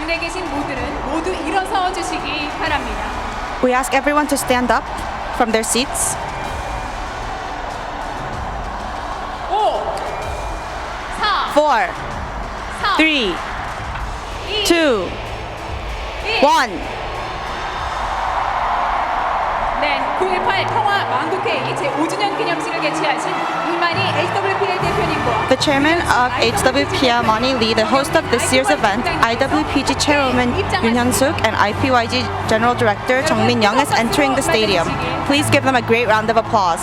장내에 계신 모두는 모두 일어서 주시기 바랍니다. We ask everyone to stand up from their seats. 5, 4, 4, 3, 3, 2, 2, 1. 네, 9.18 평화 만국회의 제5주년 기념식을 개최하신 이만희 HWPL 대표님과 The chairman of HWPL, Mani Lee, the host of this year's event, IWPG chairwoman Yoon Hyun-suk, and IPYG general director Jung Min-young is entering the stadium. Please give them a great round of applause.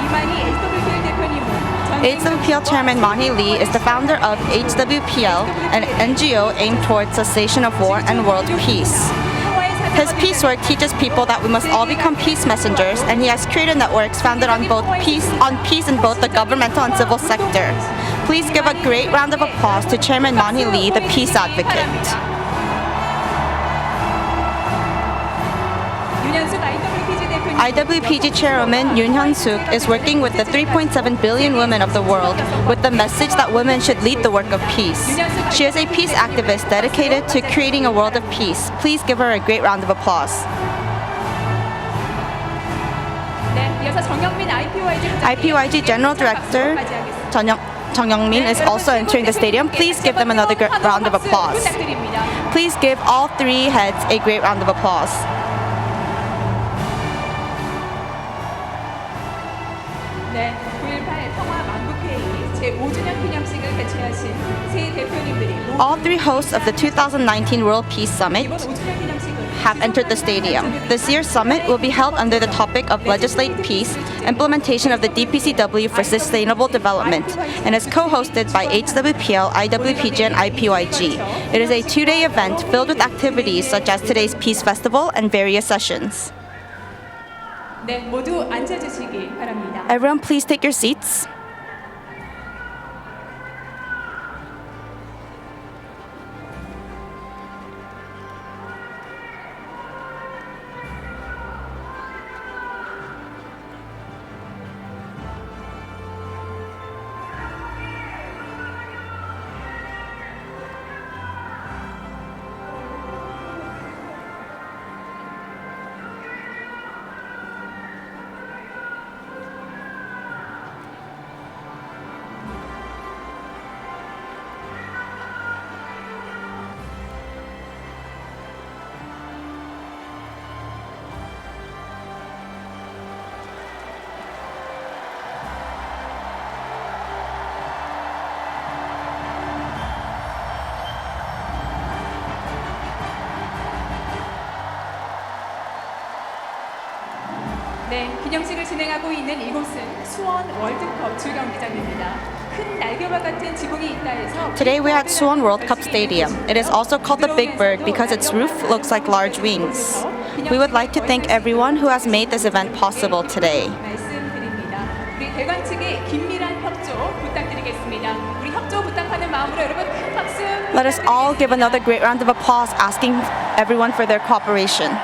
이만희 HWPL 대표님은 HWPL chairman Mani Lee is the founder of HWPL, an NGO aimed towards cessation of war and world peace. His peace work teaches people that we must all become peace messengers, and he has created networks founded on peace in both the governmental and civil sector. Please give a great round of applause to Chairman Mani Lee, the peace advocate. IWPG chairwoman Yoon Hyun-suk is working with the 3.7 billion women of the world with the message that women should lead the work of peace. She is a peace activist dedicated to creating a world of peace. Please give her a great round of applause. IPYG General Director Jung Young-min is also entering the stadium. Please give them another round of applause. Please give all three heads a great round of applause. 네, 9.18 평화 만국회의 제5주년 기념식을 개최하신 세 대표님들이 All three hosts of the 2019 World Peace Summit 이번 5주년 기념식은 have entered the stadium. This year's summit will be held under the topic of Legislate Peace, implementation of the DPCW for sustainable development, and is co-hosted by HWPL, IWPG, and IPYG. It is a two-day event filled with activities such as today's Peace Festival and various sessions. 네, 모두 앉아주시기 바랍니다. Everyone, please take your seats. 네, 기념식을 진행하고 있는 이곳은 수원 월드컵 주경기장입니다. 큰 날개와 같은 지붕이 있다 해서 Today we're at Suwon World Cup Stadium. It is also called the Big Bird because its roof looks like large wings. We would like to thank everyone who has made this event possible today. 말씀드립니다. 우리 대관 측에 긴밀한 협조 부탁드리겠습니다. 우리 협조 부탁하는 마음으로 여러분 큰 박수. Let us all give another great round of applause asking everyone for their cooperation.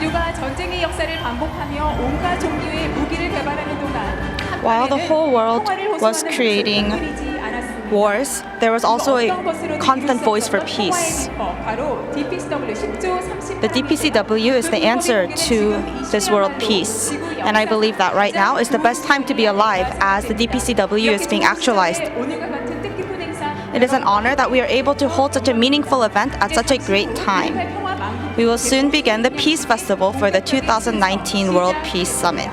인류가 전쟁의 역사를 반복하며 온갖 종류의 무기를 개발하는 동안 While the whole world was creating wars, there was also a constant voice for peace. The DPCW is the answer to this world peace, and I believe that right now is the best time to be alive as the DPCW is being actualized. It is an honor that we are able to hold such a meaningful event at such a great time. We will soon begin the Peace Festival for the 2019 World Peace Summit.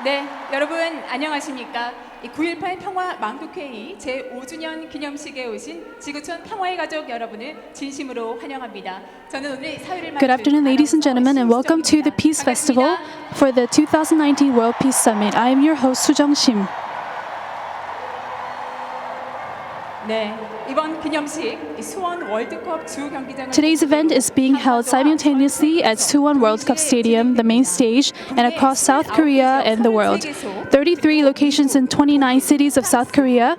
네, 여러분 안녕하십니까? 9.18 평화 만국회의 제5주년 기념식에 오신 지구촌 평화의 가족 여러분을 진심으로 환영합니다. 저는 오늘 사회를 Good afternoon, ladies and gentlemen, and welcome to the Peace Festival for the 2019 World Peace Summit. I am your host, Soo-jung Shim. 네, 이번 기념식 수원 월드컵 주 경기장을 Today's event is being held simultaneously at Suwon World Cup Stadium, the main stage, and across South Korea and the world. 33 locations in 29 cities of South Korea,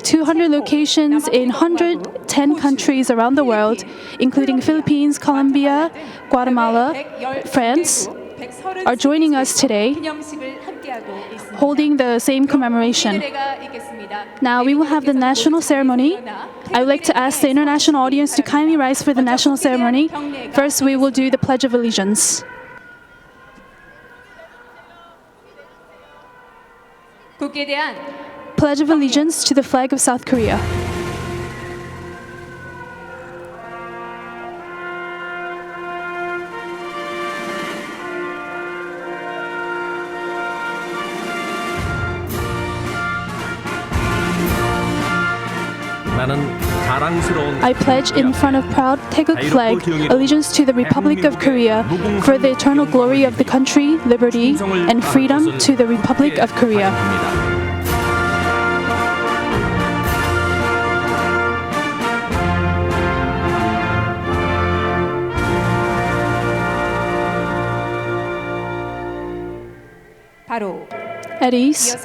200 locations in 110 countries around the world, including Philippines, Colombia, Guatemala, France, are joining us today, holding the same commemoration. Now we will have the national ceremony. I would like to ask the international audience to kindly rise for the national ceremony. First, we will do the Pledge of Allegiance. 국기에 대한 Pledge of Allegiance to the flag of South Korea. I pledge in front of proud Taeguk flag allegiance to the Republic of Korea for the eternal glory of the country, liberty, and freedom to the Republic of Korea. 바로 At ease.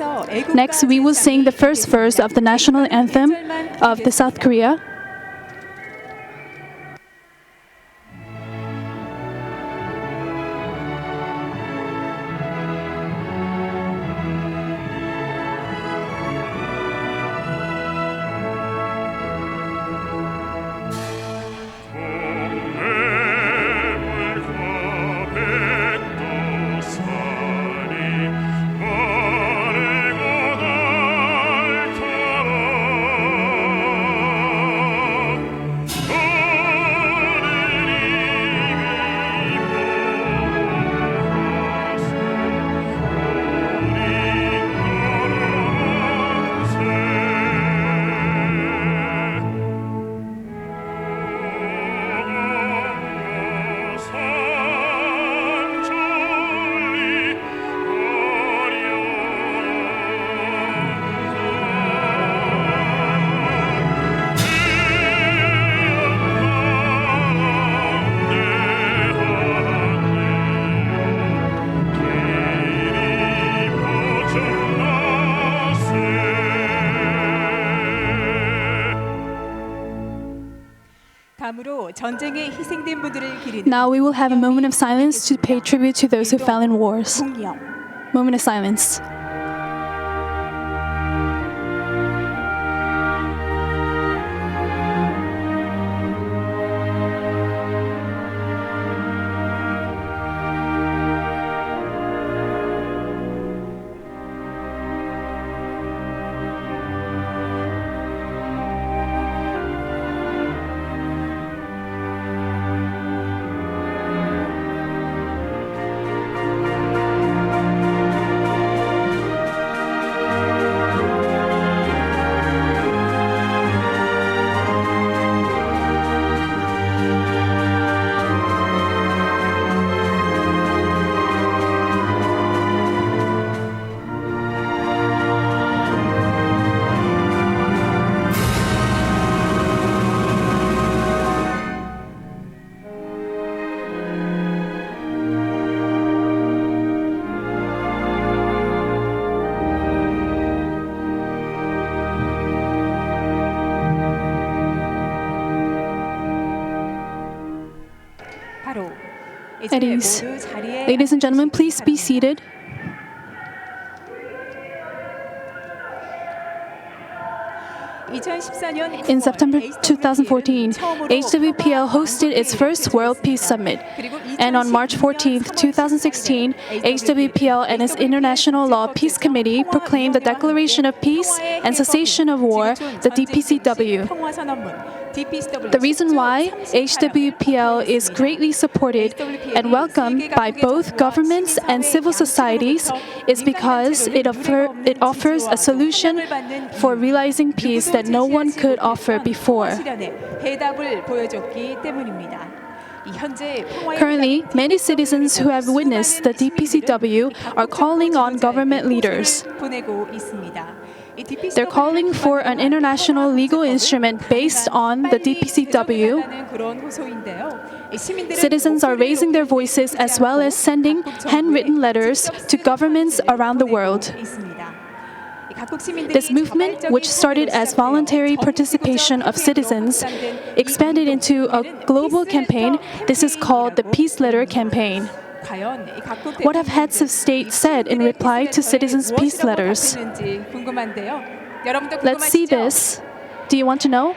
Next, we will sing the first verse of the national anthem of the South Korea. Now we will have a moment of silence to pay tribute to those who fell in wars. Moment of silence. At ease. Ladies and gentlemen, please be seated. In September 2014, HWPL hosted its first World Peace Summit. And on March 14, 2016, HWPL and its International Law Peace Committee proclaimed the Declaration of Peace and Cessation of War, the DPCW. The reason why HWPL is greatly supported and welcomed by both governments and civil societies is because it offers a solution for realizing peace that no one could offer before. Currently, many citizens who have witnessed the DPCW are calling on government leaders. They're calling for an international legal instrument based on the DPCW. Citizens are raising their voices as well as sending handwritten letters to governments around the world. This movement, which started as voluntary participation of citizens, expanded into a global campaign. This is called the Peace Letter Campaign. What have heads of state said in reply to citizens' peace letters? Let's see this. Do you want to know?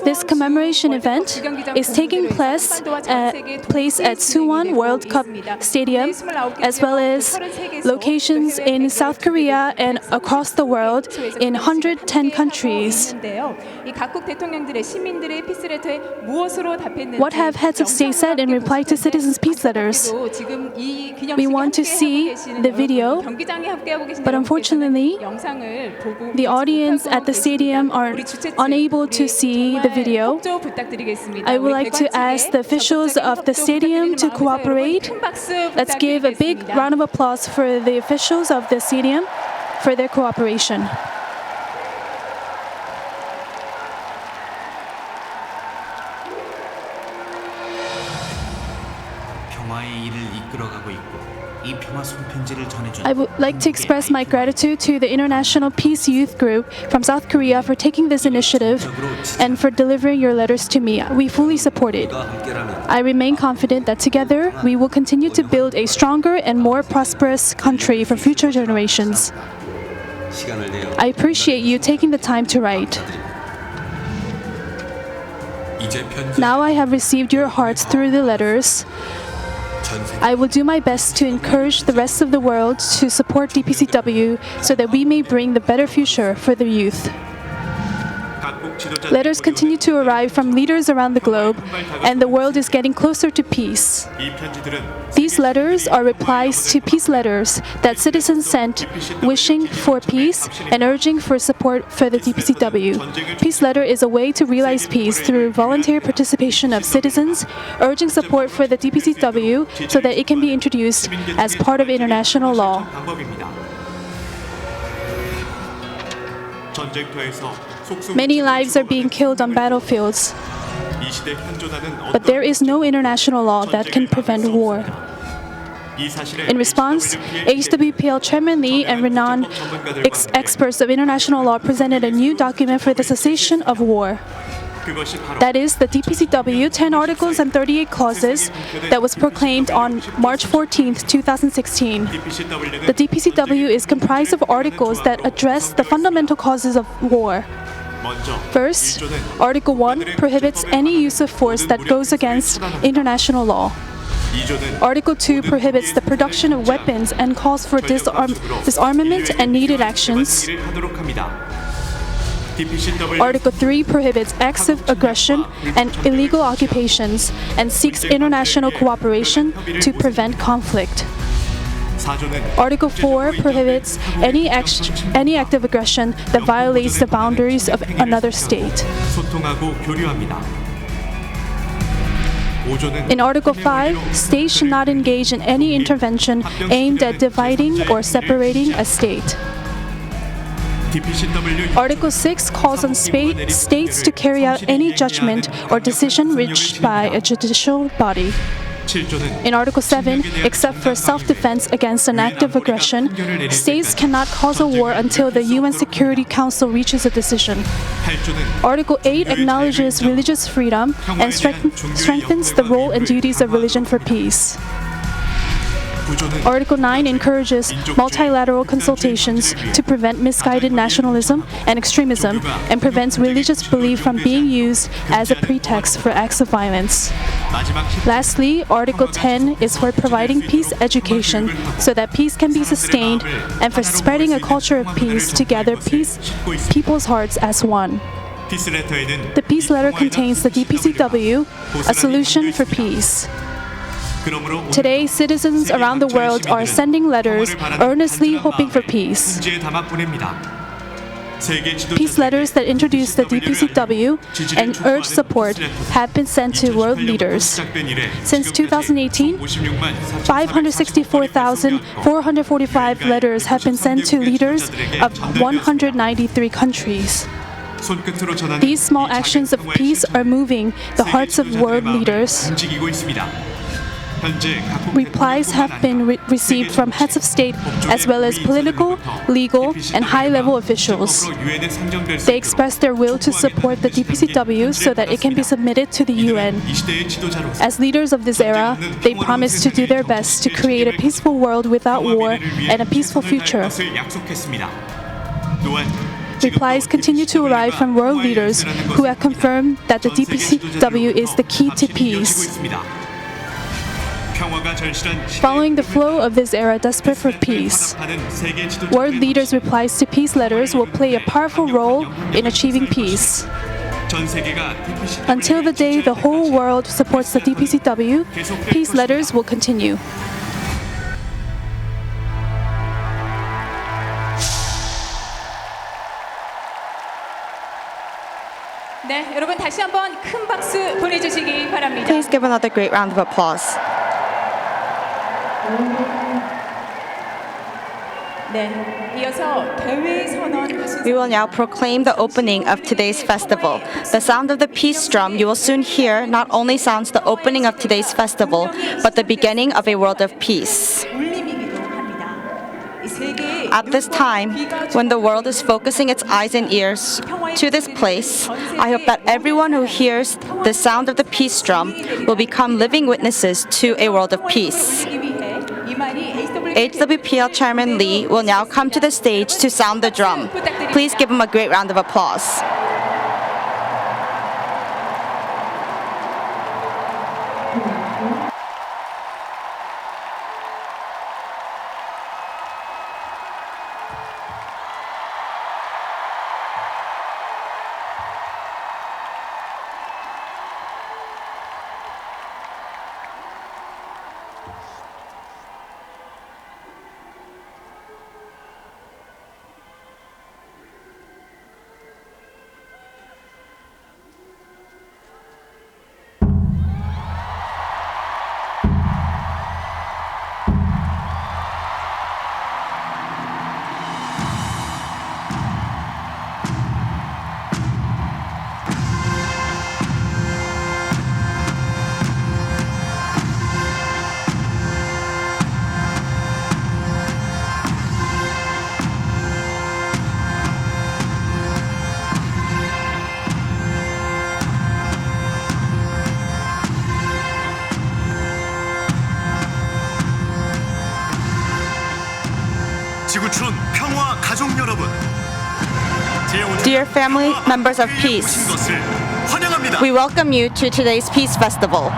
This commemoration event is taking place at Suwon World Cup Stadium, as well as locations in South Korea and across the world in 110 countries. What have heads of state said in reply to citizens' peace letters? We want to see the video, but unfortunately, the audience at the stadium are unable to see the video. I would like to ask the officials of the stadium to cooperate. Let's give a big round of applause for the officials of the stadium for their cooperation. I would like to express my gratitude to the International Peace Youth Group from South Korea for taking this initiative and for delivering your letters to me. We fully support it. I remain confident that together we will continue to build a stronger and more prosperous country for future generations. I appreciate you taking the time to write. Now I have received your hearts through the letters. I will do my best to encourage the rest of the world to support DPCW so that we may bring the better future for the youth. Letters continue to arrive from leaders around the globe, and the world is getting closer to peace. These letters are replies to peace letters that citizens sent wishing for peace and urging for support for the DPCW. Peace letter is a way to realize peace through voluntary participation of citizens, urging support for the DPCW so that it can be introduced as part of international law. Many lives are being killed on battlefields, but there is no international law that can prevent war. In response, HWPL Chairman Lee and renowned experts of international law presented a new document for the cessation of war. That is the DPCW 10 Articles and 38 Clauses that was proclaimed on March 14, 2016. The DPCW is comprised of articles that address the fundamental causes of war. First, Article 1 prohibits any use of force that goes against international law. Article 2 prohibits the production of weapons and calls for disarmament and needed actions. Article 3 prohibits acts of aggression and illegal occupations and seeks international cooperation to prevent conflict. Article 4 prohibits any act of aggression that violates the boundaries of another state. In Article 5, states should not engage in any intervention aimed at dividing or separating a state. Article 6 calls on states to carry out any judgment or decision reached by a judicial body. In Article 7, except for self-defense against an act of aggression, states cannot cause a war until the UN Security Council reaches a decision. Article 8 acknowledges religious freedom and strengthens the role and duties of religion for peace. Article 9 encourages multilateral consultations to prevent misguided nationalism and extremism and prevents religious belief from being used as a pretext for acts of violence. Lastly, Article 10 is for providing peace education so that peace can be sustained and for spreading a culture of peace to gather people's hearts as one. The peace letter contains the DPCW, a solution for peace. Today, citizens around the world are sending letters earnestly hoping for peace. Peace letters that introduce the DPCW and urge support have been sent to world leaders. Since 2018, 564,445 letters have been sent to leaders of 193 countries. These small actions of peace are moving the hearts of world leaders. Replies have been received from heads of state as well as political, legal, and high-level officials. They express their will to support the DPCW so that it can be submitted to the UN. As leaders of this era, they promise to do their best to create a peaceful world without war and a peaceful future. Replies continue to arrive from world leaders who have confirmed that the DPCW is the key to peace. Following the flow of this era desperate for peace, world leaders' replies to peace letters will play a powerful role in achieving peace. Until the day the whole world supports the DPCW, peace letters will continue. 네, 여러분 다시 한번 큰 박수 보내주시기 바랍니다. Please give another great round of applause. 네, 이어서 대회 선언 We will now proclaim the opening of today's festival. The sound of the peace drum you will soon hear not only sounds the opening of today's festival, but the beginning of a world of peace. At this time, when the world is focusing its eyes and ears to this place, I hope that everyone who hears the sound of the peace drum will become living witnesses to a world of peace. HWPL Chairman Lee will now come to the stage to sound the drum. Please give him a great round of applause. 지구촌 평화 가족 여러분, Dear family members of peace, 것을 환영합니다. we welcome you to today's Peace Festival.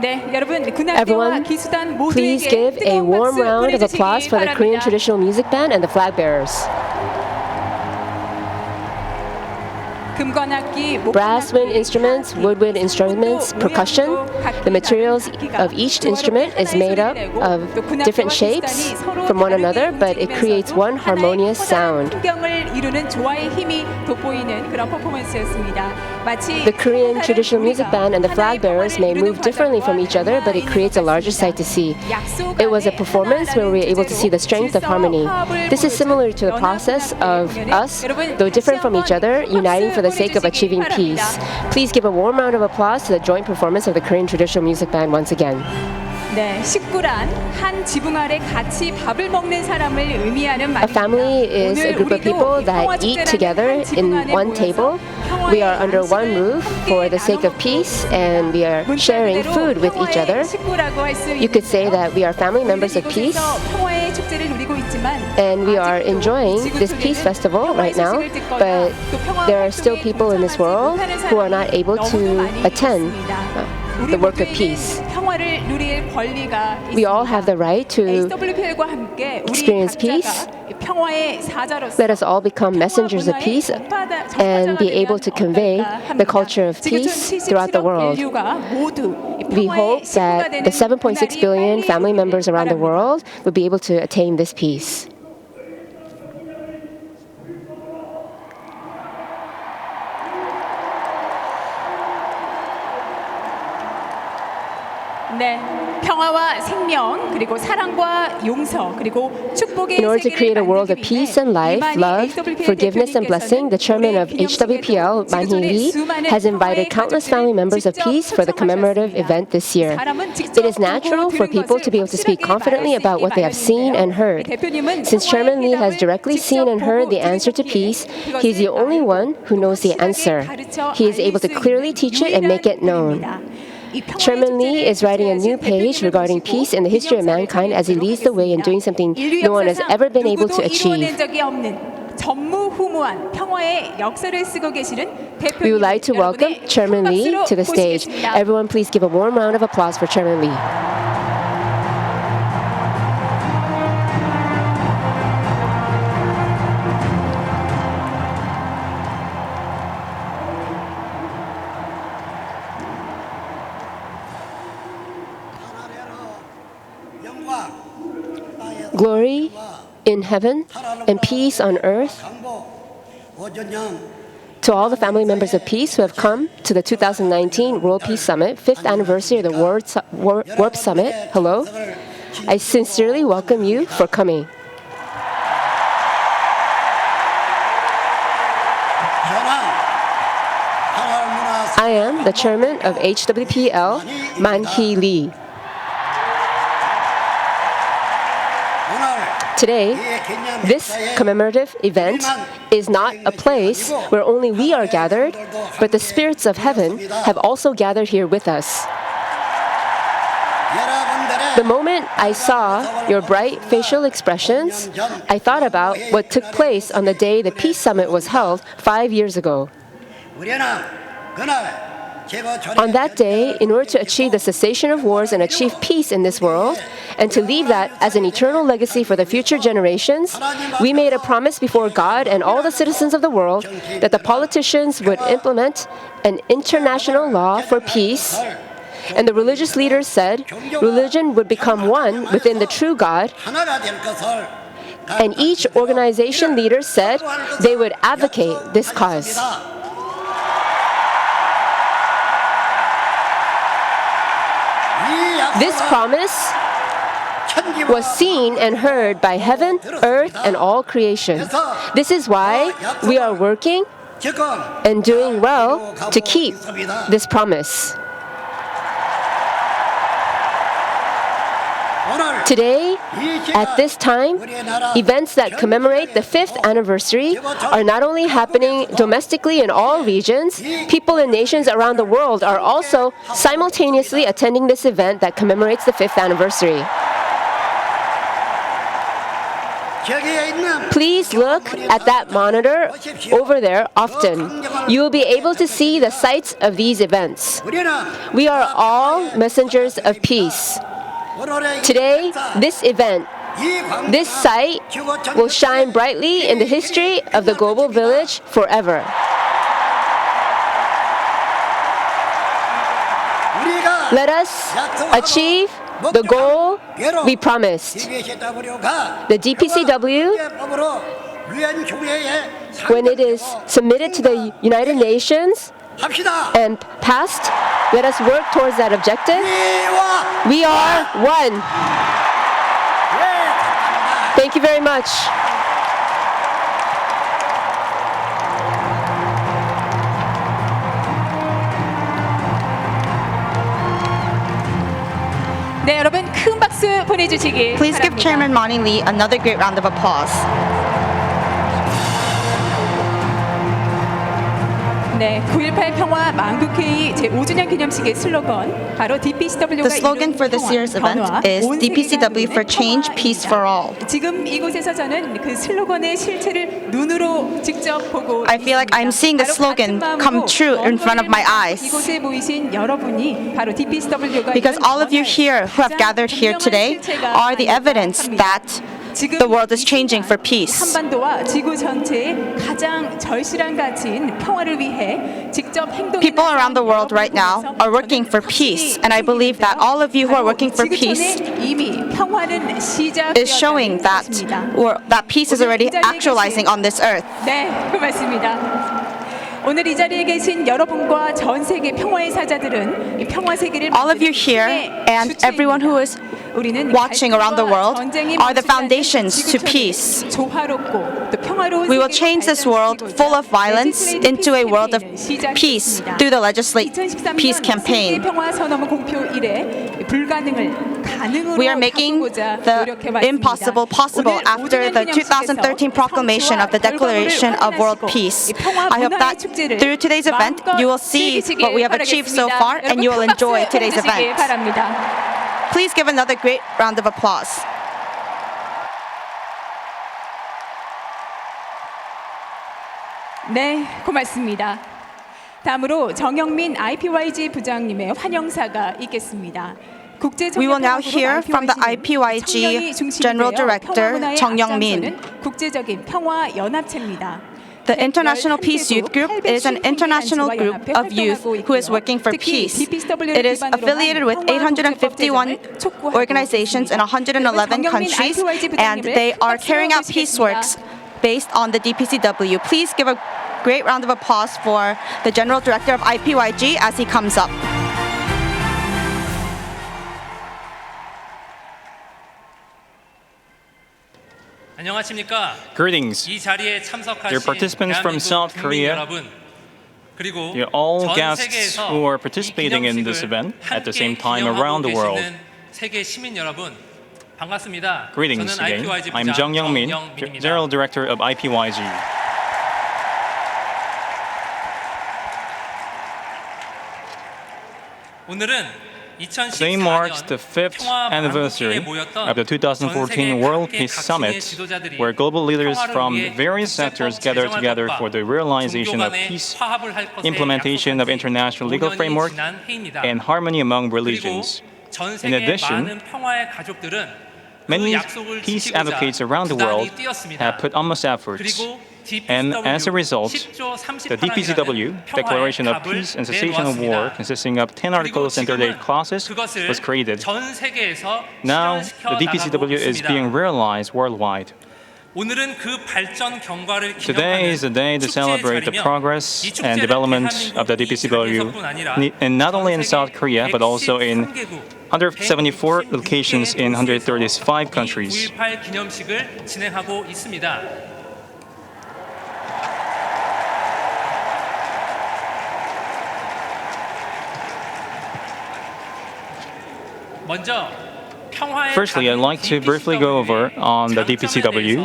네, 여러분 군악대와 Everyone, 기수단 please 모두에게 give a 뜨거운 warm 박수 round of applause 보내주시기 for the Korean 바랍니다. Traditional Music Band and the flag bearers. 금관악기, Brass wind instruments, woodwind instruments, percussion. The materials of each instrument is made up of different shapes from one another, but it creates one harmonious sound. The Korean Traditional Music Band and the flag bearers may move differently from each other, but it creates a larger sight to see. It was a performance where we were able to see the strength of harmony. This is similar to the process of us, though different from each other, uniting for the sake of achieving peace. Please give a warm round of applause to the joint performance of the Korean Traditional Music Band once again. 네, 식구란 한 지붕 아래 같이 밥을 먹는 사람을 의미하는 A family is a group of people that eat together in one table. We are under one roof for the sake of peace, and we are sharing food with each other. You could say that we are family members of peace, and we are enjoying this peace festival right now, but there are still people in this world who are not able to attend the work of peace. We all have the right to experience peace. Let us all become messengers of peace and be able to convey the culture of peace throughout the world. We hope that the 7.6 billion family members around the world will be able to attain this peace. 네, 평화와 생명 그리고 사랑과 용서 그리고 축복의 In order to create a world of peace and life, love, forgiveness and blessing, the chairman of HWPL, Man-hee Lee, has invited countless family members of peace for the commemorative event this year. It is natural for people to be able to speak confidently about what they have seen and heard. Since Chairman Lee has directly seen and heard the answer to peace, he is the only one who knows the answer. He is able to clearly teach it and make it known. Chairman Lee is writing a new page regarding peace in the history of mankind as he leads the way in doing something no one has ever been able to achieve. We would like to welcome Chairman Lee to the stage. Everyone, please give a warm round of applause for Chairman Lee. Glory in heaven and peace on earth to all the family members of peace who have come to the 2019 World Peace Summit, 5th anniversary of the Warp Summit. Hello. I sincerely welcome you for coming. I am the chairman of HWPL, Man-hee Lee. Today, this commemorative event is not a place where only we are gathered, but the spirits of heaven have also gathered here with us. The moment I saw your bright facial expressions, I thought about what took place on the day the Peace Summit was held 5 years ago. On that day, in order to achieve the cessation of wars and achieve peace in this world, and to leave that as an eternal legacy for the future generations, we made a promise before God and all the citizens of the world that the politicians would implement an international law for peace, and the religious leaders said religion would become one within the true God, and each organization leader said they would advocate this cause. This promise was seen and heard by heaven, earth, and all creation. This is why we are working and doing well to keep this promise. Today, at this time, events that commemorate the 5th anniversary are not only happening domestically in all regions, people in nations around the world are also simultaneously attending this event that commemorates the 5th anniversary. Please look at that monitor over there often. You will be able to see the sights of these events. We are all messengers of peace. Today, this event, this site will shine brightly in the history of the global village forever. Let us achieve the goal we promised. The DPCW, when it is submitted to the United Nations and passed, let us work towards that objective. We are one. Thank you very much. 네, 여러분 큰 박수 보내주시기 Please give 바랍니다. Chairman Mani Lee another great round of applause. 네, 9.18 평화 만국회의 제5주년 기념식의 슬로건 바로 DPCW가 The slogan for this year's event is DPCW for Change, Peace for All. 지금 이곳에서 저는 그 슬로건의 실체를 눈으로 직접 보고 I feel like I'm seeing the slogan come true in front of my eyes. 이곳에 모이신 여러분이 바로 DPCW가 Because all of you here who have gathered here today are the evidence that the world is changing for peace. 한반도와 지구 전체에 가장 절실한 가치인 평화를 위해 직접 행동에 People around the world right now are working for peace, and I believe that all of you who are working for peace 이미 평화는 is showing that peace is already actualizing on this earth. 네, 고맙습니다. 오늘 이 자리에 계신 여러분과 전 세계 평화의 사자들은 이 평화 세계를 All of you here and everyone who is watching around the world are the foundations to peace. We will change this world full of violence into a world of peace through the Legislate Peace campaign. We are making the impossible possible after the 2013 proclamation of the Declaration of World Peace. I hope that through today's event, you will see what we have achieved so far and you will enjoy today's event. Please give another great round of applause. 네, 고맙습니다. 다음으로 정영민 IPYG 부장님의 환영사가 있겠습니다. We will now hear from the IPYG General Director, Jung Young-min. 국제적인 평화 연합체입니다. The International Peace Youth Group is an international group of youth who is working for peace. It is affiliated with 851 organizations in 111 countries, and they are carrying out peace works based on the DPCW. Please give a great round of applause for the General Director of IPYG as he comes up. 안녕하십니까? Greetings, 이 자리에 참석하신 dear participants from South 대한민국 Korea, 국민 여러분, 그리고 dear all 전 guests 세계에서 who are 이 participating in this event 기념식을 at the same 함께 time 기념하고 around the world. 계시는 세계 시민 여러분, 반갑습니다. Greetings 저는 again. IPYG I'm 부장 Jung Young-min, 정영민입니다. General Director of IPYG. 오늘은 Today marks the 5th anniversary of the 2014 World Peace Summit, where global leaders from various sectors gathered together for the realization of peace, implementation of international legal framework, and harmony among religions. In addition, many peace advocates around the world have put utmost efforts, and as a result, the DPCW, Declaration of Peace and Cessation of War, consisting of 10 articles and 38 clauses, was created. Now, the DPCW is being realized worldwide. Today is the day to celebrate the progress and development of the DPCW, and not only in South Korea, but also in 174 locations in 135 countries. Firstly, I'd like to briefly go over on the DPCW,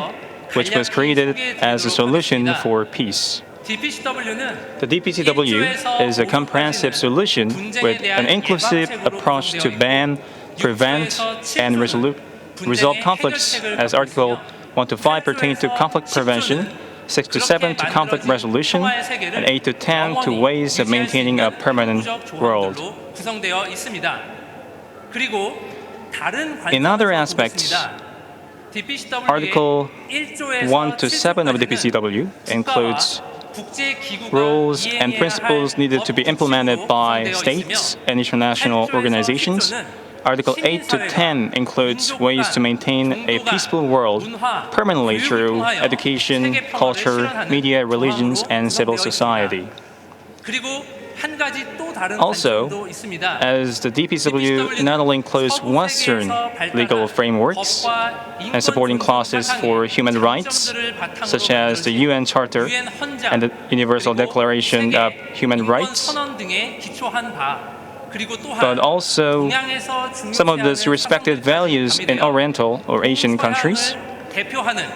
which was created as a solution for peace. The DPCW is a comprehensive solution with an inclusive approach to ban, prevent, and resolve conflicts, as Article 1 to 5 pertain to conflict prevention, 6 to 7 to conflict resolution, and 8 to 10 to ways of maintaining a permanent world. In other aspects, Article 1 to 7 of the DPCW includes rules and principles needed to be implemented by states and international organizations. Article 8 to 10 includes ways to maintain a peaceful world permanently through education, culture, media, religions, and civil society. Also, as the DPCW not only includes Western legal frameworks and supporting clauses for human rights, such as the UN Charter and the Universal Declaration of Human Rights, but also some of the respected values in Oriental or Asian countries.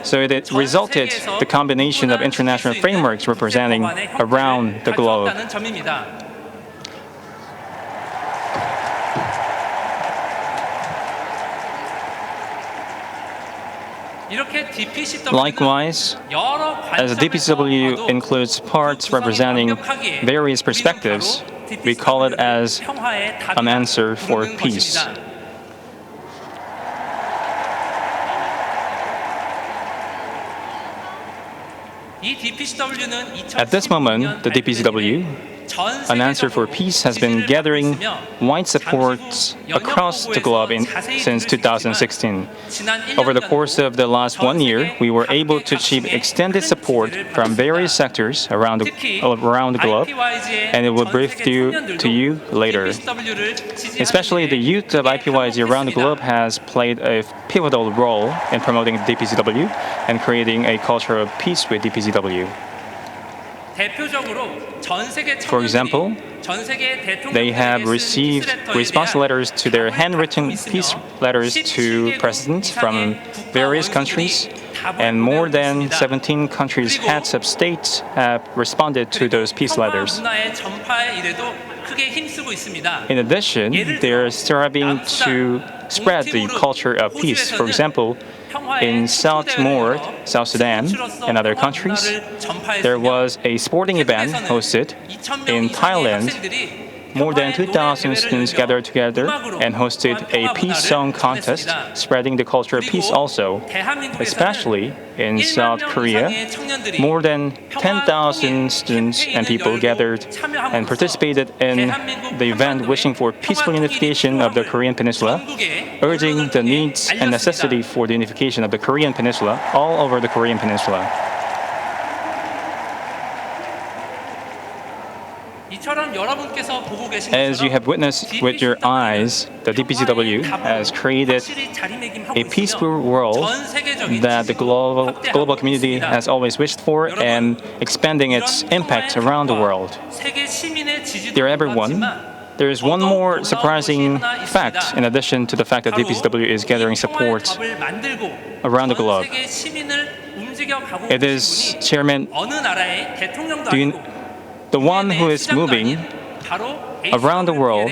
So it resulted the combination of international frameworks representing around the globe. Likewise, as the DPCW includes parts representing various perspectives, we call it as an answer for peace. At this moment, the DPCW, an answer for peace, has been gathering wide support across the globe since 2016. Over the course of the last 1 year, we were able to achieve extended support from various sectors around the globe, and it will brief to you later. Especially the youth of IPYG around the globe has played a pivotal role in promoting DPCW and creating a culture of peace with DPCW. For example, they have received response letters to their handwritten peace letters to presidents from various countries, and more than 17 countries' heads of states have responded to those peace letters. In addition, they are striving to spread the culture of peace. For example, in South Timor, South Sudan, and other countries, there was a sporting event hosted. In Thailand, more than 2,000 students gathered together and hosted a peace song contest, spreading the culture of peace also. Especially in South Korea, more than 10,000 students and people gathered and participated in the event wishing for peaceful unification of the Korean Peninsula, urging the needs and necessity for the unification of the Korean Peninsula all over the Korean Peninsula. As you have witnessed with your eyes, the DPCW has created a peaceful world that the global community has always wished for, and expanding its impact around the world. Dear everyone, there is one more surprising fact in addition to the fact that DPCW is gathering support around the globe. It is Chairman, the one who is moving around the world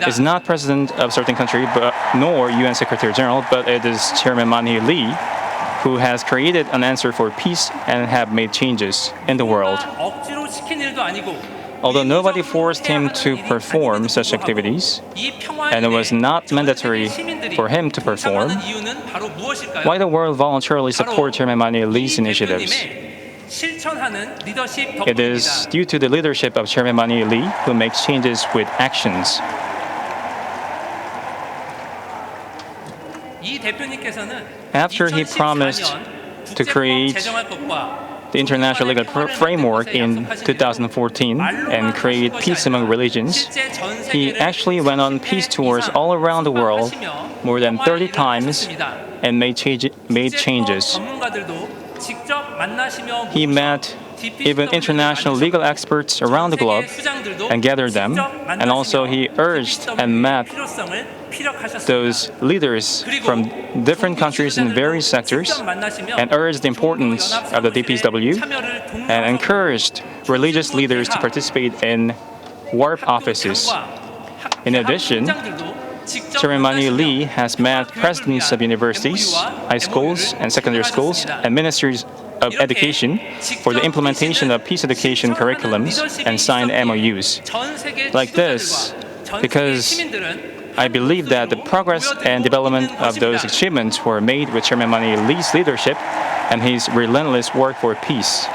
is not president of a certain country, nor UN Secretary General, but it is Chairman Man-hee Lee, who has created an answer for peace and have made changes in the world. Although nobody forced him to perform such activities, and it was not mandatory for him to perform, why the world voluntarily supports Chairman Man-hee Lee's initiatives? It is due to the leadership of Chairman Man-hee Lee, who makes changes with actions. After he promised to create the international legal framework in 2014 and create peace among religions, he actually went on peace tours all around the world more than 30 times and made changes. He met even international legal experts around the globe and gathered them, and also he urged and met those leaders from different countries in various sectors and urged the importance of the DPCW and encouraged religious leaders to participate in warp offices. In addition, Chairman Manhi Lee has met presidents of universities, high schools, and secondary schools, and ministries of education for the implementation of peace education curriculums and signed MOUs. Like this, because I believe that the progress and development of those achievements were made with Chairman Manhi Lee's leadership and his relentless work for peace.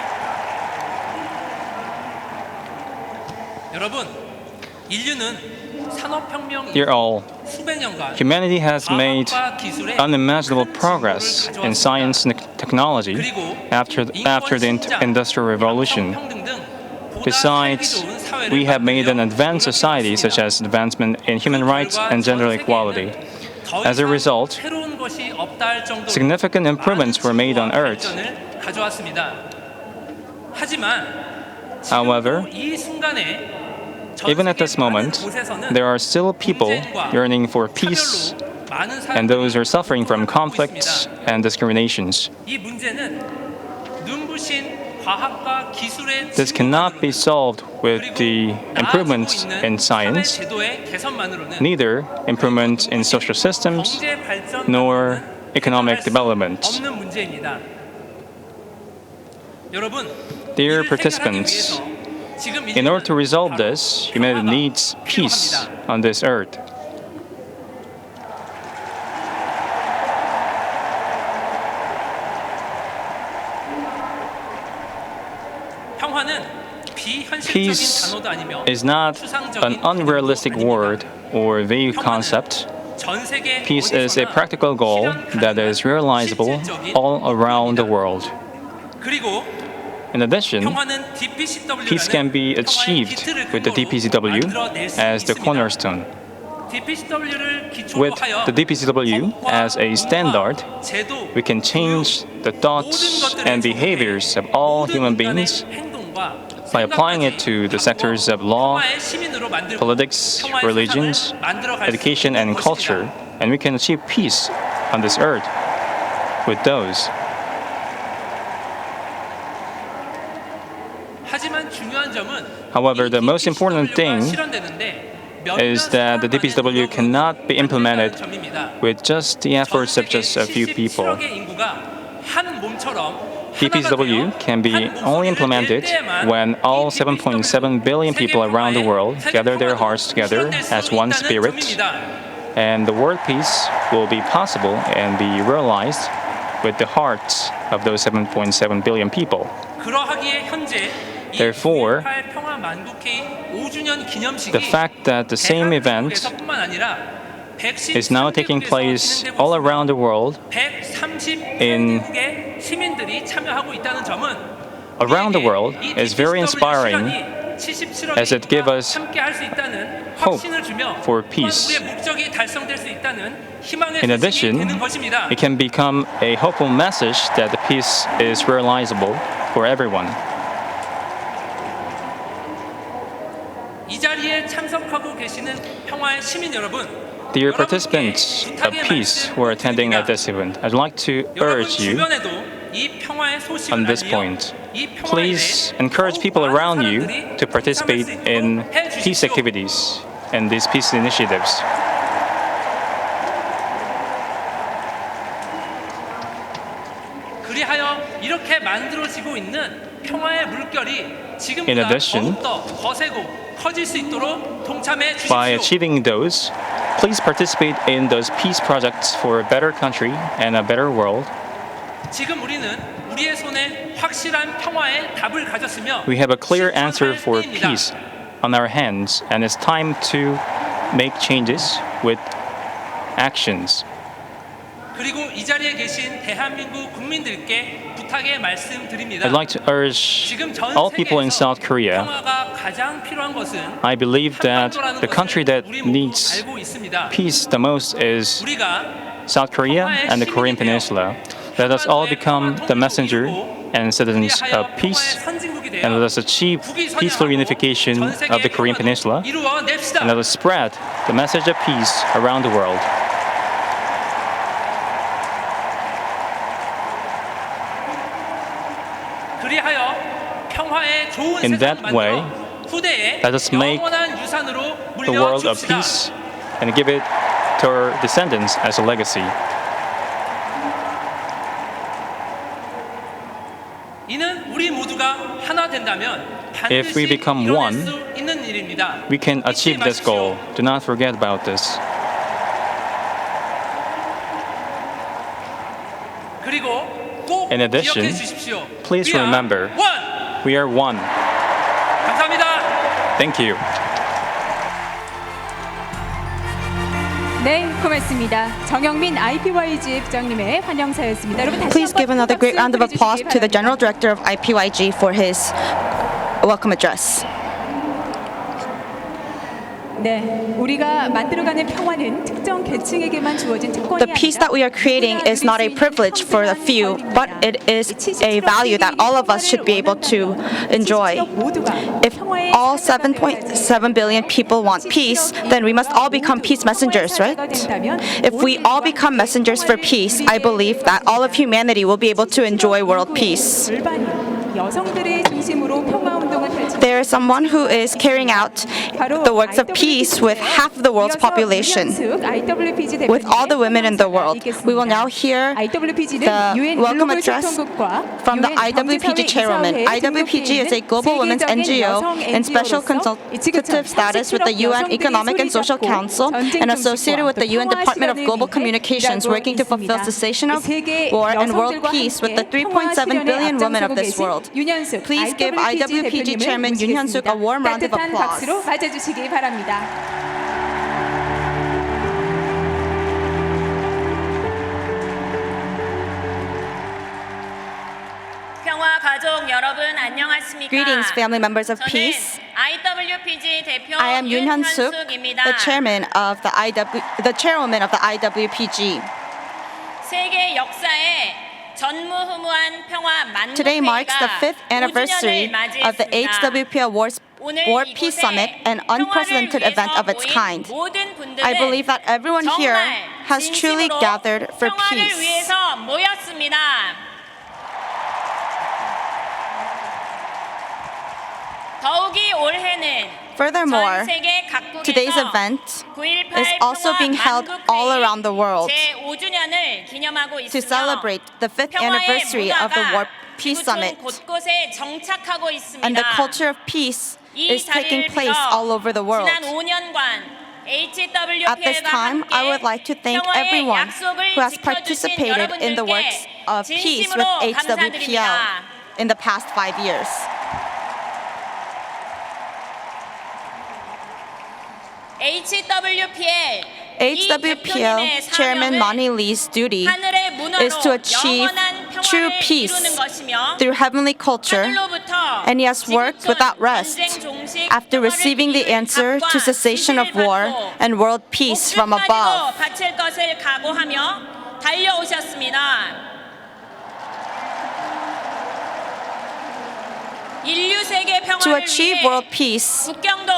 Dear all, humanity has made unimaginable progress in science and technology after the Industrial Revolution. Besides, we have made an advanced society such as advancement in human rights and gender equality. As a result, significant improvements were made on Earth. However, even at this moment, there are still people yearning for peace, and those are suffering from conflicts and discriminations. This cannot be solved with the improvements in science, neither improvements in social systems, nor economic development. Dear participants, in order to resolve this, humanity needs peace on this earth. Peace is not an unrealistic word or vague concept. Peace is a practical goal that is realizable all around the world. In addition, peace can be achieved with the DPCW as the cornerstone. With the DPCW as a standard, we can change the thoughts and behaviors of all human beings by applying it to the sectors of law, politics, religions, education, and culture, and we can achieve peace on this earth with those. However, the most important thing is that the DPCW cannot be implemented with just the efforts of just a few people. DPCW can be only implemented when all 7.7 billion people around the world gather their hearts together as one spirit, and the world peace will be possible and be realized with the hearts of those 7.7 billion people. Therefore, the fact that the same event is now taking place all around the world is very inspiring, as it gives us hope for peace. In addition, it can become a hopeful message that the peace is realizable for everyone. Dear participants of peace who are attending at this event, I'd like to urge you on this point. Please encourage people around you to participate in peace activities and these peace initiatives. In addition, by achieving those, please participate in those peace projects for a better country and a better world. We have a clear answer for peace on our hands, and it's time to make changes with actions. I'd like to urge all people in South Korea. I believe that the country that needs peace the most is South Korea and the Korean Peninsula. Let us all become the messenger and citizens of peace, and let us achieve peaceful unification of the Korean Peninsula, and let us spread the message of peace around the world. In that way, let us make the world of peace and give it to our descendants as a legacy. 이는 우리 모두가 하나 된다면 If we 반드시 become 이뤄낼 one, 수 있는 일입니다. We can 잊지 achieve this goal. 마십시오. Do not forget about this. 그리고 꼭 In addition, 기억해 주십시오. please We are remember, one. we are one. 감사합니다. Thank you. 네, 고맙습니다. 정영민 IPYG 부장님의 환영사였습니다. 여러분 다시 Please 한번 give another great round of 박수 applause to the 보내주시기 General Director of IPYG for his welcome address. 네, 우리가 만들어가는 평화는 특정 계층에게만 주어진 특권이 The peace that we are creating is not a privilege for a few, but it is a value that all of us should be able to enjoy. If all 7.7 billion people want peace, then we must all become peace messengers, right? If we all become messengers for peace, I believe that all of humanity will be able to enjoy world peace. 여성들의 중심으로 평화 운동을 펼치는 There is someone who is carrying out the works of peace with half of the world's population, with all the women in the world. We will now hear the welcome address from the IWPG chairwoman. IWPG is a global women's NGO in special consultative status with the UN Economic and Social Council and associated with the UN Department of Global Communications, working to fulfill cessation of war and world peace with the 3.7 billion women of this world. Please give IWPG Chairman Yoon Hyun-suk a warm round of 따뜻한 applause. 박수로 맞아주시기 바랍니다. 평화 가족 여러분 안녕하십니까? Greetings, family members of 저는 peace. IWPG 대표 I am Yoon Hyun-suk, 윤현숙입니다. the chairwoman of the IWPG. 세계 역사에 전무후무한 평화 만국 Today marks the 회의가 5th anniversary of the HWPL War Peace Summit, an unprecedented event of its kind. I believe that everyone here has truly gathered for 평화를 peace. 위해서 모였습니다. 더욱이 올해는 Furthermore, 전 세계 각국에서 today's event 9.18 is also being held all around the world 제5주년을 기념하고 to 있으며 celebrate the 5th anniversary of the War Peace Summit. 곳곳에 정착하고 있습니다. And the culture of peace is taking 자리를 place 빌어 all over the world. 지난 5년간 At this time, I would like to thank everyone who has participated in the works of peace with HWPL in the past 5 years. HWPL Chairman Mani Lee's duty is to achieve true peace through heavenly culture, and he has worked without rest after receiving the answer to cessation of war and world peace from above. To achieve world peace,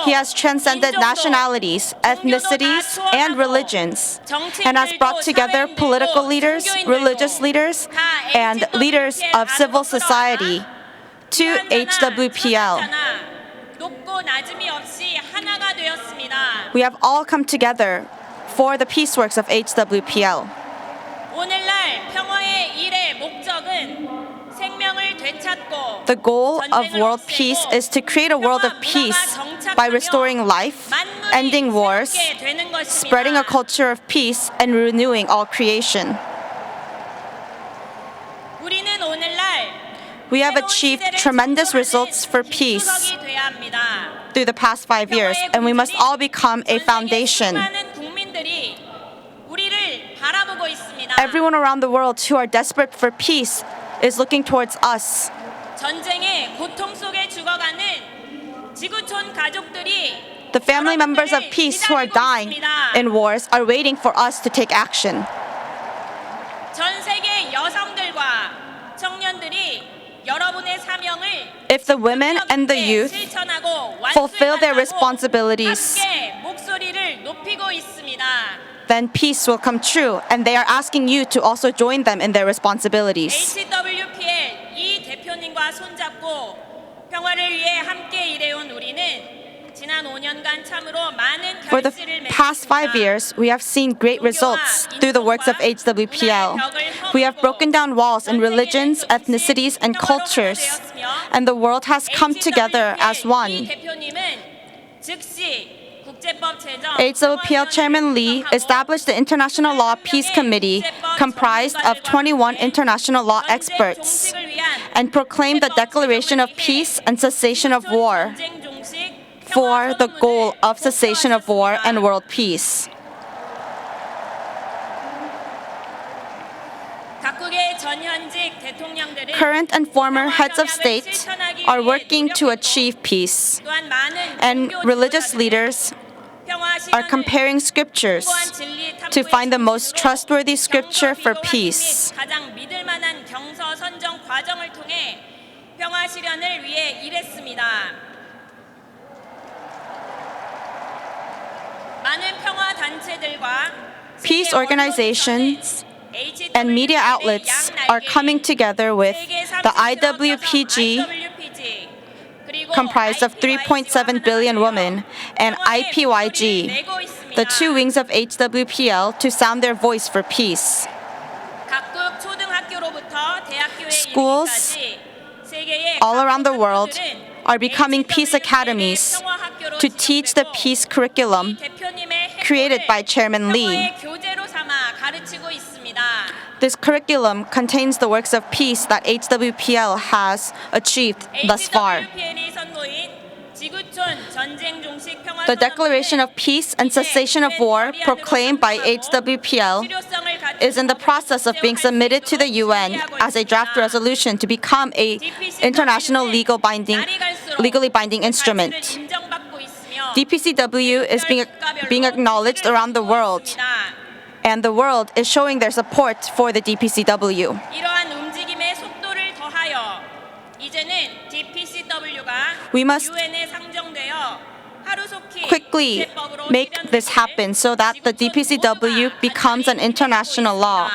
he has transcended nationalities, ethnicities, and religions, and has brought together political leaders, religious leaders, and leaders of civil society to HWPL. We have all come together for the peace works of HWPL. The goal of world peace is to create a world of peace by restoring life, ending wars, spreading a culture of peace, and renewing all creation. We have achieved tremendous results for peace through the past 5 years, and we must all become a foundation. Everyone around the world who are desperate for peace is looking towards us. The family members of peace who are dying in wars are waiting for us to take action. If the women and the youth fulfill their responsibilities, then peace will come true, and they are asking you to also join them in their responsibilities. 지난 5년간 참으로 많은 For the 결실을 past 5 맺었습니다. years, we have seen great results through the works of HWPL. We have broken down walls in religions, ethnicities, and cultures, and the world has come together as one. HWPL Chairman Lee established the International Law Peace Committee comprised of 21 international law experts and proclaimed the declaration of peace and cessation of war for the goal of cessation of war and world peace. Current and former heads of state are working to achieve peace, and religious leaders are comparing scriptures to find the most trustworthy scripture for peace. Peace organizations and media outlets are coming together with the IWPG, comprised of 3.7 billion women, and IPYG, the two wings of HWPL, to sound their voice for peace. Schools all around the world are becoming peace academies to teach the peace curriculum created by Chairman Lee. This curriculum contains the works of peace that HWPL has achieved thus far. The Declaration of Peace and Cessation of War proclaimed by HWPL is in the process of being submitted to the UN as a draft resolution to become an international legally binding instrument. DPCW is being acknowledged around the world, and the world is showing their support for the DPCW. We must quickly make this happen so that the DPCW becomes an international law.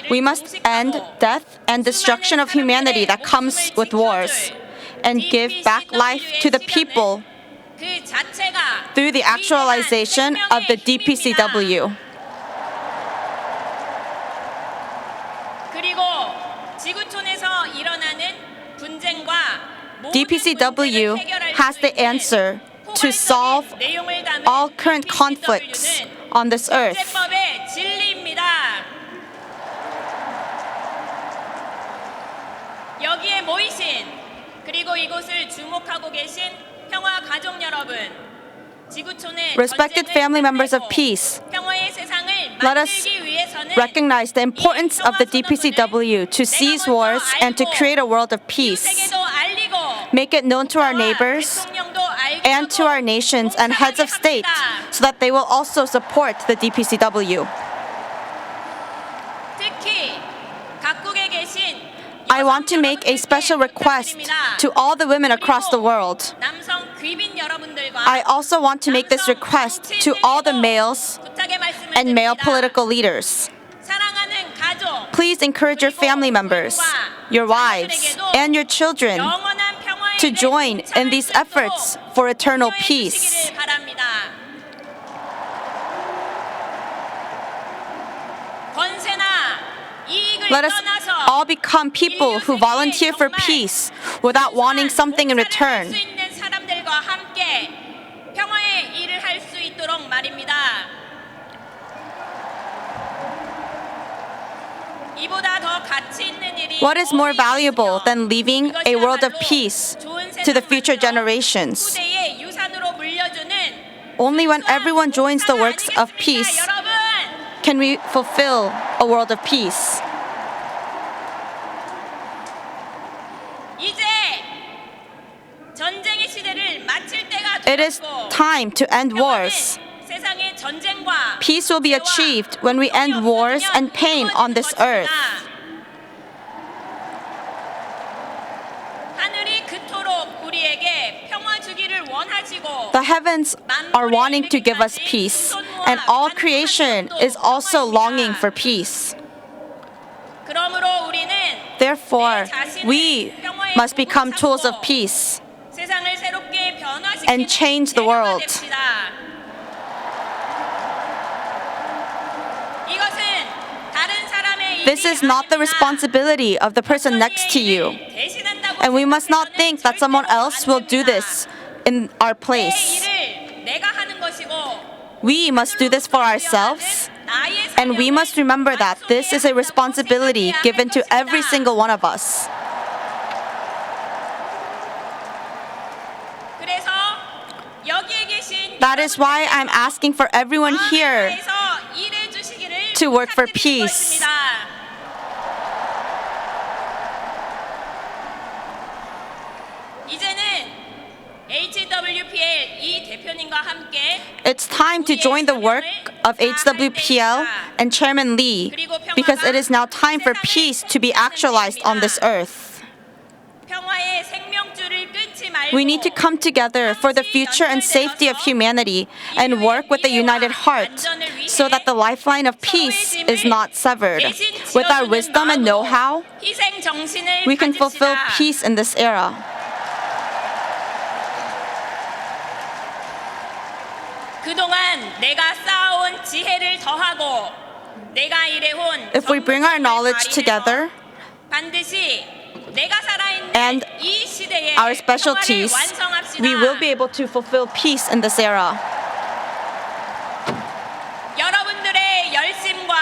We must end death and destruction of humanity that comes with wars and give back life to the people through the actualization of the DPCW. DPCW has the answer to solve all current conflicts on this earth. 여기에 모이신 그리고 이곳을 주목하고 계신 평화 가족 여러분, Respected family members of peace, let us recognize the importance of the DPCW to cease wars and to create a world of peace. Make it known to our neighbors and to our nations and heads of state so that they will also support the DPCW. I want to make a special request to all the women across the world. I also want to make this request to all the males and male political leaders. Please encourage your family members, your wives, and your children to join in these efforts for eternal peace. Let us all become people who volunteer for peace without wanting something in return. What is more valuable than leaving a world of peace to the future generations? Only when everyone joins the works of peace can we fulfill a world of peace. It is time to end wars. Peace will be achieved when we end wars and pain on this earth. The heavens are wanting to give us peace, and all creation is also longing for peace. 그러므로 우리는 Therefore, we must become tools of peace 세상을 새롭게 변화시키는 and change the 재료가 world. 됩시다. 이것은 다른 사람의 This is not the responsibility of the person next to you. And we must not think that someone else will do this in our place. We must do this for ourselves, and we must remember that this is a responsibility given to every single one of us. That is why I'm asking for everyone here to work for peace. HWPL 이 대표님과 함께 It's time to join the work of HWPL and Chairman Lee, because it is now time for peace to be actualized on this earth. 평화의 생명줄을 끊지 말고 We need to come together for the future and safety of humanity and work with a united heart so that the lifeline of peace is not severed. With our wisdom and know-how, 희생 정신을 we can fulfill 가집시다. peace in this era. 그동안 내가 쌓아온 지혜를 더하고 내가 일해온 If we bring our knowledge together 반드시 내가 살아있는 and 이 시대에 our specialties, 평화를 완성합시다. we will be able to fulfill peace in this era. 여러분들의 열심과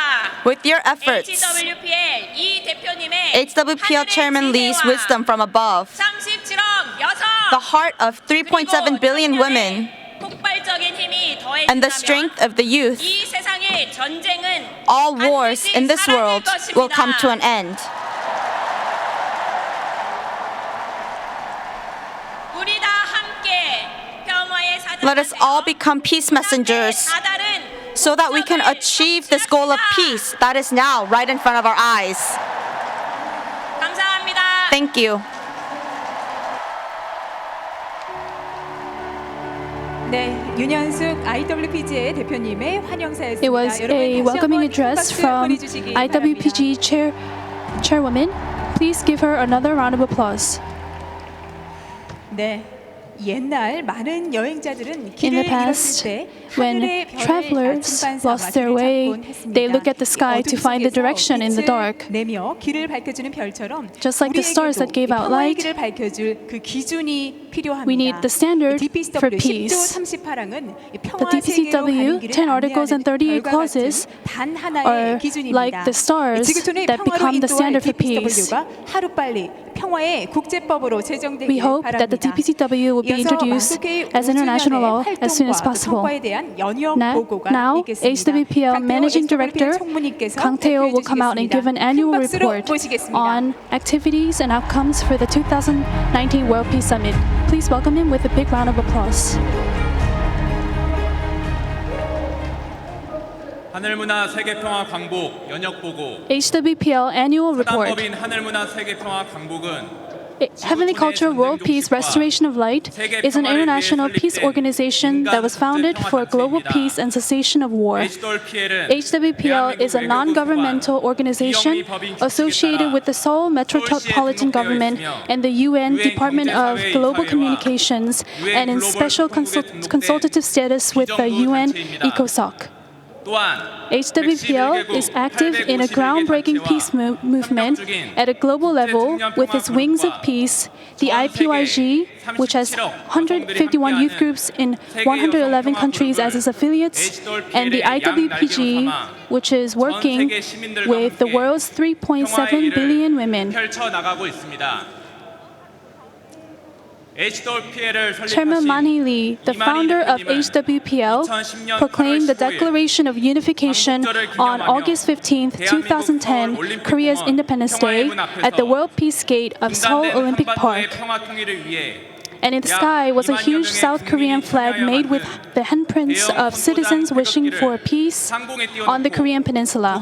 With your efforts, HWPL 이 대표님의 HWPL Chairman Lee's wisdom from above, 37억 여성 the heart of 3.7 billion women, 폭발적인 힘이 and the 더해진다면 strength of the youth, 이 세상의 전쟁은 all wars in this world will come to an end. 우리 다 함께 평화의 사자 Let us all become peace messengers so that we can achieve this goal of peace that is now right in front of our eyes. 감사합니다. Thank you. 네, 윤현숙 IWPG의 대표님의 환영사였습니다. It was 여러분, a 다시 welcoming 한번 address 박수 from 보내주시기 IWPG 바랍니다. chairwoman. Please give her another round of applause. 네, 옛날 많은 여행자들은 In 길을 the 잃었을 past, 때 when 하늘의 별의 travelers 나침반 lost their 사마귀를 way, 잡곤 했습니다. they look at the sky to find the direction in the dark. 내며 길을 밝혀주는 별처럼 Just like the stars that gave out 평화의 light, 길을 밝혀줄 그 기준이 필요합니다. we need the standard DPCW for peace. 10조 38항은 The 평화 세계로 가는 DPCW, 길을 10 articles and 38 별과 clauses 같은 단 하나의 are 기준입니다. like the stars 지구촌의 that 평화로 become the 인도할 standard for peace. DPCW가 하루빨리 평화의 국제법으로 제정되길 We hope that the 바랍니다. DPCW will be 이어서 introduced 만국의 as international law as soon as 활동과 possible. 성과에 대한 연역 보고가 Now, 있겠습니다. HWPL 강태호 Managing HWPL Director 총무님께서 Kang Tae-ho will come out and give an annual 큰 박수로 report 모시겠습니다. on activities and outcomes for the 2019 World Peace Summit. Please welcome him with a big round of applause. 하늘문화 세계평화 강복 연역 보고 HWPL Annual Report. 사단법인 하늘문화 세계평화 강복은 Heavenly Culture World Peace Restoration of Light is an international peace organization that was founded for global peace and cessation of war. HWPL is a non-governmental organization associated with the Seoul Metropolitan Government and the UN Department of Global Communications and in special consultative status with the UN ECOSOC. HWPL is active in a groundbreaking peace movement at a global level with its Wings of Peace, the IPYG, which has 151 youth groups in 111 countries as its affiliates, and the IWPG, which is working with the world's 3.7 billion women. Chairman Manhee Lee, the founder of HWPL, proclaimed the Declaration of Unification on August 15, 2010, Korea's Independence Day, at the World Peace Gate of Seoul Olympic Park. And in the sky was a huge South Korean flag made with the handprints of citizens wishing for peace on the Korean peninsula.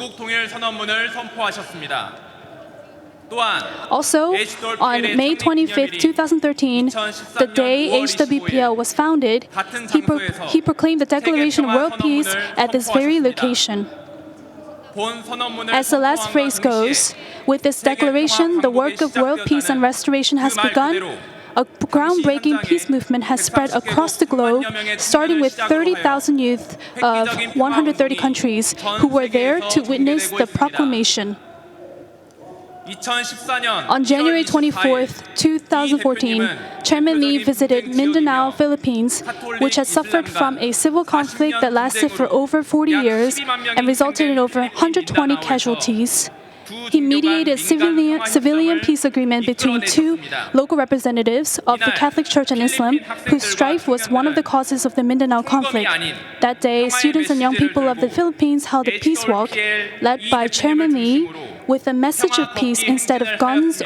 Also, on May 25, 2013, the day HWPL was founded, he proclaimed the Declaration of World Peace at this very location. As the last phrase goes, with this declaration, the work of world peace and restoration has begun. A groundbreaking peace movement has spread across the globe, starting with 30,000 youth of 130 countries who were there to witness the proclamation. On January 24, 2014, Chairman Lee visited Mindanao, Philippines, which had suffered from a civil conflict that lasted for over 40 years and resulted in over 120 casualties. He mediated a civilian peace agreement between two local representatives of the Catholic Church and Islam, whose strife was one of the causes of the Mindanao conflict. That day, students and young people of the Philippines held a peace walk led by Chairman Lee with a message of peace instead of guns.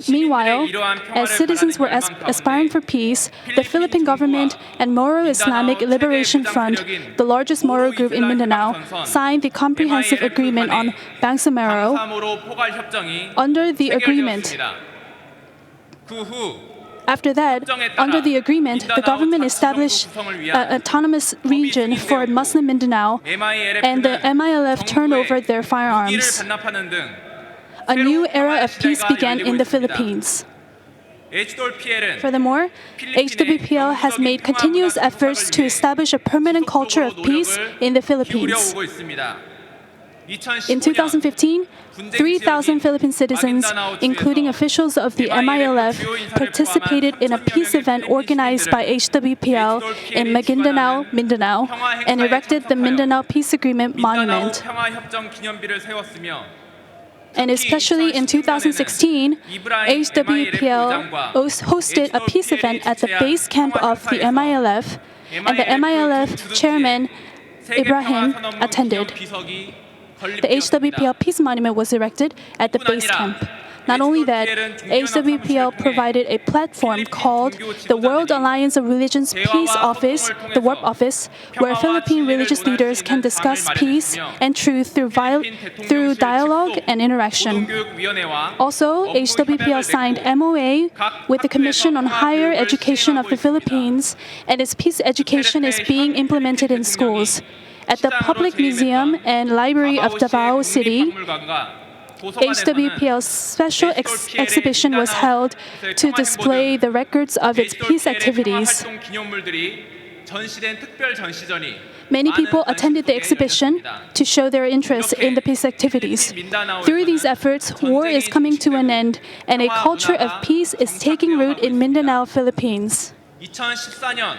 Meanwhile, as citizens were aspiring for peace, the Philippine government and Moro Islamic Liberation Front, the largest Moro group in Mindanao, signed the Comprehensive Agreement on Bangsamoro. Under the agreement, after that, under the agreement, the government established an autonomous region for Muslim Mindanao, and the MILF turned over their firearms. A new era of peace began in the Philippines. Furthermore, HWPL has made continuous efforts to establish a permanent culture of peace in the Philippines. In 2015, 3,000 Philippine citizens, including officials of the MILF, participated in a peace event organized by HWPL in Maguindanao, Mindanao, and erected the Mindanao Peace Agreement Monument. And especially in 2016, HWPL hosted a peace event at the base camp of the MILF, and the MILF chairman, Ibrahim, attended. The HWPL Peace Monument was erected at the base camp. Not only that, HWPL provided a platform called the World Alliance of Religions Peace Office, the WARP Office, where Philippine religious leaders can discuss peace and truth through dialogue and interaction. Also, HWPL signed MOA with the Commission on Higher Education of the Philippines, and its peace education is being implemented in schools. At the Public Museum and Library of Davao City, HWPL's special exhibition was held to display the records of its peace activities. Many people attended the exhibition to show their interest in the peace activities. Through these efforts, war is coming to an end, and a culture of peace is taking root in Mindanao, Philippines.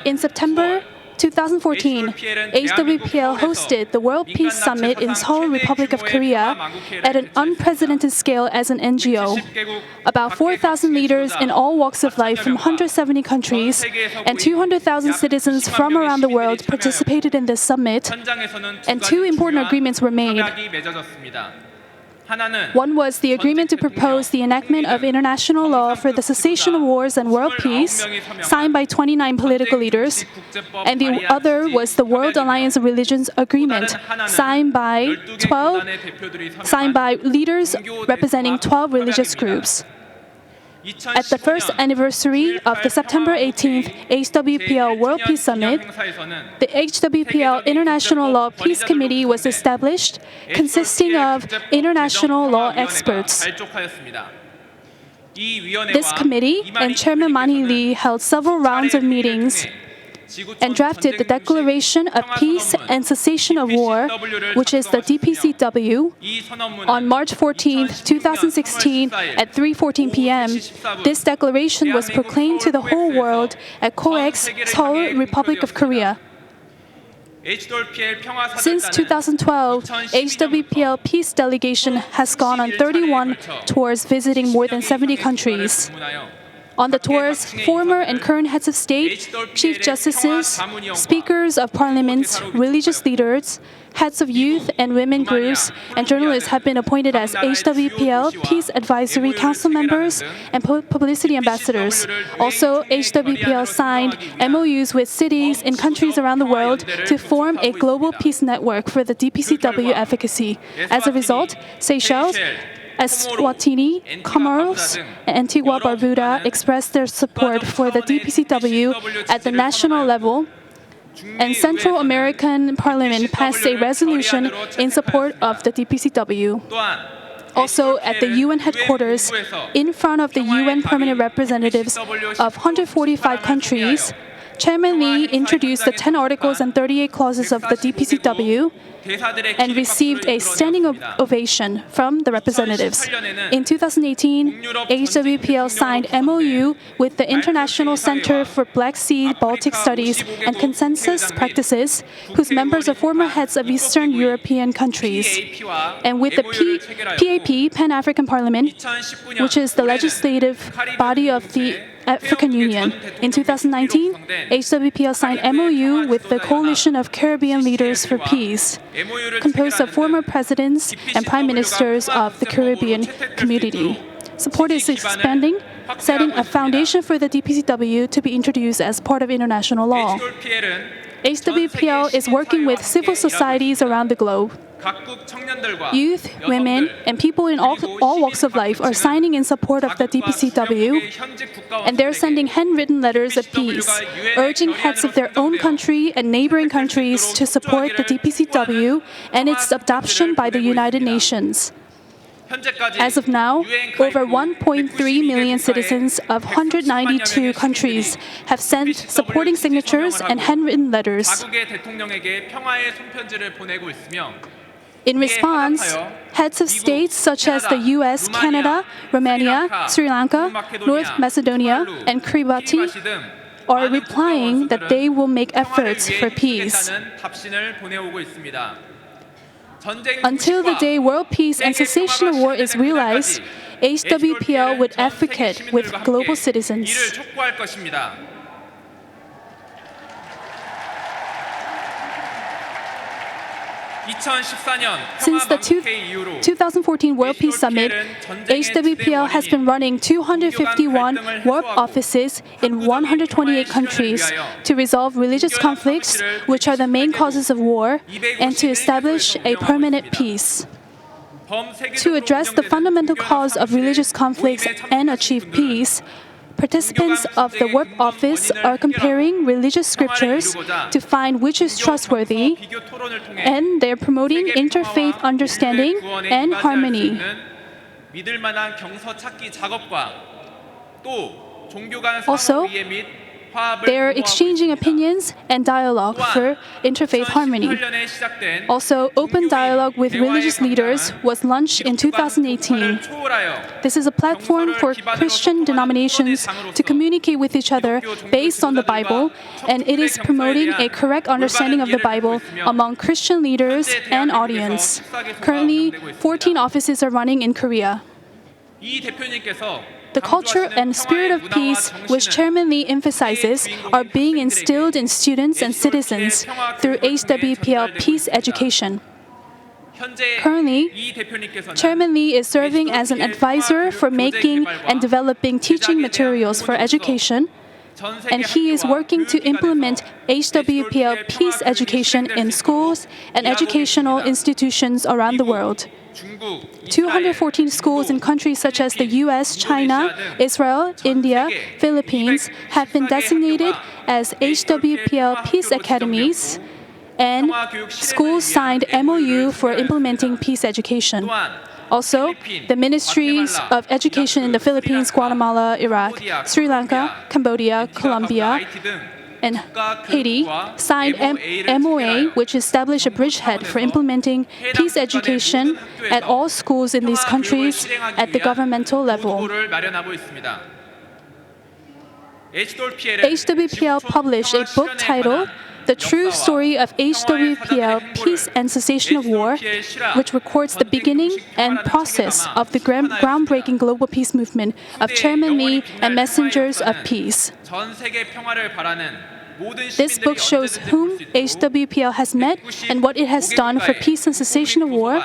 In September 2014, HWPL hosted the World Peace Summit in Seoul, Republic of Korea, at an unprecedented scale as an NGO. About 4,000 leaders in all walks of life from 170 countries and 200,000 citizens from around the world participated in this summit, and two important agreements were made. One was the agreement to propose the enactment of international law for the cessation of wars and world peace, signed by 29 political leaders, and the other was the World Alliance of Religions Agreement, signed by leaders representing 12 religious groups. At the first anniversary of the September 18th HWPL World Peace Summit, the HWPL International Law Peace Committee was established, consisting of international law experts. This committee and Chairman Manhee Lee held several rounds of meetings and drafted the Declaration of Peace and Cessation of War, which is the DPCW, on March 14, 2016 at 3:14 p.m. This declaration was proclaimed to the whole world at COEX, Seoul, Republic of Korea. Since 2012, HWPL Peace Delegation has gone on 31 tours visiting more than 70 countries. On the tours, former and current heads of state, chief justices, speakers of parliaments, religious leaders, heads of youth and women groups, and journalists have been appointed as HWPL Peace Advisory Council members and publicity ambassadors. Also, HWPL signed MOUs with cities in countries around the world to form a global peace network for the DPCW advocacy. As a result, Seychelles, Eswatini, Comoros, and Antigua Barbuda expressed their support for the DPCW at the national level, and Central American Parliament passed a resolution in support of the DPCW. Also, at the UN headquarters, in front of the UN permanent representatives of 145 countries, Chairman Lee introduced the 10 articles and 38 clauses of the DPCW and received a standing ovation from the representatives. In 2018, HWPL signed MOU with the International Center for Black Sea Baltic Studies and Consensus Practices, whose members are former heads of Eastern European countries, and with the PAP, Pan-African Parliament, which is the legislative body of the African Union. In 2019, HWPL signed MOU with the Coalition of Caribbean Leaders for Peace, composed of former presidents and prime ministers of the Caribbean community. Support is expanding, setting a foundation for the DPCW to be introduced as part of international law. HWPL is working with civil societies around the globe. Youth, women, and people in all walks of life are signing in support of the DPCW, and they're sending handwritten letters of peace, urging heads of their own country and neighboring countries to support the DPCW and its adoption by the United Nations. As of now, over 1.3 million citizens of 192 countries have sent supporting signatures and handwritten letters. In response, heads of states such as the US, Canada, Romania, Sri Lanka, North Macedonia, and Kiribati are replying that they will make efforts for peace. Until the day world peace and cessation of war is realized, HWPL would advocate with global citizens. Since the 2014 World Peace Summit, HWPL has been running 251 warp offices in 128 countries to resolve religious conflicts, which are the main causes of war, and to establish a permanent peace. To address the fundamental cause of religious conflicts and achieve peace, participants of the WORP office are comparing religious scriptures to find which is trustworthy, and they are promoting interfaith understanding and harmony. Also, they are exchanging opinions and dialogue for interfaith harmony. Also, open dialogue with religious leaders was launched in 2018. This is a platform for Christian denominations to communicate with each other based on the Bible, and it is promoting a correct understanding of the Bible among Christian leaders and audience. Currently, 14 offices are running in Korea. The culture and spirit of peace, which Chairman Lee emphasizes, are being instilled in students and citizens through HWPL Peace Education. Currently, Chairman Lee is serving as an advisor for making and developing teaching materials for education, and he is working to implement HWPL Peace Education in schools and educational institutions around the world. 214 schools in countries such as the US, China, Israel, India, Philippines have been designated as HWPL Peace Academies, and schools signed MOU for implementing peace education. Also, the ministries of education in the Philippines, Guatemala, Iraq, Sri Lanka, Cambodia, Colombia, and Haiti signed MOA, which established a bridgehead for implementing peace education at all schools in these countries at the governmental level. HWPL published a book titled The True Story of HWPL Peace and Cessation of War, which records the beginning and process of the groundbreaking global peace movement of Chairman Lee and messengers of peace. This book shows whom HWPL has met and what it has done for peace and cessation of war,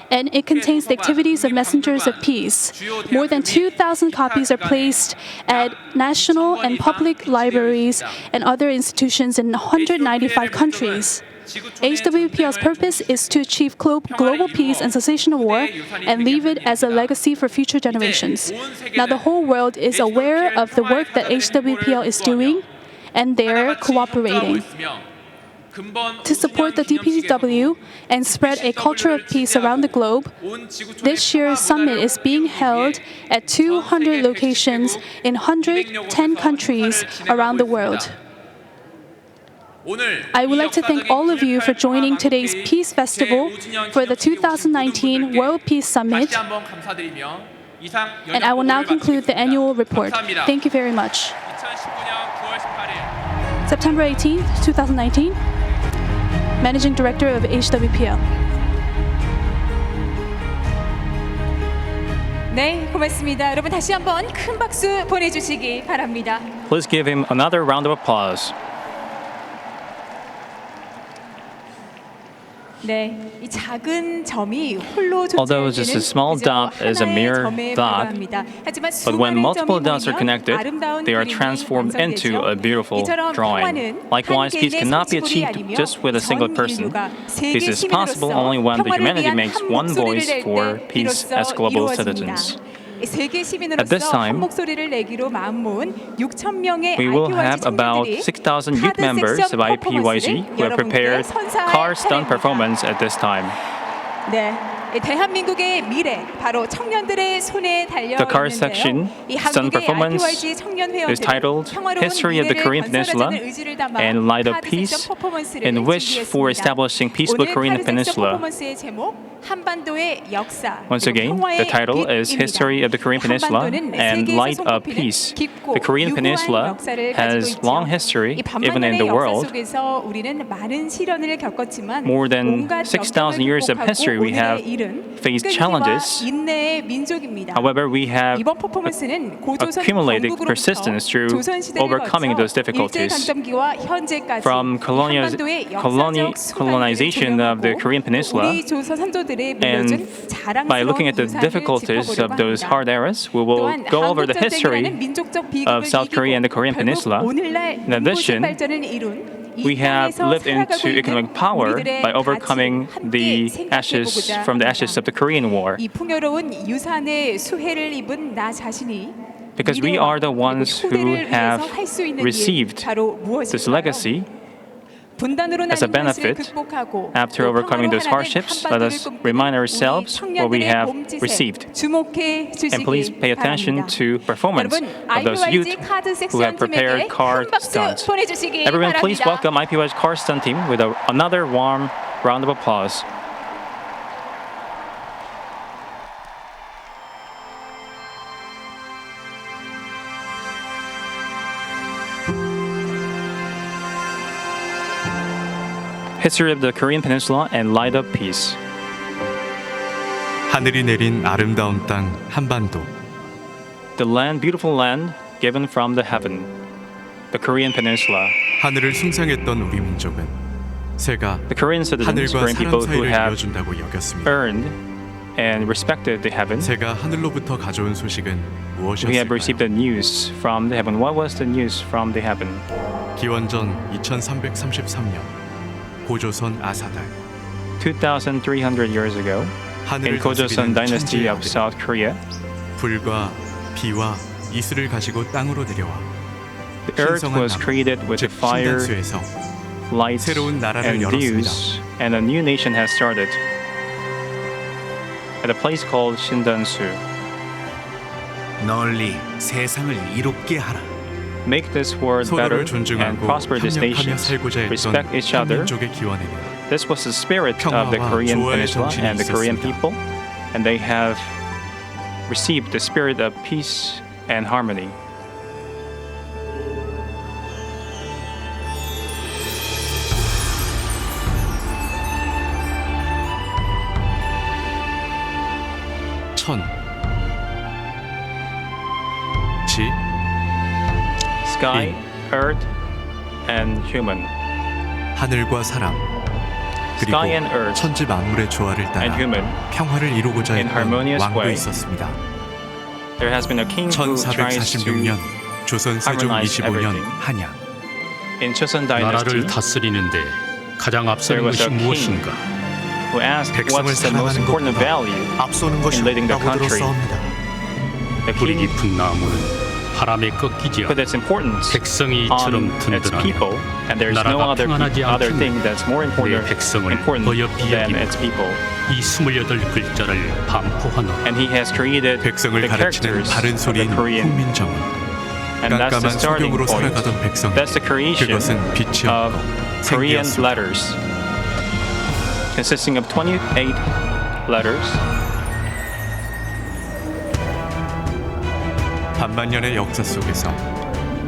and it contains the activities of messengers of peace. More than 2,000 copies are placed at national and public libraries and other institutions in 195 countries. HWPL's purpose is to achieve global peace and cessation of war and leave it as a legacy for future generations. Now the whole world is aware of the work that HWPL is doing, and they're cooperating. to support the DPW and spread a culture of peace around the globe, this year's summit is being held at 200 locations in 110 countries around the world. I would like to thank all of you for joining today's Peace Festival for the 2019 World Peace Summit, and I will now conclude the annual report. Thank you very much. September 18th, 2019, Managing Director of HWPL. 네, 고맙습니다. 여러분 다시 한번 큰 박수 보내주시기 바랍니다. Please give him another round of applause. 네, 이 작은 점이 홀로 Although just a small dot is a mere dot, but when multiple dots are connected, they are transformed into a beautiful drawing. Likewise, peace cannot be achieved just with a single person. Peace is possible only when the humanity makes one voice for peace as global citizens. At this time, we will have about 6,000 youth members of IPYG who have prepared car stunt performance at this time. 대한민국의 미래 바로 청년들의 손에 달려 The car section stunt performance is titled History of the Korean Peninsula and Light of Peace, in which for establishing peaceful Korean Peninsula. Once again, the title is History of the Korean Peninsula and Light of Peace. The Korean Peninsula has long history, even in the world. More than 6,000 years of history, we have faced challenges. However, we have accumulated persistence through overcoming those difficulties. From colonization of the Korean Peninsula, and by looking at the difficulties of those hard eras, we will go over the history of South Korea and the Korean Peninsula. In addition, we have lived into economic power by overcoming the ashes from the ashes of the Korean War. Because we are the ones who have received this legacy as a benefit. After overcoming those hardships, let us remind ourselves what we have received. And please pay attention to performance of those youth who have prepared car stunts. Everyone, please welcome IPY's car stunt team with another warm round of applause. History of the Korean Peninsula and Light of Peace. 하늘이 내린 아름다운 땅 한반도. The land, beautiful land, given from the heaven. The Korean Peninsula. 하늘을 숭상했던 우리 민족은 새가 The Korean citizens, 하늘과 Korean 사람 people who 사이를 have 이어준다고 여겼습니다. earned and respected the heaven. 새가 하늘로부터 가져온 소식은 We have received 무엇이었을까요? the news from the heaven. What was the news from the heaven? 기원전 2333년 고조선 아사달 2,300 years ago, in Gojoseon dynasty of South Korea, 불과 비와 이슬을 가지고 땅으로 내려와 the earth was created with the fire, 신단수에서 light, 새로운 나라를 and dews, and a new nation has started at a place called Shindansu. 널리 세상을 이롭게 하라. Make this world better 서로를 and 존중하고 prosper this 협력하며 nation. 살고자 했던 Respect each other. 한민족의 기원에는 This was the spirit of the 평화와 Korean 조화의 Peninsula 정신이 and the Korean 있었습니다. people, and they have received the spirit of peace and harmony. 천 지, Sky, earth, and human. 하늘과 사람 그리고 Sky and earth 천지 만물의 조화를 따라 and human. 평화를 이루고자 in 했던 harmonious 왕도 way. 있었습니다. There has been a king who tries to 1446년 조선 세종 harmonize 25년 everything. 한양 in Joseon 나라를 dynasty 다스리는데 가장 앞서는 There was 것이 a king 무엇인가? who asked 백성을 what's the most 사랑하는 important 것보다 value 앞서는 in 것이 leading the 없다고 country. 들었사옵니다. The 뿌리 king 깊은 나무는 바람에 꺾이지 put its importance 백성이 on 이처럼 its 든든하냐. people, and there's no 나라가 other 평안하지 thing 않다면 that's more 내 important 백성을 어여삐 than 여기며 its people. 이 28글자를 반포하노라. And he has created 백성을 the 가르치는 characters 바른 of the 소리인 Korean, 훈민정음. and that's the 깜깜한 starting 소경으로 point. 살아가던 백성. That's the creation 그것은 빛이 of 없고 Korean 생기였습니다. letters, consisting of 28 letters. 반만년의 역사 속에서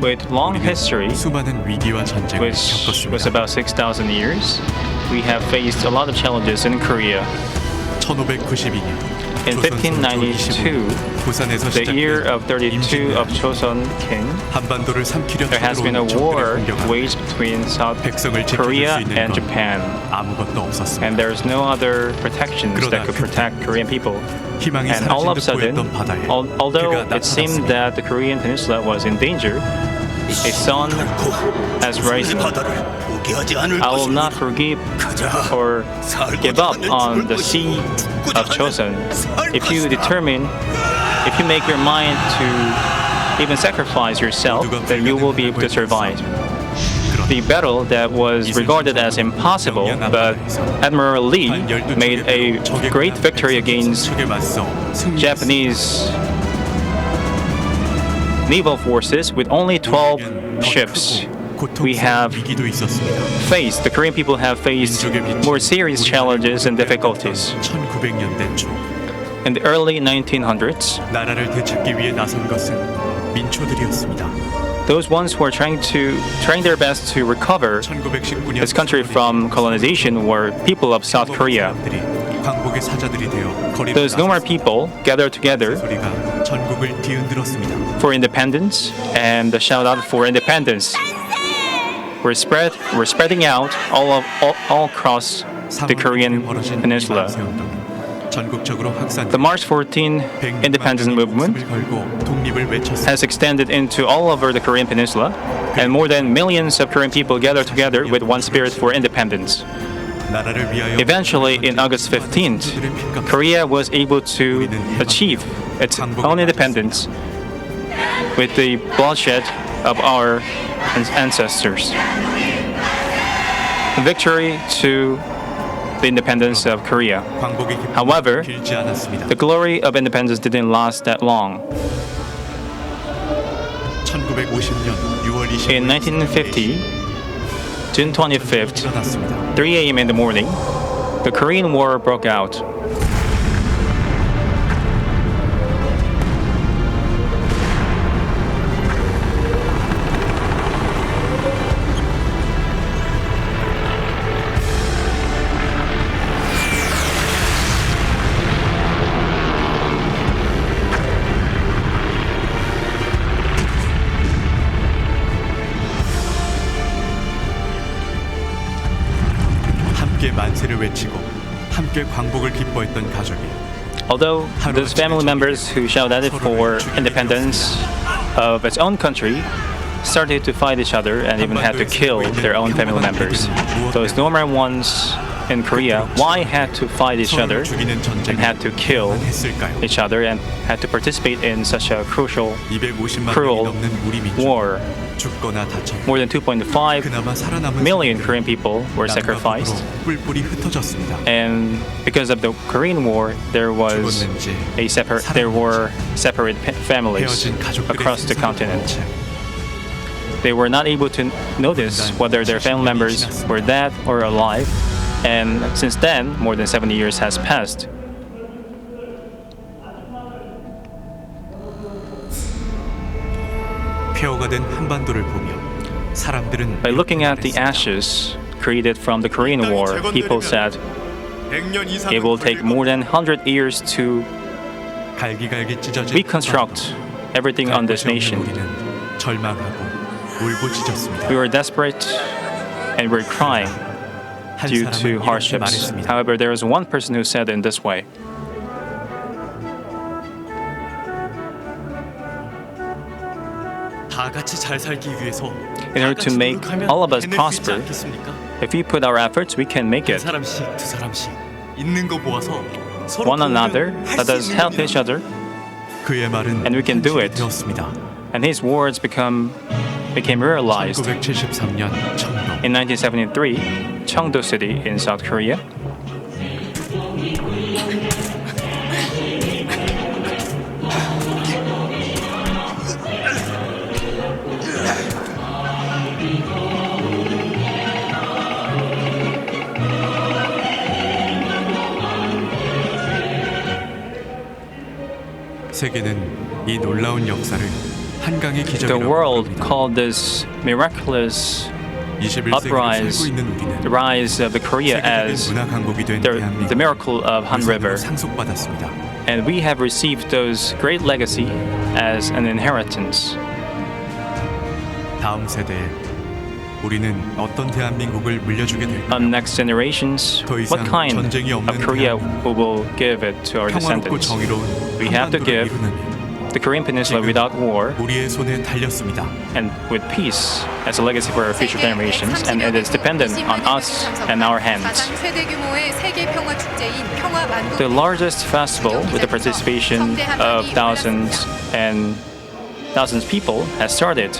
With long 우리는 history, 수많은 위기와 전쟁을 which was 겪었습니다. about 6,000 years, we have faced a lot of challenges in Korea. 1592년 In 1592, 부산에서 the year 시작된 of 32 of Joseon King, 한반도를 삼키려 there has been a 쳐들어온 war 적들을 공격하며 waged between South 백성을 지켜줄 Korea 수 있는 and 건 Japan, 아무것도 없었습니다. and there's no other protections that could protect Korean people. 희망이 And all of a 사라진 듯 sudden, 보였던 바다에 although 그가 it seemed 나타났습니다. that the Korean peninsula was in danger, a sun has risen. I will not forgive or give up on the sea of Chosun. If you make your mind to even sacrifice yourself, then you will be able to survive. The battle that was regarded as impossible, but Admiral Lee made a great victory against 적에 맞서 승리했습니다. Japanese naval forces with only 12 ships. We have 위기도 있었습니다. the Korean people have faced more serious challenges and difficulties. 1900년대 초 In the early 1900s, 나라를 되찾기 위해 나선 것은 민초들이었습니다. those ones who are trying their best to recover 1919년 this country from colonization were people of South Korea. 광복의 사자들이 되어 거리로 Those Nomar people gathered together 소리가 전국을 뒤흔들었습니다. for independence, and the shout out for independence were spreading out all across the Korean peninsula. 전국적으로 확산. The March 14 independence movement has extended into all over the Korean peninsula, and more than millions of Korean people gathered together with one spirit for independence. Eventually, in August 15th, Korea was able to achieve its own independence with the bloodshed of our ancestors. Victory to the independence of Korea. However, the glory of independence didn't last that long. In 1950, June 25th, 3 a.m. in the morning, the Korean War broke out. 함께 만세를 외치고 함께 광복을 기뻐했던 가족이 Although those family members who shouted for independence of its own country started to fight each other and even had to kill their own family members, those normal ones in Korea, why had to fight each other and had to kill each other and had to participate in such a cruel war? More than 2.5 million Korean people were sacrificed, and because of the Korean War, there were separate families across the continent. They were not able to notice whether their family members were dead or alive, and since then, more than 70 years has passed. 폐허가 된 한반도를 보며 사람들은 By looking at the ashes created from the Korean War, people said it will take more than 100 years to 갈기갈기 찢어진 reconstruct everything on this nation. 우리는 절망하고 울부짖었습니다. We were desperate and we were crying due to hardships. However, there was one person who said in this way, 다 같이 잘 살기 위해서 in order to make all of us prosper, if we put our efforts, we can make it. 사람씩 두 사람씩 있는 거 모아서 One another, let us help each other, 그의 말은 and we can do it. 되었습니다. And his words became realized. 1973년 청도. In 1973, Cheongdo City in South Korea, 세계는 이 놀라운 역사를 한강의 the 기적이라고 world 부릅니다. called this miraculous 21세기를 uprise, 살고 있는 우리는 the rise of the Korea 세계적인 as 문화 강국이 된 the 대한민국 miracle of Han River. 상속받았습니다. And we have received those great legacy as an inheritance. 다음 세대에 우리는 어떤 대한민국을 물려주게 될까요? On next generations, 더 what 이상 kind 전쟁이 없는 of Korea 대한민국, we will give it to our 평화롭고 descendants? 정의로운 We have to 한반도를 give 이루는 the Korean Peninsula 지금 without war 우리의 손에 달렸습니다. and with peace as a legacy for our future generations, and it is dependent on us and our hands. The largest festival with the participation of thousands and thousands of people has started.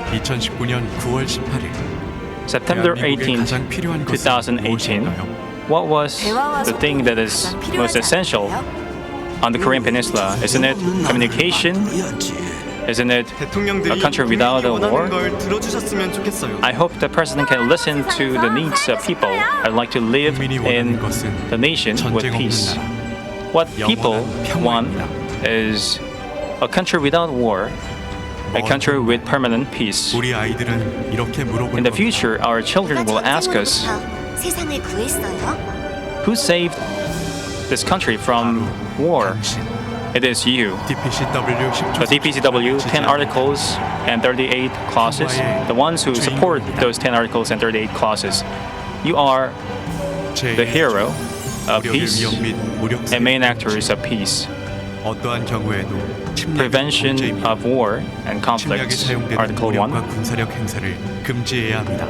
2019년 9월 18일 September 대한민국에 18, 가장 필요한 것은 2018. 무엇일까요? What was the thing that is most essential on the Korean Peninsula? Isn't it communication? Isn't it a country without a war? I hope the president can listen to the needs of people. I'd like to live in the nation with peace. What people want is a country without war, a country with permanent peace. 우리 아이들은 이렇게 물어볼 In the 겁니다. future, our children will ask us, who saved this country from war? It is you. DPCW 10조 The DPCW 10 articles and 38 clauses, the ones who support those 10 articles and 38 clauses. You are the hero of peace and main actors of peace. 어떠한 경우에도 Prevention of war and 침략에 conflicts, 사용되는 Article 1. 무력과 군사력 행사를 금지해야 합니다.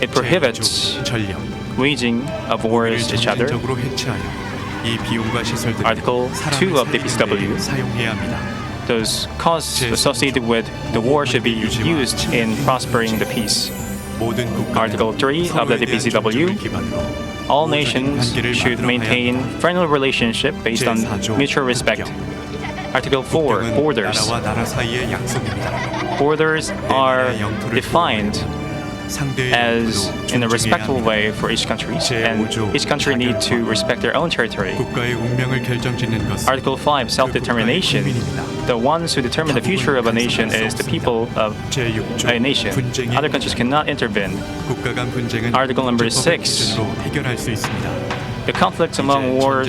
It prohibits 전력, waging of wars 우리를 each other. 정신적으로 해체하여 이 비용과 시설들을 Article 2 of DPCW. 사용해야 합니다. Those costs associated with the war should be used in prospering the peace. 모든 Article 3 of the DPCW. All nations should maintain friendly relationship based on mutual respect. Article 4, borders. 나라와 나라 사이의 약속입니다. Borders are defined as in a respectful way for each country, and each country needs to respect their own territory. 국가의 운명을 결정짓는 것은 Article 5, self-determination. The ones who determine the future of a nation is the people of a nation. Other countries cannot intervene. 국가 간 분쟁은 Article number 국제법의 6. 기준으로 해결할 수 있습니다. The conflicts among war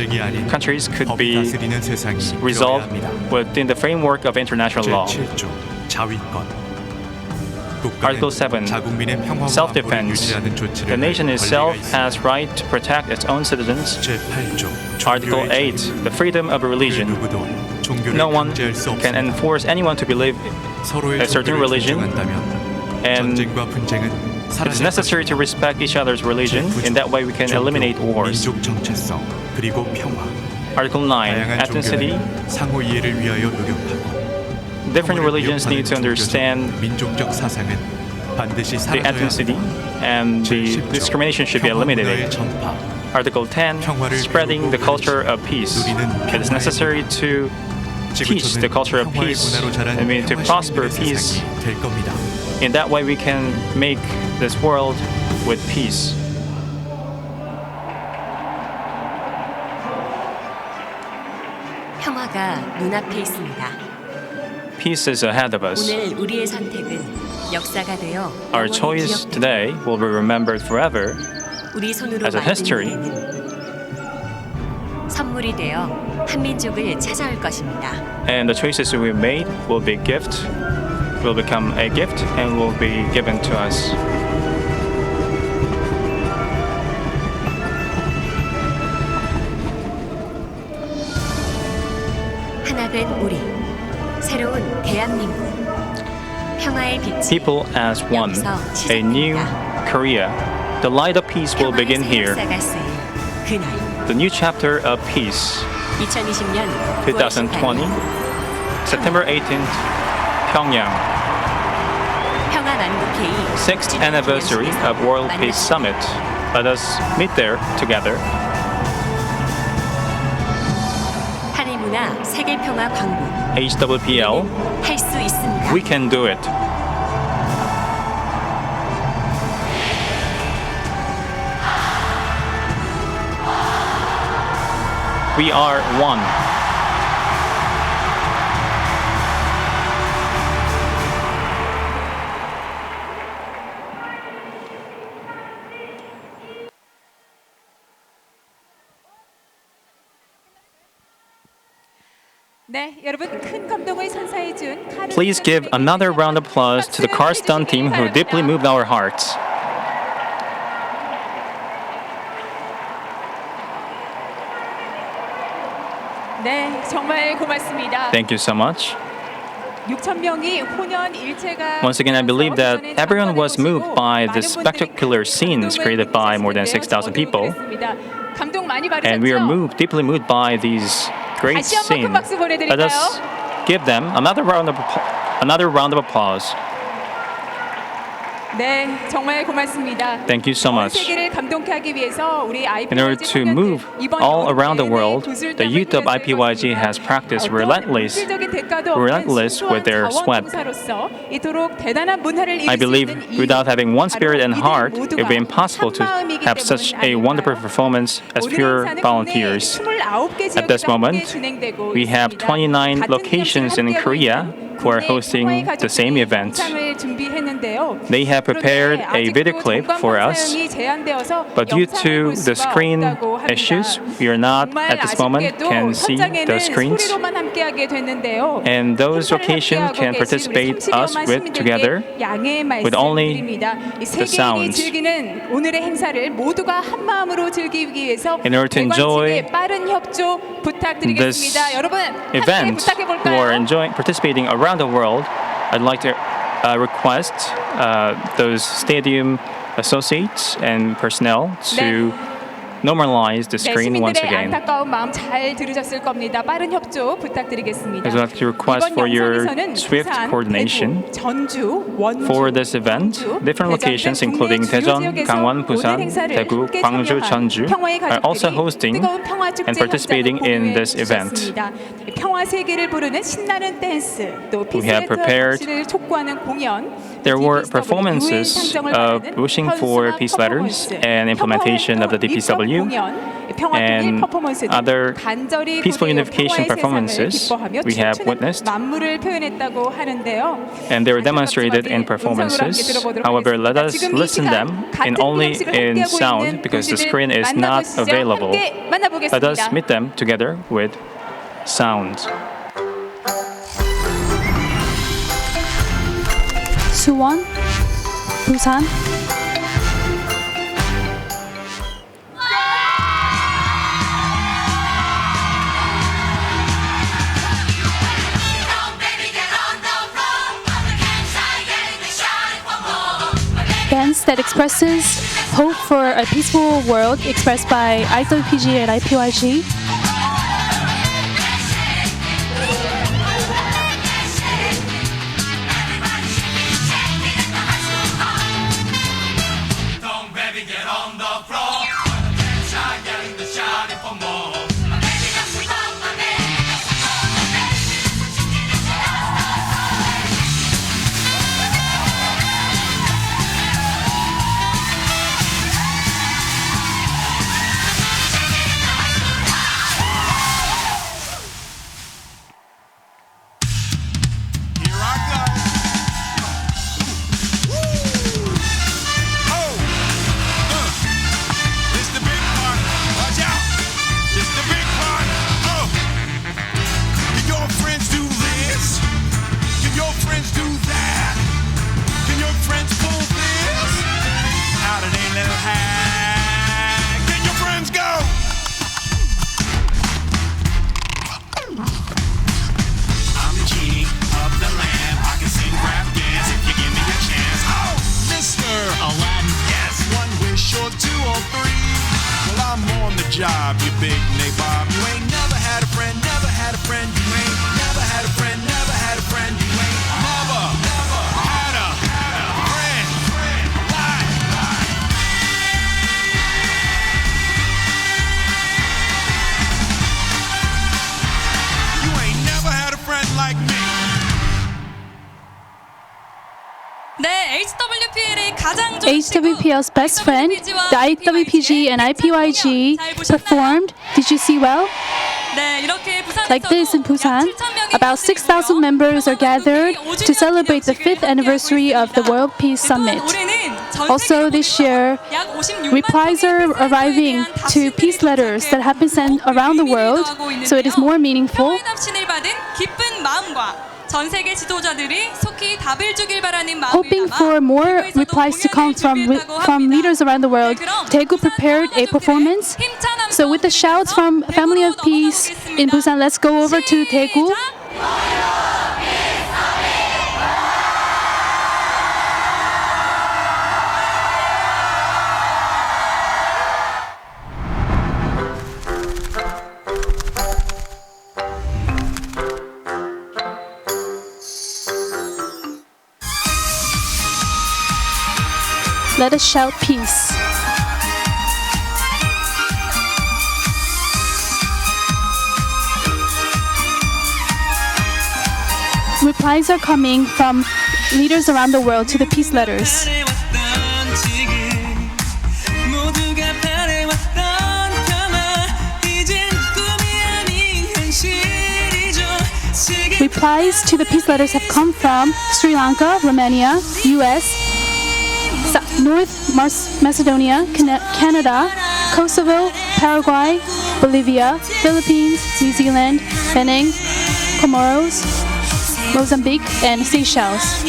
countries could 법이 be 다스리는 세상이 resolved 되어야 합니다. within the framework of international law. 제7조 자위권 Article 7, 자국민의 평화와 self-defense. 유지하는 조치를 The nation 할 itself 권리가 있습니다. has right to protect its own citizens. 제8조 Article 8, the freedom of religion. 누구도 종교를 No one 강제할 수 can 없습니다. enforce anyone to believe 서로의 a certain 종교를 religion, 존중한다면 and 전쟁과 분쟁은 it's 사라질 necessary to respect each other's religion. In that way, we can eliminate wars. 민족 정체성 그리고 평화 Article 9, 다양한 ethnicity. 종교는 상호 이해를 위하여 노력하고 Different 평화를 religions need to 위협하는 understand 종교적, 민족적 사상은 반드시 the 사라져야 ethnicity, 합니다. and the 제10조 discrimination should be 평화 문화의 eliminated. 전파 Article 10, spreading the culture of peace. It is necessary to teach the culture of peace. I mean, to prosper peace. 될 겁니다. In that way, we can make this world with peace. 평화가 눈앞에 있습니다. Peace is ahead of us. 오늘 우리의 선택은 역사가 되어 Our 영원히 choice 기억되고 today will be remembered forever 우리 손으로 as a 만든 history. 노래는 선물이 되어 한민족을 찾아올 것입니다. And the choices we made will be gift, will become a gift, and will be given to us. 하나된 우리, 새로운 대한민국, 평화의 빛이 People as one, a new Korea. The light of peace will begin here. 역사가 쓰일 그날 The new chapter of peace, 2020년 2020, September 18th, Pyongyang. 평화 만국회의 6th anniversary of World Peace Summit. Let us meet there together. 한일문화 세계평화 광복. HWPL. 할 수 있습니다. We can do it. We are one. 네, 여러분 큰 감동을 선사해준 Please give another round of applause to the car stunt team who deeply moved our hearts. 네, 정말 고맙습니다. Thank you so much. 6,000명이 혼연일체가 Once again, I believe that everyone was moved by the spectacular scenes created by more than 6,000 people. 감동 많이 And we are 받으셨죠? deeply moved by these great 다시 한번 큰 scenes. 박수 Let us 보내드릴까요? give them another round of applause. 네, 정말 고맙습니다. Thank you so 전 much. 세계를 감동케 하기 위해서 우리 In order to move all around the world, the youth of IPYG has practiced relentless with their sweat. I believe without having one spirit and heart, it would be impossible to have such a wonderful performance as pure volunteers. At this moment, we have 29 locations in Korea who are hosting the same event. They have prepared a video clip for us, but due to the screen issues, we are not at this moment can see the screens. And those locations can participate us with together with only the sounds. In order to enjoy this event, who are participating around the world, I'd like to request those stadium associates and personnel to normalize the screen once again. 안타까운 마음 잘 들으셨을 겁니다. 빠른 협조 부탁드리겠습니다. I'd like to request for your swift coordination for this event. Different locations including Daejeon, Gangwon, Busan, Daegu, Gwangju, Jeonju are also hosting and participating in this event. 평화 세계를 부르는 신나는 댄스, 또 We have prepared. 촉구하는 공연. There were performances of wishing for peace letters and implementation of the DPW and other peaceful unification performances we have witnessed. And they were demonstrated in performances. However, let us listen them only in sound because the screen is not available. Let us meet them together with sound. Suwon, Busan, dance that expresses hope for a peaceful world expressed by IWPG and IPYG. Job, you big nabob. You ain't never had a friend, never had a friend. You ain't never had a friend, never HWPL's best friend, the IWPG and IPYG performed. Did you see well? Like this in Busan, about 6,000 members are gathered to celebrate the 5th anniversary of the World Peace Summit. Also this year, replies are arriving to peace letters that have been sent around the world, so it is more meaningful. Hoping for more replies to come from leaders around the world, Daegu prepared a performance. So with the shouts from Family of Peace in Busan, let's go over to Daegu. Let us shout peace. Replies are coming from leaders around the world to the peace letters. Replies to the peace letters have come from Sri Lanka, Romania, US, North Macedonia, Canada, Kosovo, Paraguay, Bolivia, Philippines, New Zealand, Benin, Comoros, Mozambique, and Seychelles.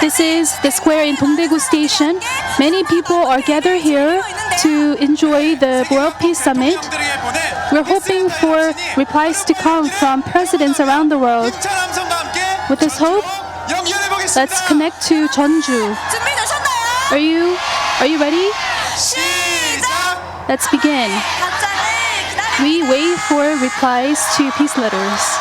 This is the square in Dongdaegu Station. Many people are gathered here to enjoy the World Peace Summit. We're hoping for replies to come from presidents around the world. With this hope, let's connect to Jeonju. Are you ready? Let's begin. We wait for replies to peace letters.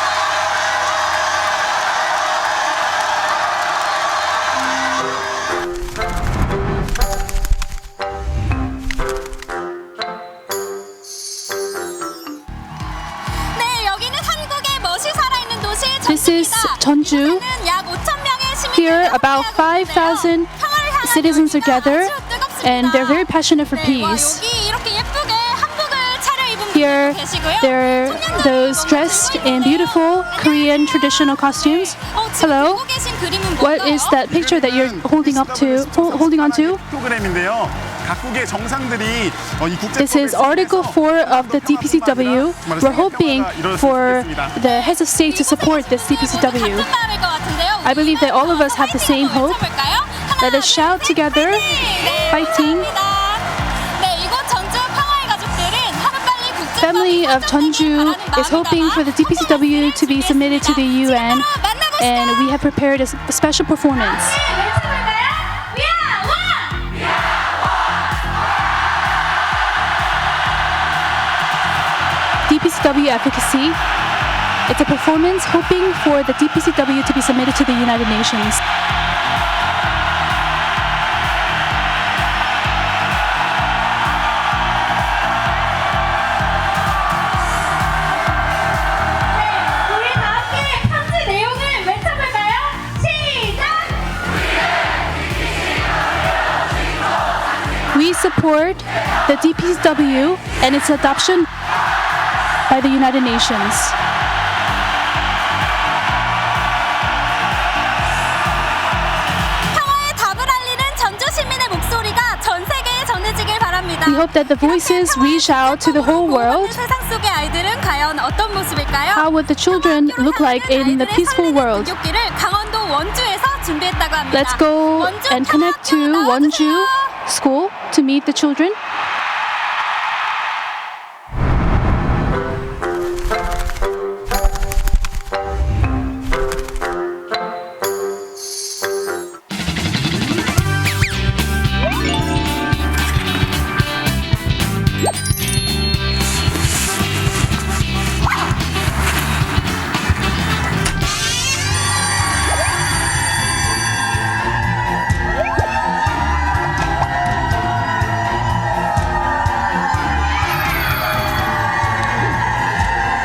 This is Jeonju. Here, about 5,000 citizens are gathered, and they're very passionate for peace. Here, there are those dressed in beautiful Korean traditional costumes. Hello. What is that picture that you're holding on to? This is Article 4 of the DPCW. We're hoping for the heads of state to support this DPCW. I believe that all of us have the same hope. Let us shout together, fighting. Family of Jeonju is hoping for the DPCW to be submitted to the UN, and we have prepared a special performance. DPCW advocacy. It's a performance hoping for the DPCW to be submitted to the United Nations. We support the DPCW and its adoption by the United Nations. We hope that the voices reach out to the whole world 속의 아이들은 과연 어떤 모습일까요? How would the children look like in the peaceful world? 등굣길을 강원도 원주에서 준비했다고 합니다. Let's go and connect to Wonju School to meet the children.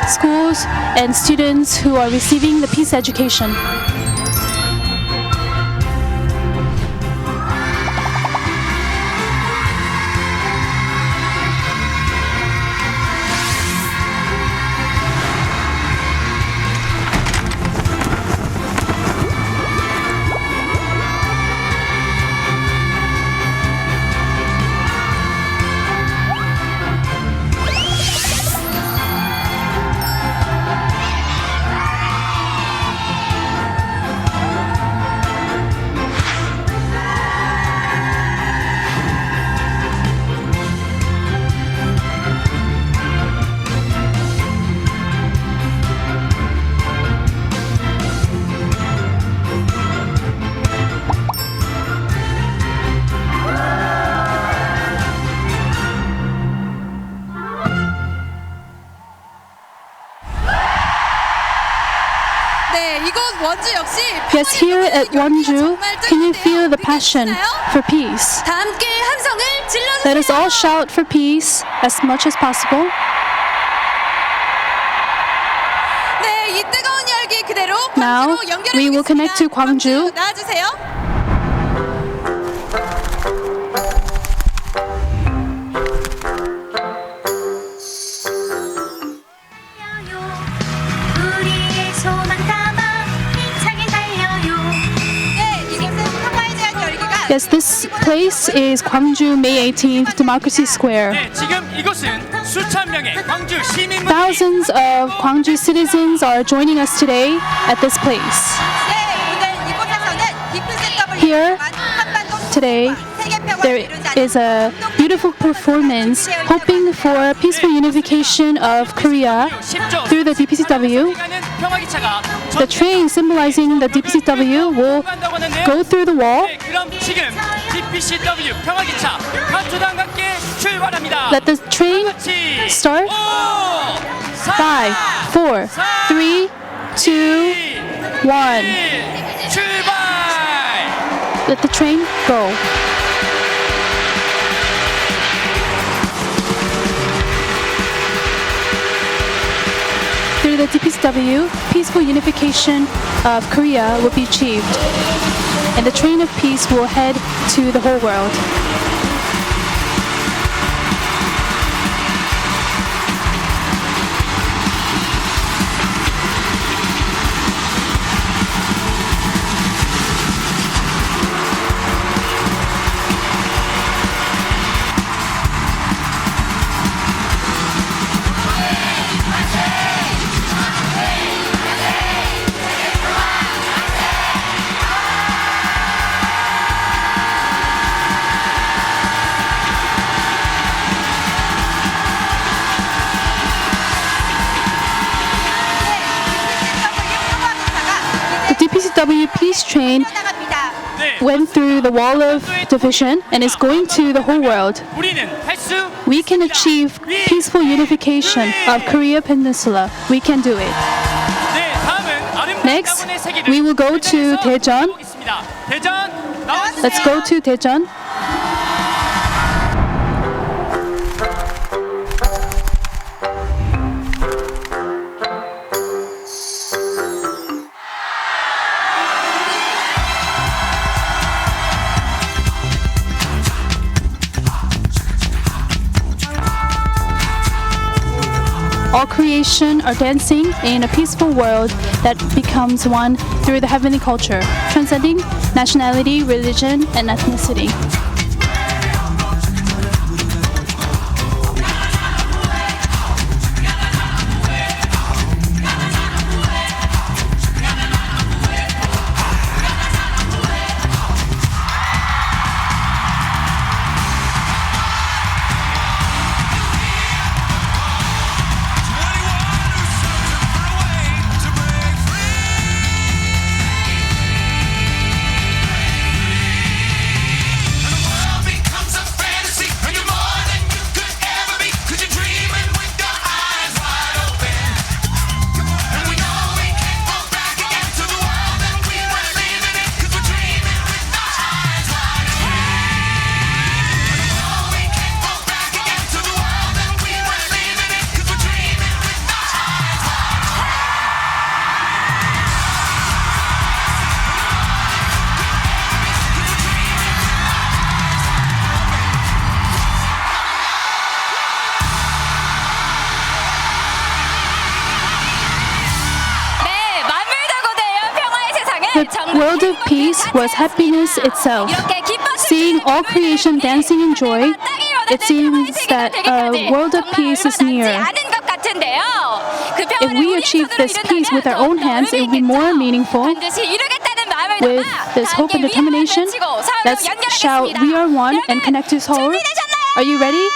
Schools and students who are receiving the peace education. Yes, here at Wonju, can you feel the passion for peace? Let us all shout for peace as much as possible. Now, we will connect to Gwangju. Yes, this place is Gwangju May 18th Democracy Square. Thousands of Gwangju citizens are joining us today at this place. Here, today, there is a beautiful performance hoping for peaceful unification of Korea through the DPCW. The train symbolizing the DPCW will go through the wall. Let the train start. 5, 4, 3, 2, 1. Let the train go. Through the DPCW, peaceful unification of Korea will be achieved, and the train of peace will head to the whole world. HWPL peace train went through the wall of division and is going to the whole world. We can achieve peaceful unification of Korea Peninsula. We can do it. Next, we will go to Daejeon. Let's go to Daejeon. All creation are dancing in a peaceful world that becomes one through the heavenly culture, transcending nationality, religion, and ethnicity. The world of peace was happiness itself. Seeing all creation dancing in joy, it seems that a world of peace is near. If we achieve this peace with our own hands, it will be more meaningful. With this hope and determination, let's shout, "We are one," and connect to Seoul. Are you ready?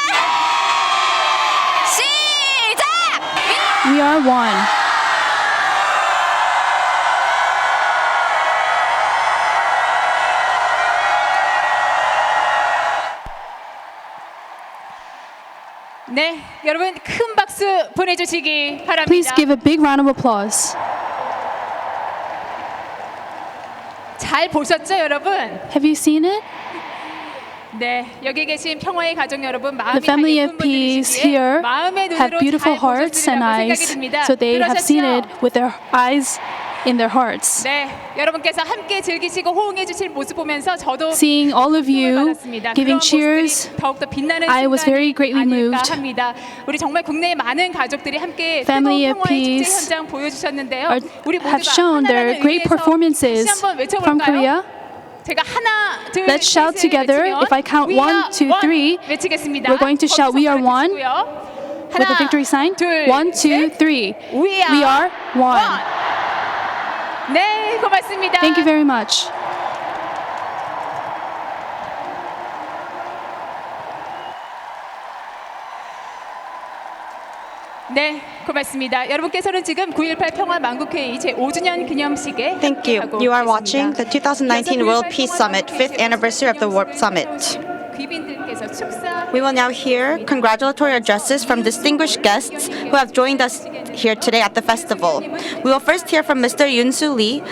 We are one. 네, 여러분 큰 박수 보내주시기 바랍니다. Please give a big round of applause. 잘 보셨죠, 여러분? Have you seen it? 네, 여기 계신 평화의 가족 여러분, The 마음이 다 family 예쁜 of peace 분들이시기에 here 마음의 have 눈으로 beautiful 잘 hearts and 보셨으리라고 eyes, 생각이 듭니다. so they have seen it 그러셨죠? with their eyes in their hearts. 네, 여러분께서 함께 즐기시고 호응해 주실 모습 보면서 저도 Seeing all of you 받았습니다. giving 그런 cheers, 모습들이 더욱더 빛나는 I was very 순간이 greatly 아닐까 moved. 합니다. 우리 정말 국내의 많은 가족들이 함께 Family 뜨거운 of 평화의 축제 Peace 현장 보여주셨는데요. 우리 have 모두가 shown their 하나라는 great 의미에서 performances 다시 한번 from 외쳐볼까요? Korea. 제가 하나, 둘, Let's shout 셋을 together. 외치면 If I count We 1, are 2, one 3, 외치겠습니다. we're going to shout, "We are one," 주시고요. with a victory sign. 둘, 1, 2, 3. We We are one. 네, 고맙습니다. Thank you very much. 네, 고맙습니다. 여러분께서는 지금 9.18 평화 만국회의 제5주년 기념식에 Thank you. 함께하고 You are 계십니다. watching the 2019 World Peace Summit, 5th anniversary of the World Summit. 귀빈들께서 축사 We will now hear congratulatory addresses from distinguished guests who have joined us here today at the festival. We will first hear from Mr. Yoon-soo Lee,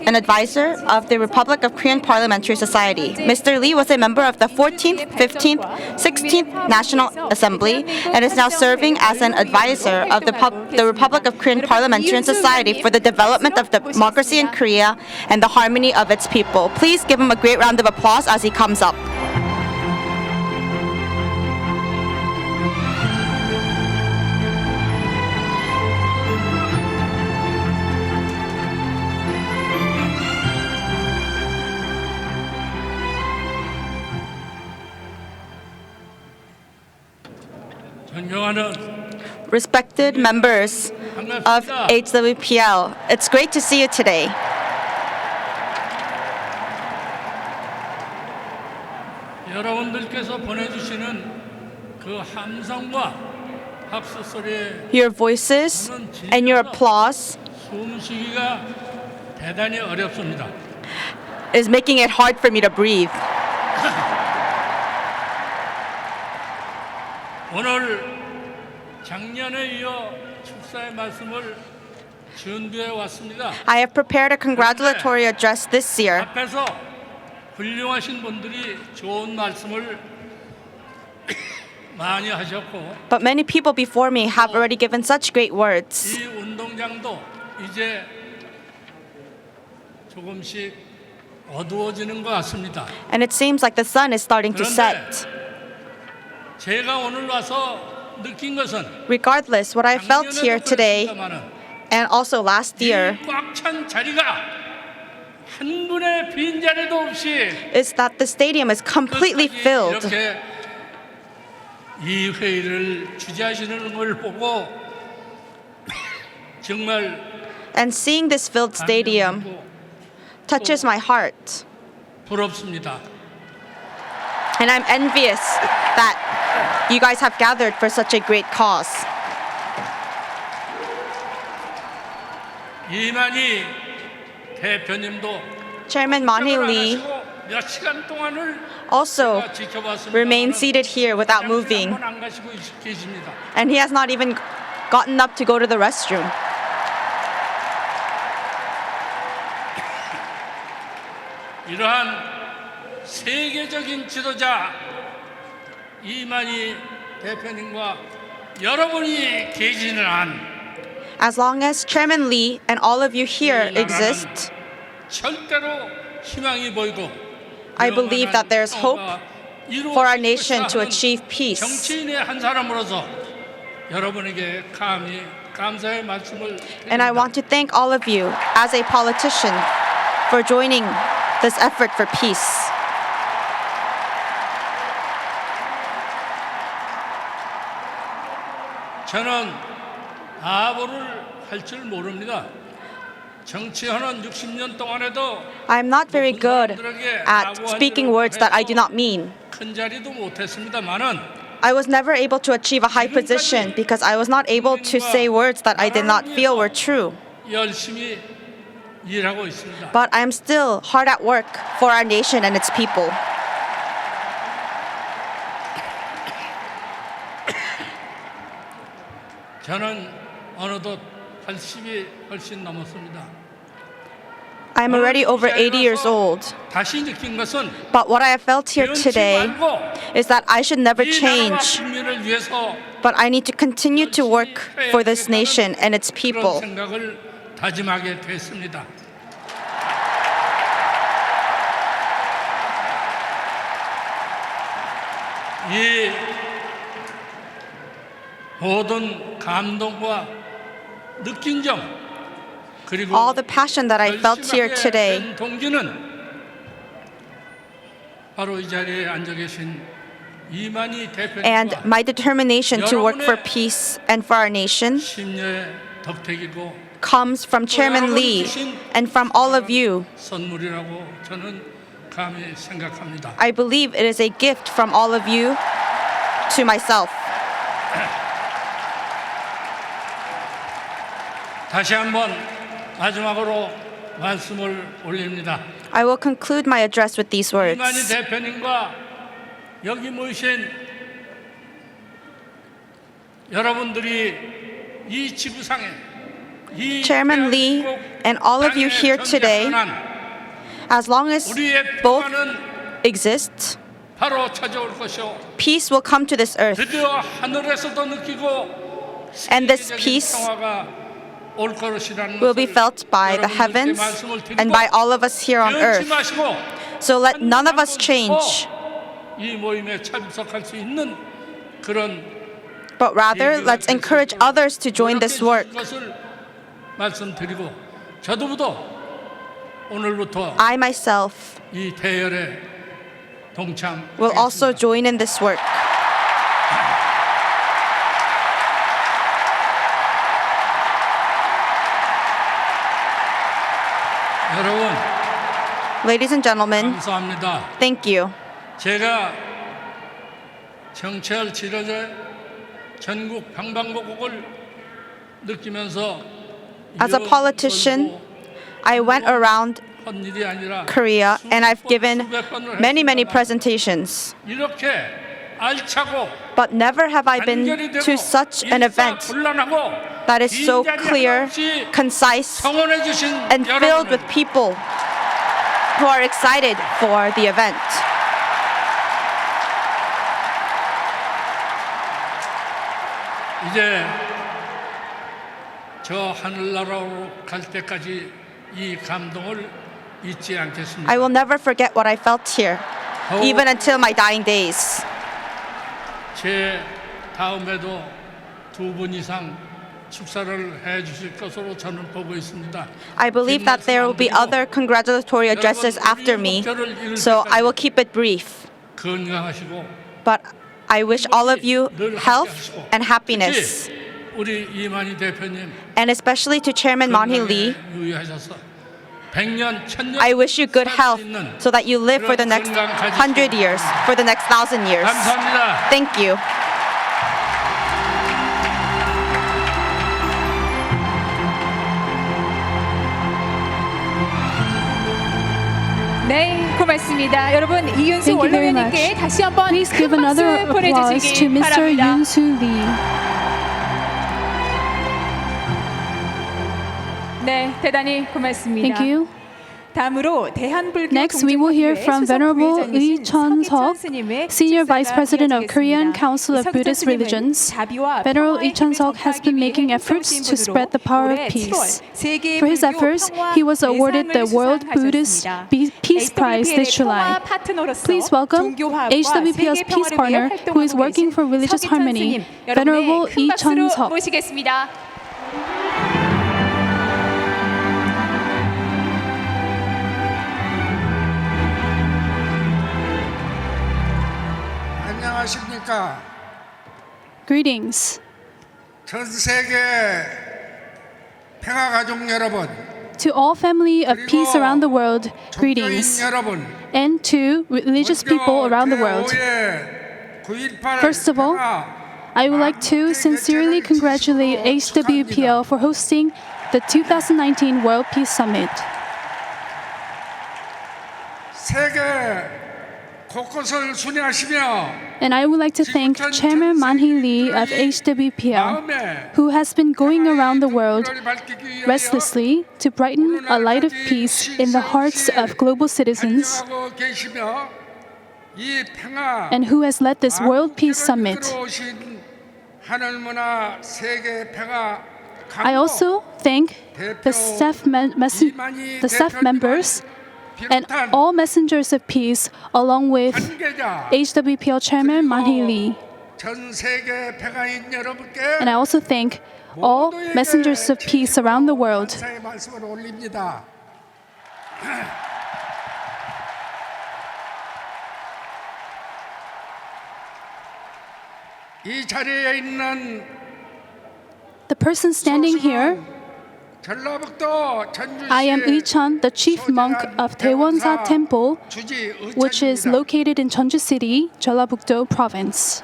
an advisor of the Republic of Korean Parliamentary Society. Mr. Lee was a member of the 14th, 15th, 16th National Assembly and is now serving as an advisor of the Republic of Korean Parliamentary Society for the development of democracy in Korea and the harmony of its people. Please give him a great round of applause as he comes up. Respected members of HWPL, it's great to see you today. 여러분들께서 보내주시는 그 함성과 박수 소리에 Your voices and your applause 숨쉬기가 대단히 어렵습니다. is making it hard for me to breathe. 오늘 작년에 이어 축사의 말씀을 준비해 왔습니다. I have prepared a congratulatory address this year. 앞에서 훌륭하신 분들이 좋은 말씀을 많이 하셨고 But many people before me have already given such great words. 이 운동장도 이제 조금씩 어두워지는 것 같습니다. And it seems like the sun is starting to 그런데 set. 제가 오늘 와서 느낀 것은 Regardless, what I felt here today and also last year 꽉 찬 자리가 한 분의 빈 자리도 없이 is that the stadium is completely filled. 이렇게 이 회의를 주재하시는 걸 보고 정말 And seeing this filled stadium touches my heart. 부럽습니다. And I'm envious that you guys have gathered for such a great cause. 이만희 대표님도 Chairman Manhee Lee 몇 시간 동안을 also 제가 지켜봤습니다. remained seated here without moving, 한번 안 가시고 계십니다. and he has not even gotten up to go to the restroom. 이러한 세계적인 지도자 이만희 대표님과 여러분이 계시는 한 As long as Chairman Lee and all of you here exist, 절대로 희망이 보이고 I believe that there's hope for our nation to achieve peace. 정치인의 한 사람으로서 여러분에게 감히 감사의 말씀을 And I want to thank all of you as a politician. for joining this effort for peace. 저는 아부를 할 줄 모릅니다. 정치하는 60년 동안에도 I'm not very good at speaking words that I do not mean. 큰 자리도 못했습니다만은 I was never able to achieve a high position because I was not able to say words that I did not feel were true. 열심히 일하고 있습니다. But I am still hard at work for our nation and its people. 저는 어느덧 80이 훨씬 넘었습니다. I'm already over 80 years old. 다시 느낀 것은 But what I have felt here today is that I should never 이 나라와 change, 국민을 위해서 but I need to continue to work for this nation and its 그런 people. 생각을 다짐하게 됐습니다. 이 모든 감동과 느낀 점 그리고 All the passion that I felt here 열심하게 today 된 동기는 바로 이 자리에 앉아 계신 이만희 and 대표님과 my determination to work for peace and for our nation 심려의 덕택이고 comes from Chairman Lee and from all of you. 선물이라고 저는 감히 생각합니다. I believe it is a gift from all of you to myself. 다시 한번 마지막으로 말씀을 올립니다. I will conclude my address with these words. 이만희 대표님과 여기 모이신 여러분들이 이 지구상에 이 Chairman Lee and all of you here today, as long as both exist, 바로 찾아올 것이요. peace will come to this earth. 드디어 하늘에서도 느끼고 And this 세계적인 peace 평화가 올 것이라는 will be felt by the 여러분들께 heavens 말씀을 드리고 and by all of us here on 변치 earth. 마시고 So let none of us change, 이 모임에 참석할 수 있는 그런 but rather let's encourage others to join this work. 것을 말씀드리고 저도부터 오늘부터 I myself 이 대열에 동참 will also join in this work. 여러분 Ladies and gentlemen, 감사합니다. thank you. 제가 정치할 지도자 전국 방방곡곡을 느끼면서 As a politician, I went around 한 일이 아니라 Korea and I've given many presentations. 이렇게 알차고 But never have I been to such an event that is so clear, concise, and filled with people who are excited for the event. 이제 저 하늘나라로 갈 때까지 이 감동을 잊지 않겠습니다. I will never forget what I felt here, even until my dying days. 제 다음에도 2분 이상 축사를 해 주실 것으로 저는 보고 있습니다. I believe that there will be other congratulatory addresses after me, so I will keep it brief. 건강하시고 But I wish all of you health and happiness, 우리 이만희 대표님 and especially to Chairman Manhee Lee, 유의하셔서 100년, 1000년 I wish you good health so that you live for the next 100 years, for the next 1,000 years. 감사합니다. Thank you. 네, 고맙습니다. 여러분 이윤수 Thank you very 원로위원님께 much. 다시 한번 Please 큰 give another 박수 applause to 보내주시기 Mr. 바랍니다. Yoon-soo Lee. 네, 대단히 고맙습니다. Thank you. 다음으로 대한불교 Next, we will hear from Venerable Lee Chun-seok, Senior Vice President of Korean Council of Buddhist Religions. Venerable Lee Chun-seok has been making efforts to spread the power of peace. For his efforts, he was awarded the World Buddhist Peace Prize this July. Please welcome HWPL's peace partner, who is working for religious harmony, Venerable Lee Chun-seok. 모시겠습니다. 안녕하십니까? Greetings. 전 세계 평화 가족 여러분, To all family of peace around the world, 종교인 greetings. 여러분. And to religious people around the world. First of all, I would like to sincerely congratulate HWPL for hosting the 2019 World Peace Summit. 세계 곳곳을 순회하시며 And I would like to thank Chairman Man-hee Lee of HWPL, who has been going around the world restlessly to brighten a light of peace in the hearts of global citizens, 달려가고 계시며 이 평화 and who has led this World Peace Summit. 이루어오신 하늘문화 세계 평화 I also thank the staff members and all messengers of peace, along with HWPL Chairman Man-hee Lee. 전 세계 평화인 여러분께 And I also thank all messengers of peace around the world. 감사의 말씀을 올립니다. 이 자리에 있는 The person standing here, 전라북도 전주시 I am Lee-chan, the chief monk of Daewonsa Temple, 주지 which is 의천입니다. located in Jeonju City, Jeollabuk-do Province.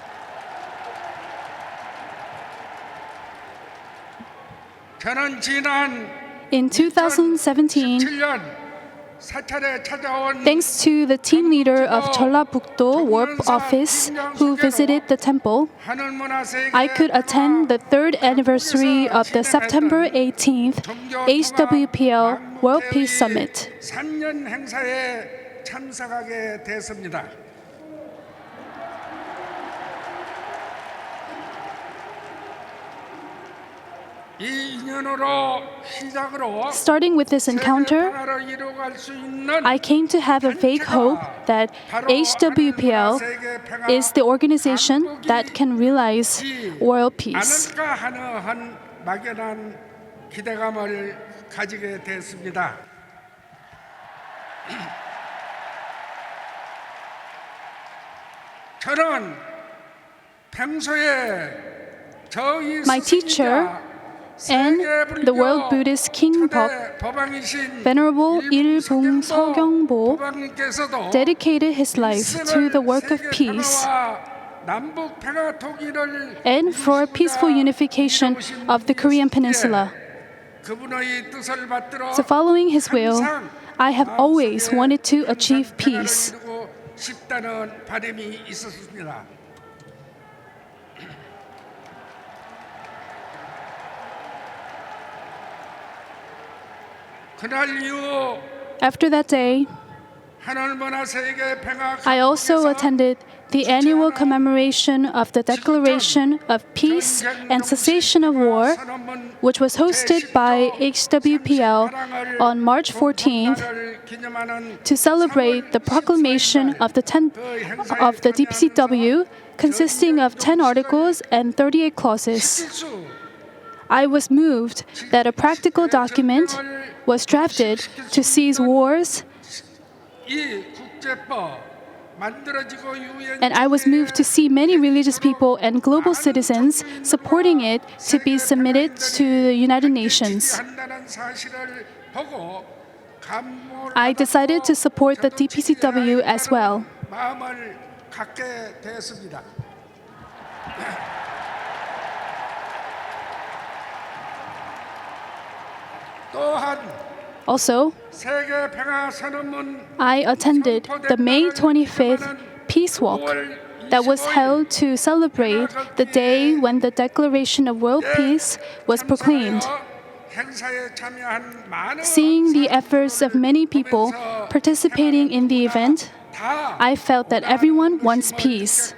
저는 지난 In 2017, 7년 사찰에 찾아온 thanks to the team leader of Jeollabuk-do Warp Office who visited the temple, 하늘문화 세계 I could attend the third anniversary of the September 18th HWPL World Peace Summit. 3년 행사에 참석하게 됐습니다. 이 인연으로 시작으로 Starting with this encounter, 평화를 이루어갈 수 있는 I came to have a vague hope that HWPL is the organization that can realize world peace. 않을까 하는 막연한 기대감을 가지게 됐습니다. 저는 평소에 저희 My teacher and the world Buddhist King Bok, Venerable Il-bung Seogyeongbo, 법왕님께서도 dedicated his life to the work of peace 남북 평화 통일을 and for peaceful unification of the Korean Peninsula. 그분의 뜻을 받들어 So following his will, I have always wanted to achieve peace. 이루고 싶다는 바람이 있었습니다. 그날 이후 After that day, 하늘문화 세계 평화 I also attended the annual commemoration of the Declaration of Peace and Cessation of War, which was hosted by HWPL on March 14th to celebrate the proclamation of the DPCW, consisting of 10 articles and 38 clauses. I was moved that a practical document was drafted to cease wars, 이 국제법 만들어지고 and I was moved to see many religious people and global citizens supporting it to be submitted to the United Nations. 한다는 사실을 보고 I decided to support the DPCW as well. 마음을 갖게 되었습니다. 또한 Also, 세계 평화 선언문 I attended the May 25th Peace Walk that was held to celebrate the day when the Declaration of World Peace was proclaimed. 행사에 참여한 많은 Seeing the efforts of many people participating in the event, I felt that everyone wants peace.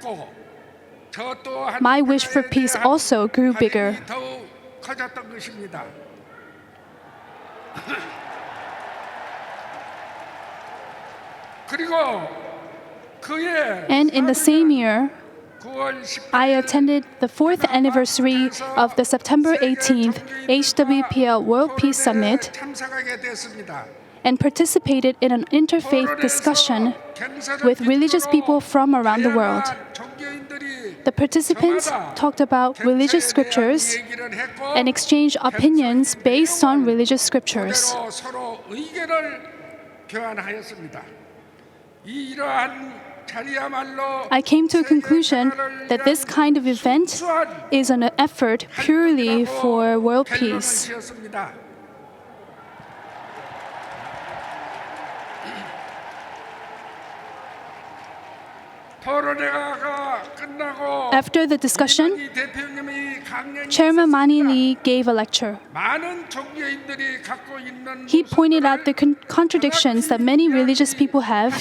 저 또한 My wish for peace also grew bigger. 더욱 커졌던 것입니다. 그리고 그해 And in the same year, 9월 10일 I attended the fourth anniversary of the September 18th HWPL World Peace Summit, 참석하게 됐습니다. and participated in an interfaith discussion with religious people from around the world. The participants talked about religious scriptures and exchanged opinions based on religious scriptures. I came to a conclusion that this kind of event is an effort purely for world peace. After the discussion, Chairman Mani Lee gave a lecture. He pointed out the contradictions that many religious people have,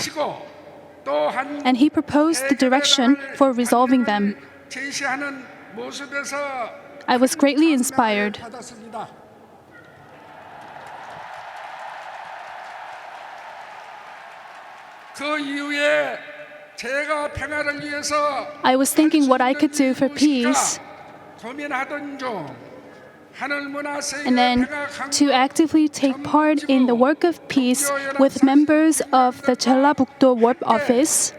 and he proposed the direction for resolving them. I was greatly inspired. I was thinking what I could do for peace, and then to actively take part in the work of peace with members of the Jeollabuk-do Warp Office.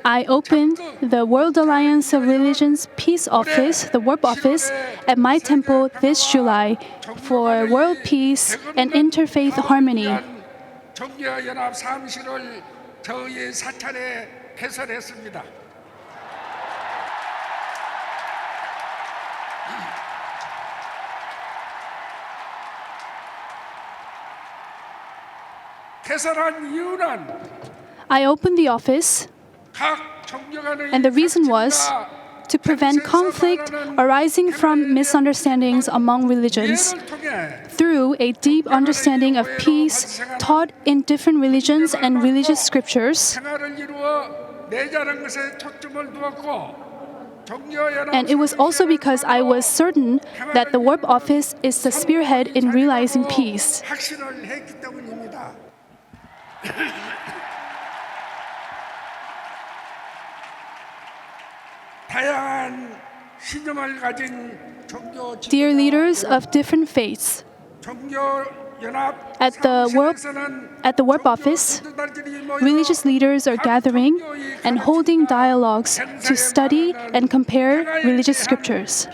I opened the World Alliance of Religions Peace Office, the Warp Office, at my temple this July for world peace and interfaith harmony. I opened the office, and the reason was to prevent conflict arising from misunderstandings among religions through a deep understanding of peace taught in different religions and religious scriptures. And it was also because I was certain that the Warp Office is the spearhead in realizing peace. Dear leaders of different faiths, at the Warp Office, religious leaders are gathering and holding dialogues to study and compare religious scriptures.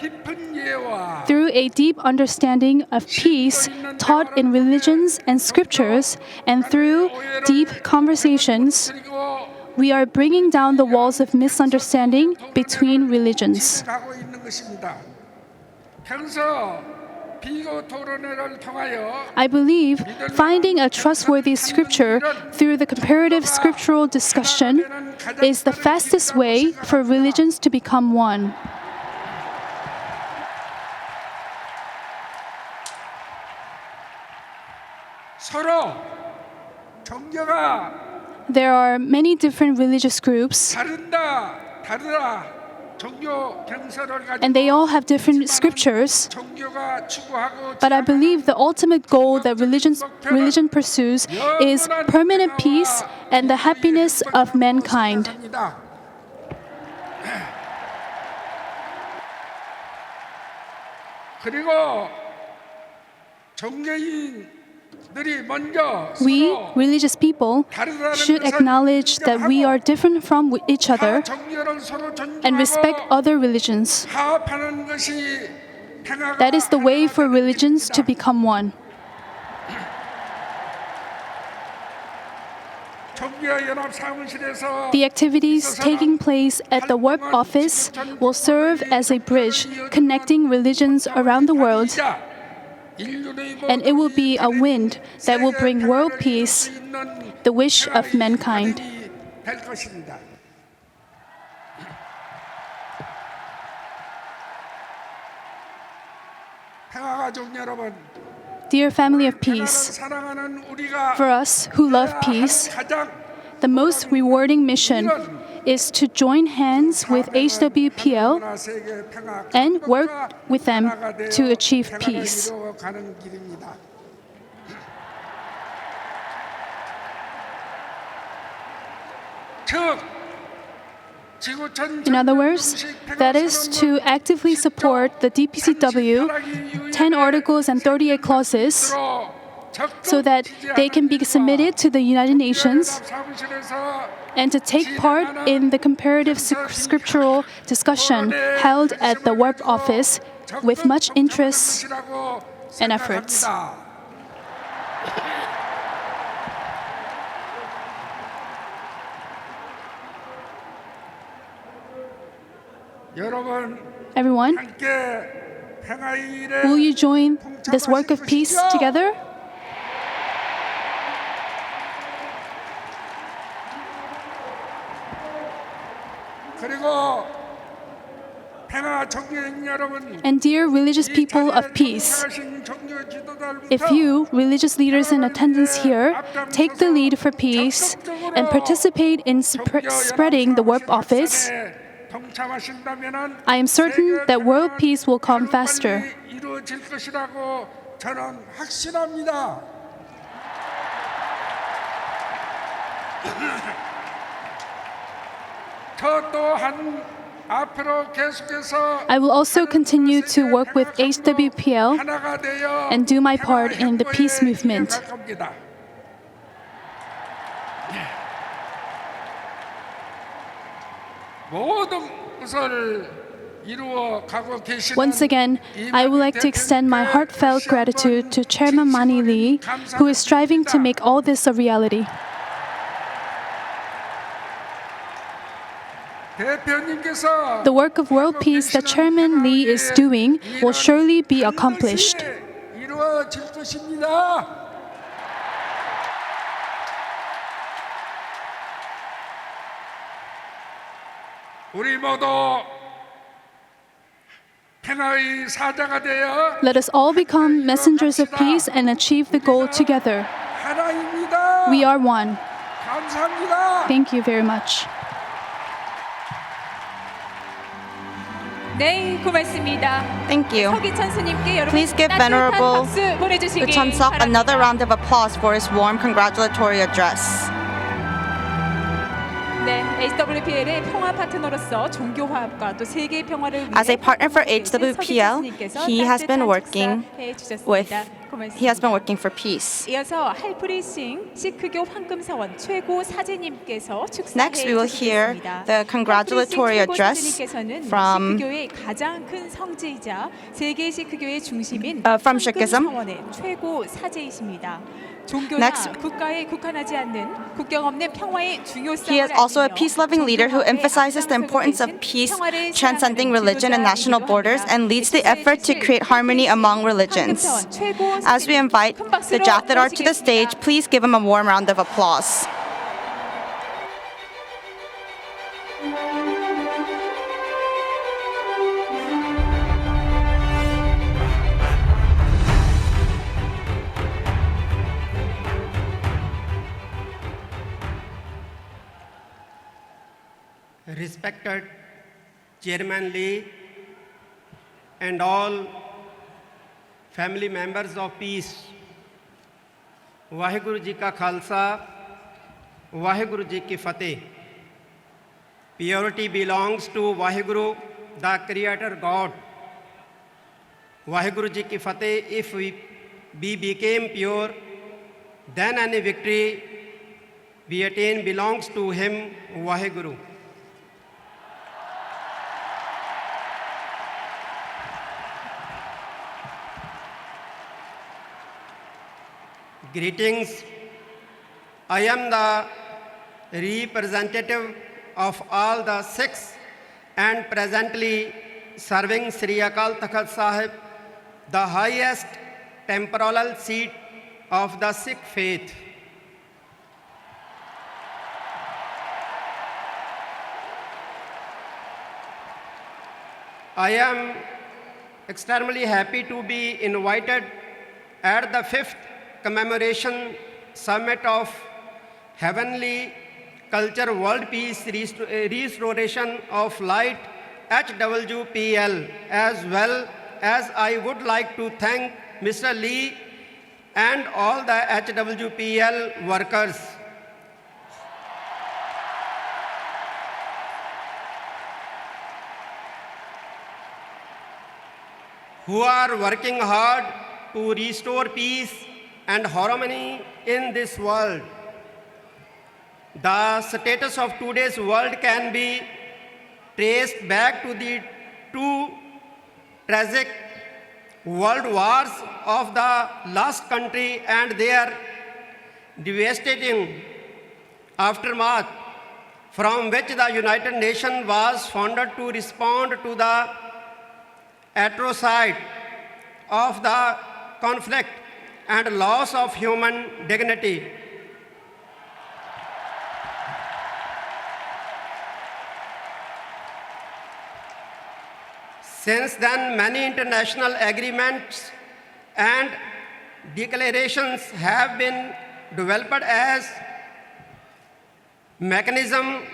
Through a deep understanding of peace taught in religions and scriptures, and through deep conversations, we are bringing down the walls of misunderstanding between religions. I believe finding a trustworthy scripture through the comparative scriptural discussion is the fastest way for religions to become one. There are many different religious groups, and they all have different scriptures. But I believe the ultimate goal that religion pursues is permanent peace and the happiness of mankind. We, religious people, should acknowledge that we are different from each other and respect other religions. That is the way for religions to become one. The activities taking place at the Warp Office will serve as a bridge connecting religions around the world, and it will be a wind that will bring world peace, the wish of mankind. Dear family of peace, for us who love peace, the most rewarding mission is to join hands with HWPL and work with them to achieve peace. In other words, that is to actively support the DPCW 10 articles and 38 clauses so that they can be submitted to the United Nations and to take part in the comparative scriptural discussion held at the Warp Office with much interest and efforts. Everyone, will you join this work of peace together? And dear religious people of peace, if you, religious leaders in attendance here, take the lead for peace and participate in spreading the Warp Office, I am certain that world peace will come faster. I will also continue to work with HWPL and do my part in the peace movement. Once again, I would like to extend my heartfelt gratitude to Chairman Mani Lee, who is striving to make all this a reality. The work of world peace that Chairman Lee is doing will surely be accomplished. Let us all become messengers of peace and achieve the goal together. We are one. Thank you very much. 네, 고맙습니다. Thank you. 서기천 스님께 여러분 Please give 따뜻한 Venerable 박수 보내주시기 Chonsok 바랍니다. another round of applause for his warm congratulatory address. 네, HWPL의 평화 파트너로서 종교 화합과 또 세계 평화를 위해 As a partner for HWPL, he has been working for peace. 이어서 할프리싱 시크교 황금사원 최고 사제님께서 Next, we will hear the congratulatory address from 시크교의 가장 큰 성지이자 세계 시크교의 중심인 from Sikhism. 황금사원의 최고 사제이십니다. 종교나 Next, 국가에 국한하지 않는 국경 없는 평화의 중요성을 he is also a peace-loving leader who emphasizes the importance of peace, transcending religion and national borders, and leads the effort to create harmony among religions. As we invite the Jathedar to the stage, please give him a warm round of applause. Respected Chairman Lee and all family members of peace, Vaheguru Ji ka Khalsa, Vaheguru Ji ki Fateh. Purity belongs to Vaheguru, the Creator God. Vaheguru Ji ki Fateh, if we became pure, then any victory we attain belongs to Him, Vaheguru. Greetings. I am the representative of all the Sikhs and presently serving Sri Akal Takht Sahib, the highest temporal seat of the Sikh faith. I am extremely happy to be invited at the 5th commemoration summit of Heavenly Culture World Peace Restoration of Light HWPL, as well as I would like to thank Mr. Lee and all the HWPL workers. Who are working hard to restore peace and harmony in this world. The status of today's world can be traced back to the two tragic world wars of the last country and their devastating aftermath, from which the United Nations was founded to respond to the atrocity of the conflict and loss of human dignity. Since then, many international agreements and declarations have been developed as mechanism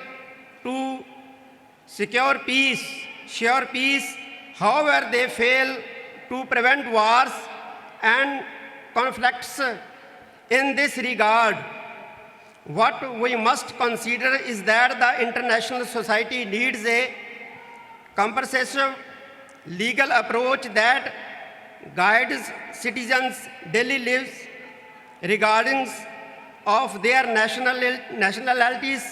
to secure peace. However, they fail to prevent wars and conflicts. In this regard, what we must consider is that the international society needs a comprehensive legal approach that guides citizens' daily lives regarding of their nationalities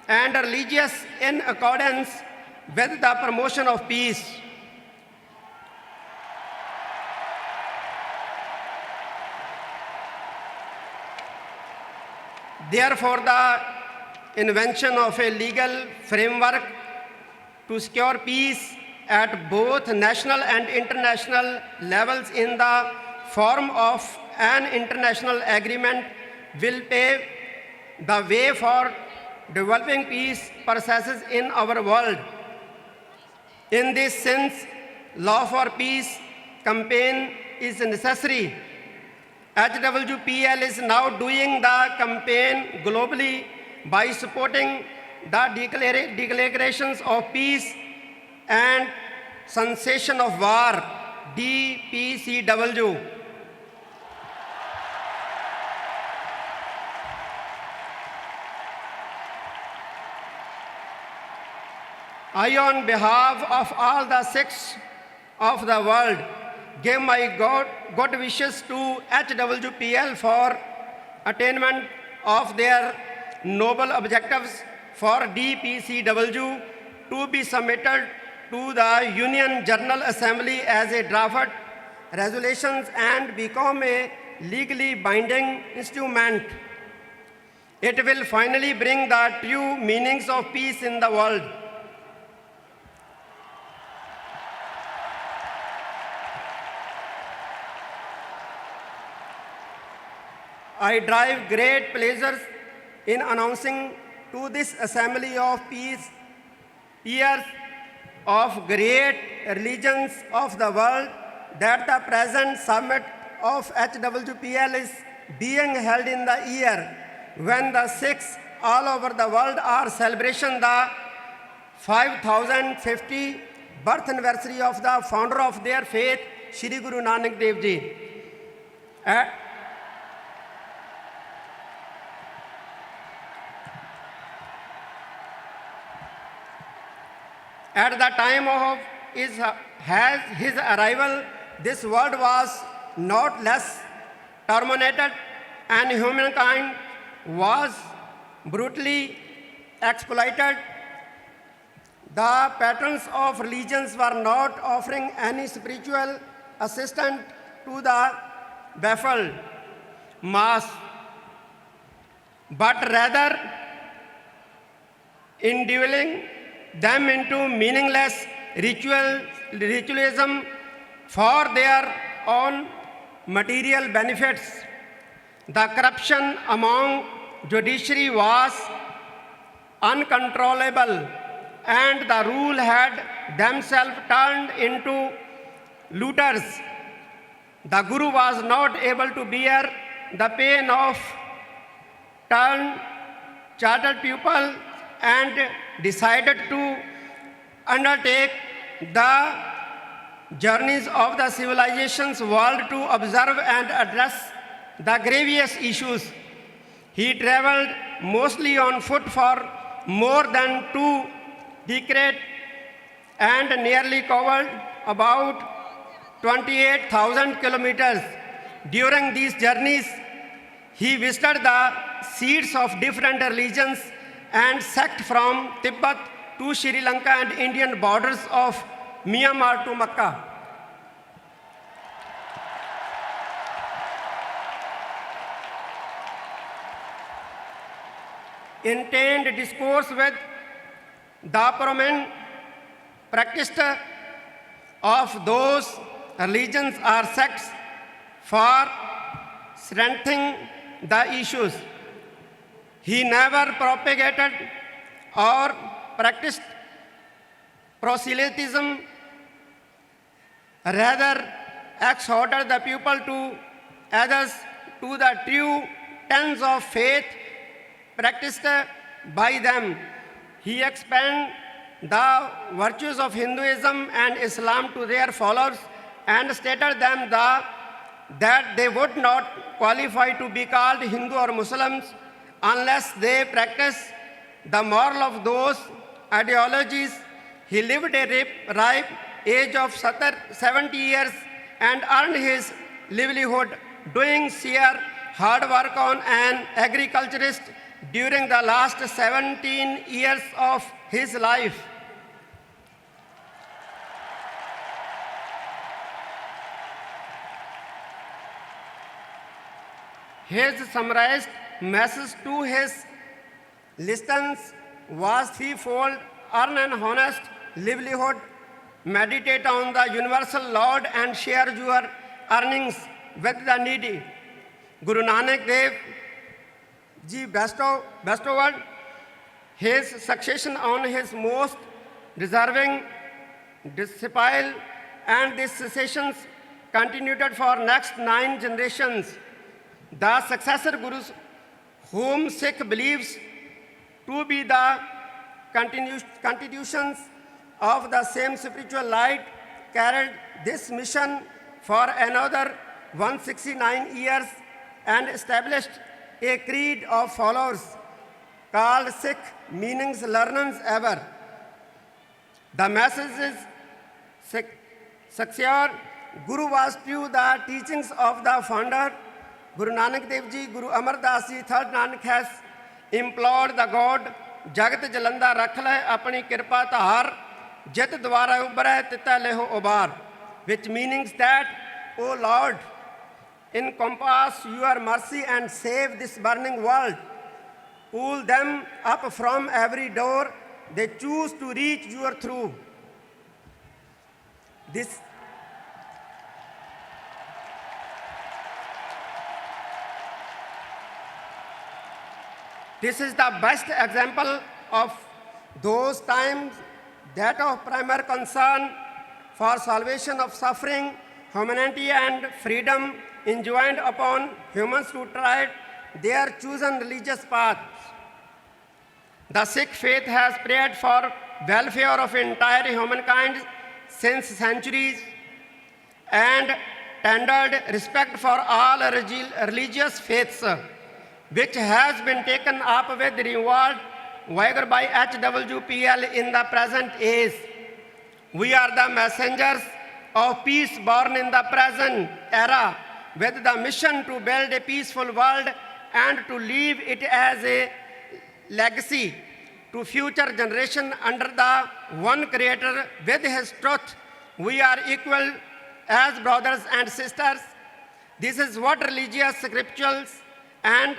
and religions in accordance with the promotion of peace. Therefore, the invention of a legal framework to secure peace at both national and international levels in the form of an international agreement will pave the way for developing peace processes in our world. In this sense, Law for Peace campaign is necessary. HWPL is now doing the campaign globally by supporting the declarations of peace and cessation of war, DPCW. I, on behalf of all the sects of the world, give my good wishes to HWPL for attainment of their noble objectives for DPCW to be submitted to the Union General Assembly as a draft resolutions and become a legally binding instrument. It will finally bring the true meanings of peace in the world. I derive great pleasure in announcing to this assembly of peace, peers of great religions of the world, that the present summit of HWPL is being held in the year when the Sikhs all over the world are celebrating the 5050 birth anniversary of the founder of their faith, Shri Guru Nanak Dev Ji. At the time of his arrival, this world was not less terminated and humankind was brutally exploited. The patrons of religions were not offering any spiritual assistance to the baffled mass, but rather indwelling them into meaningless ritualism for their own material benefits. The corruption among judiciary was uncontrollable, and the rule had themselves turned into looters. The Guru was not able to bear the pain of chartered pupil and decided to undertake the journeys of the civilization's world to observe and address the grievous issues. He traveled mostly on foot for more than 2 decades and nearly covered about 28,000 kilometers. During these journeys, he visited the seats of different religions and sects from Tibet to Sri Lanka and Indian borders of Myanmar to Makkah. Intent discourse with the prominent practitioner of those religions or sects for strengthening the issues. He never propagated or practiced proselytism, rather exhorted the people to others to the true tenets of faith practiced by them. He explained the virtues of Hinduism and Islam to their followers and stated them that they would not qualify to be called Hindu or Muslims unless they practice the moral of those ideologies. He lived a ripe age of 70 years and earned his livelihood doing sheer hard work on an agriculturist during the last 17 years of his life. His summarized message to his listeners was threefold: earn an honest livelihood, meditate on the universal Lord, and share your earnings with the needy. Guru Nanak Dev Ji bestowed his succession on his most deserving disciple, and these successions continued for next 9 generations. The successor Gurus, whom Sikh believes to be the continuations of the same spiritual light, carried this mission for another 169 years and established a creed of followers called Sikh, meaning learners ever. The message is secure. Guru was to the teachings of the founder, Guru Nanak Dev Ji. Guru Amar Das Ji, third Nanak, has implored the God, Jagat Jalanda Rakhle, Apani Kirpa Tahar, Jit Dwara Ubare Tita Leho Obar, which means that, O Lord, encompass your mercy and save this burning world. Pull them up from every door they choose to reach your through. This is the best example of those times, that of primary concern for salvation of suffering, humanity, and freedom enjoined upon humans to try their chosen religious path. The Sikh faith has prayed for welfare of entire humankind since centuries and tendered respect for all religious faiths, which has been taken up with reward vigor by HWPL in the present age. We are the messengers of peace born in the present era, with the mission to build a peaceful world and to leave it as a legacy to future generations under the one Creator with His truth. We are equal as brothers and sisters. This is what religious scriptures and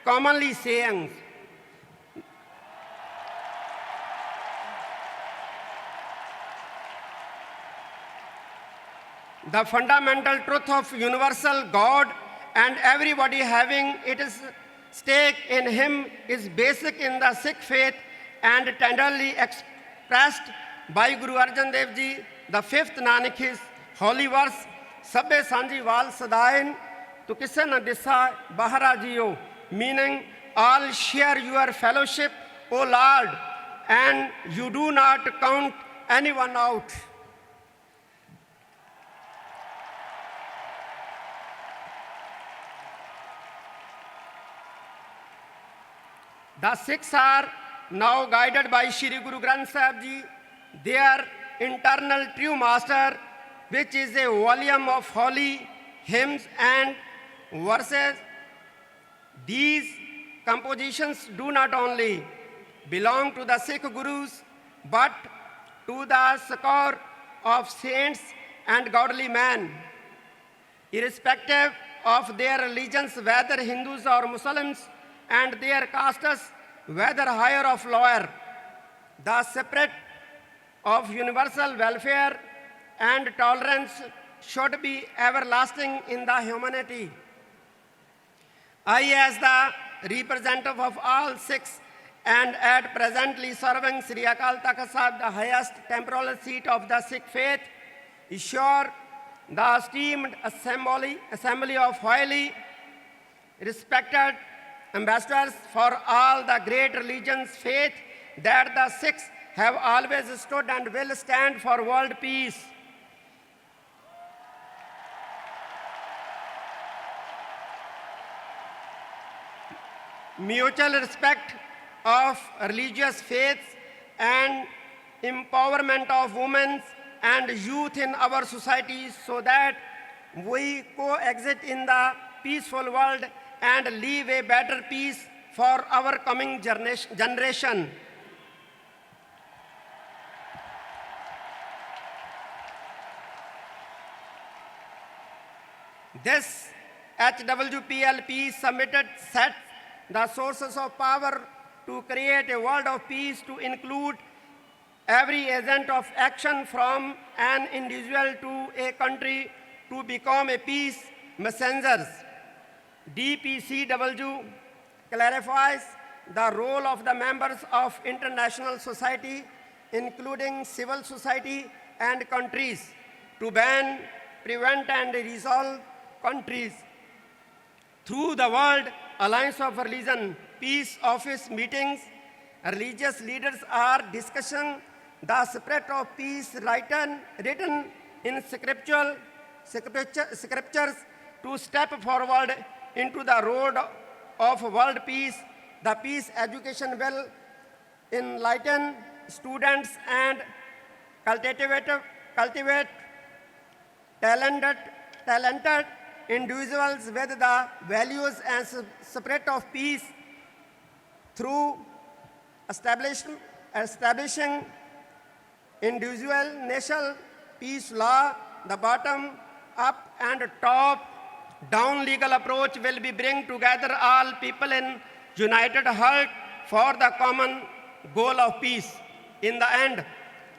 commonly sayings. The fundamental truth of universal God and everybody having its stake in Him is basic in the Sikh faith and tenderly expressed by Guru Arjan Dev Ji, the fifth Nanak, his holy verse, Sabbe Sanji Wal Sadain, Tu Kisse Na Dissa Bahara Jiyo, meaning all share your fellowship, O Lord, and you do not count anyone out. The Sikhs are now guided by Shri Guru Granth Sahib Ji, their internal true master, which is a volume of holy hymns and verses. These compositions do not only belong to the Sikh Gurus, but to the score of saints and godly men, irrespective of their religions, whether Hindus or Muslims, and their castes, whether higher or lower. The spirit of universal welfare and tolerance should be everlasting in the humanity. I, as the representative of all Sikhs and at presently serving Sri Akal Takht Sahib, the highest temporal seat of the Sikh faith, assure the esteemed assembly of highly respected ambassadors for all the great religions, faith, that the Sikhs have always stood and will stand for world peace. Mutual respect of religious faiths and empowerment of women and youth in our societies so that we coexist in the peaceful world and leave a better peace for our coming generation. This HWPL Peace Summit sets the sources of power to create a world of peace to include every agent of action from an individual to a country to become a peace messenger. DPCW clarifies the role of the members of international society, including civil society and countries, to ban, prevent, and resolve countries. Through the World Alliance of Religion Peace Office meetings, religious leaders are discussing the spirit of peace written in scriptures to step forward into the road of world peace. The peace education will enlighten students and cultivate talented individuals with the values and spirit of peace through establishing individual national peace law. The bottom up and top down legal approach will be bring together all people in united heart for the common goal of peace. In the end,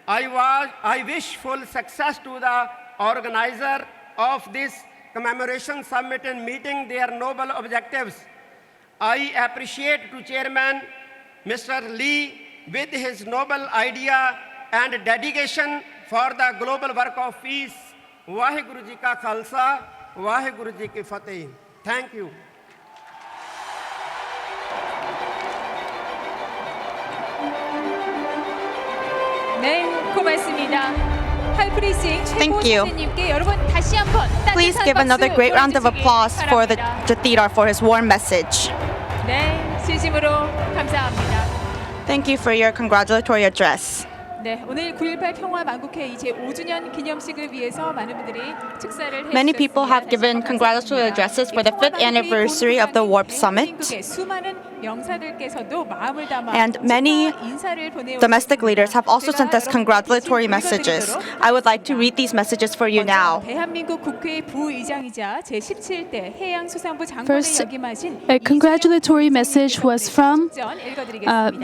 I wish full success to the organizer of this commemoration summit in meeting their noble objectives. I appreciate to Chairman Mr. Lee with his noble idea and dedication for the global work of peace. Vaheguru Ji ka Khalsa, Vaheguru Ji ki Fateh. Thank you. 네, 고맙습니다. 할프리싱 최고 Thank you. 선생님께 여러분 다시 한번 Please 따뜻한 give another 박수 great round of 보내주시기 applause for the 바랍니다. Jathedar for his warm message. 네, 진심으로 감사합니다. Thank you for your congratulatory address. 네, 오늘 9.18 평화 만국회의 제5주년 기념식을 위해서 많은 분들이 축사를 해주셨습니다. Many people have given congratulatory addresses for the 5th anniversary of the Warp Summit. 수많은 명사들께서도 마음을 담아 And many 인사를 보내오셨습니다. domestic leaders have also sent us congratulatory messages. I would like to read these messages for you now. 대한민국 국회 부의장이자 제17대 해양수산부 장관을 First, 역임하신 a congratulatory message was from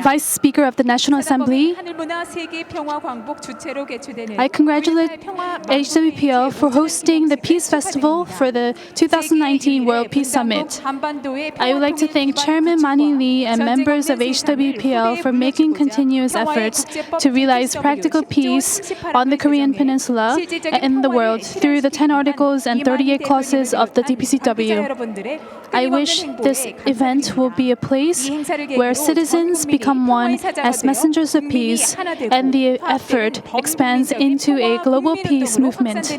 Vice Speaker of the National Assembly. 하늘문화 세계 평화 광복 주최로 개최되는 I congratulate HWPL for hosting the Peace Festival for the 2019 World Peace Summit. I would like to thank Chairman Mani Lee and members of HWPL for making continuous efforts to realize practical peace on the Korean Peninsula and in the world through the 10 articles and 38 clauses of the DPCW. I wish this event will be a place where citizens become one as messengers of peace and the effort expands into a global peace movement.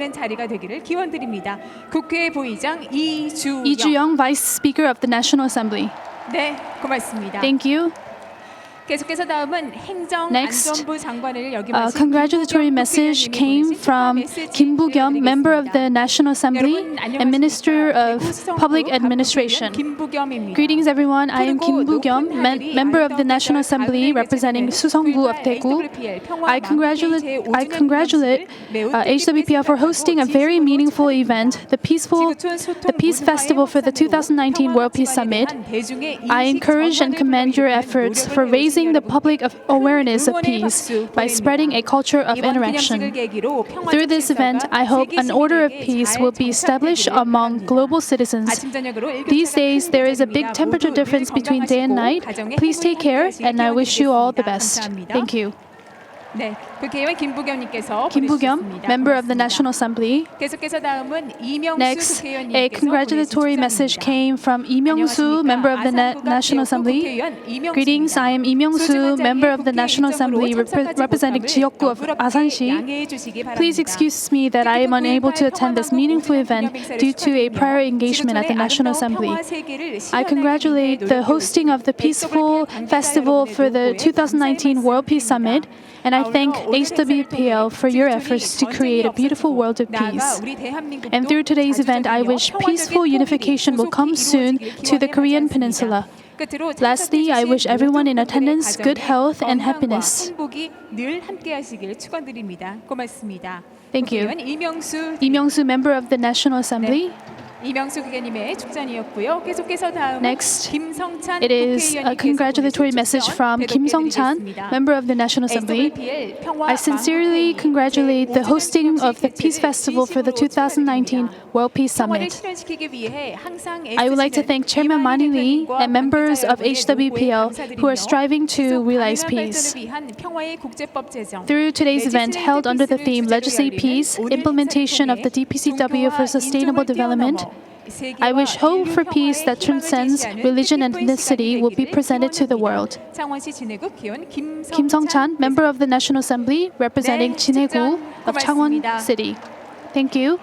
Lee Ju-young, Vice Speaker of the National Assembly. 네, 고맙습니다. Thank you. 계속해서 다음은 Next, 행정안전부 장관을 A 역임하신 congratulatory message came from Kim Boo-kyum, member of the National Assembly and Minister of Public Administration. Greetings, everyone. I am Kim Boo-kyum, member of the National Assembly representing Suseonggu of Daegu. I congratulate HWPL for hosting a very meaningful event, the Peace Festival for the 2019 World Peace Summit. I encourage and commend your efforts for raising the public awareness of peace by spreading a culture of interaction. Through this event, I hope an order of peace will be established among global citizens. These days, there is a big temperature difference between day and night. Please take care, and I wish you all the best. Thank you. 네, 국회의원 김부겸님께서 Kim Boo-kyum, member of the National Assembly. 계속해서 다음은 이명수 Next, 국회의원님께서 a congratulatory message came from Lee Myung-soo, member of the National Assembly. Greetings, I am Lee Myung-soo, member of the National Assembly representing 지역구 of Asan시. Please excuse me that I am unable to attend this meaningful event due to a prior engagement at the National Assembly. I congratulate the hosting of the peaceful festival for the 2019 World Peace Summit, and I thank HWPL for your efforts to create a beautiful world of peace. And through today's event, I wish peaceful unification will come soon to the Korean Peninsula. Lastly, I wish everyone in attendance good health and happiness. Thank you. Lee Myung-soo, member of the National Assembly. 이명수 국회의원님의 축전이었고요. 계속해서 다음은 Next, 김성찬 it is a congratulatory message from Kim Song-chan, member of the National Assembly. I sincerely congratulate the hosting of the Peace Festival for the 2019 World Peace Summit. I would like to thank Chairman Mani Lee and members of HWPL who are striving to realize peace. Through today's event held under the theme Legislate Peace, Implementation of the DPCW for Sustainable Development, I wish hope for peace that transcends religion and ethnicity will be presented to the world. Kim Song-chan, member of the National Assembly, representing Jinhae-gu of Changwon City. Thank you.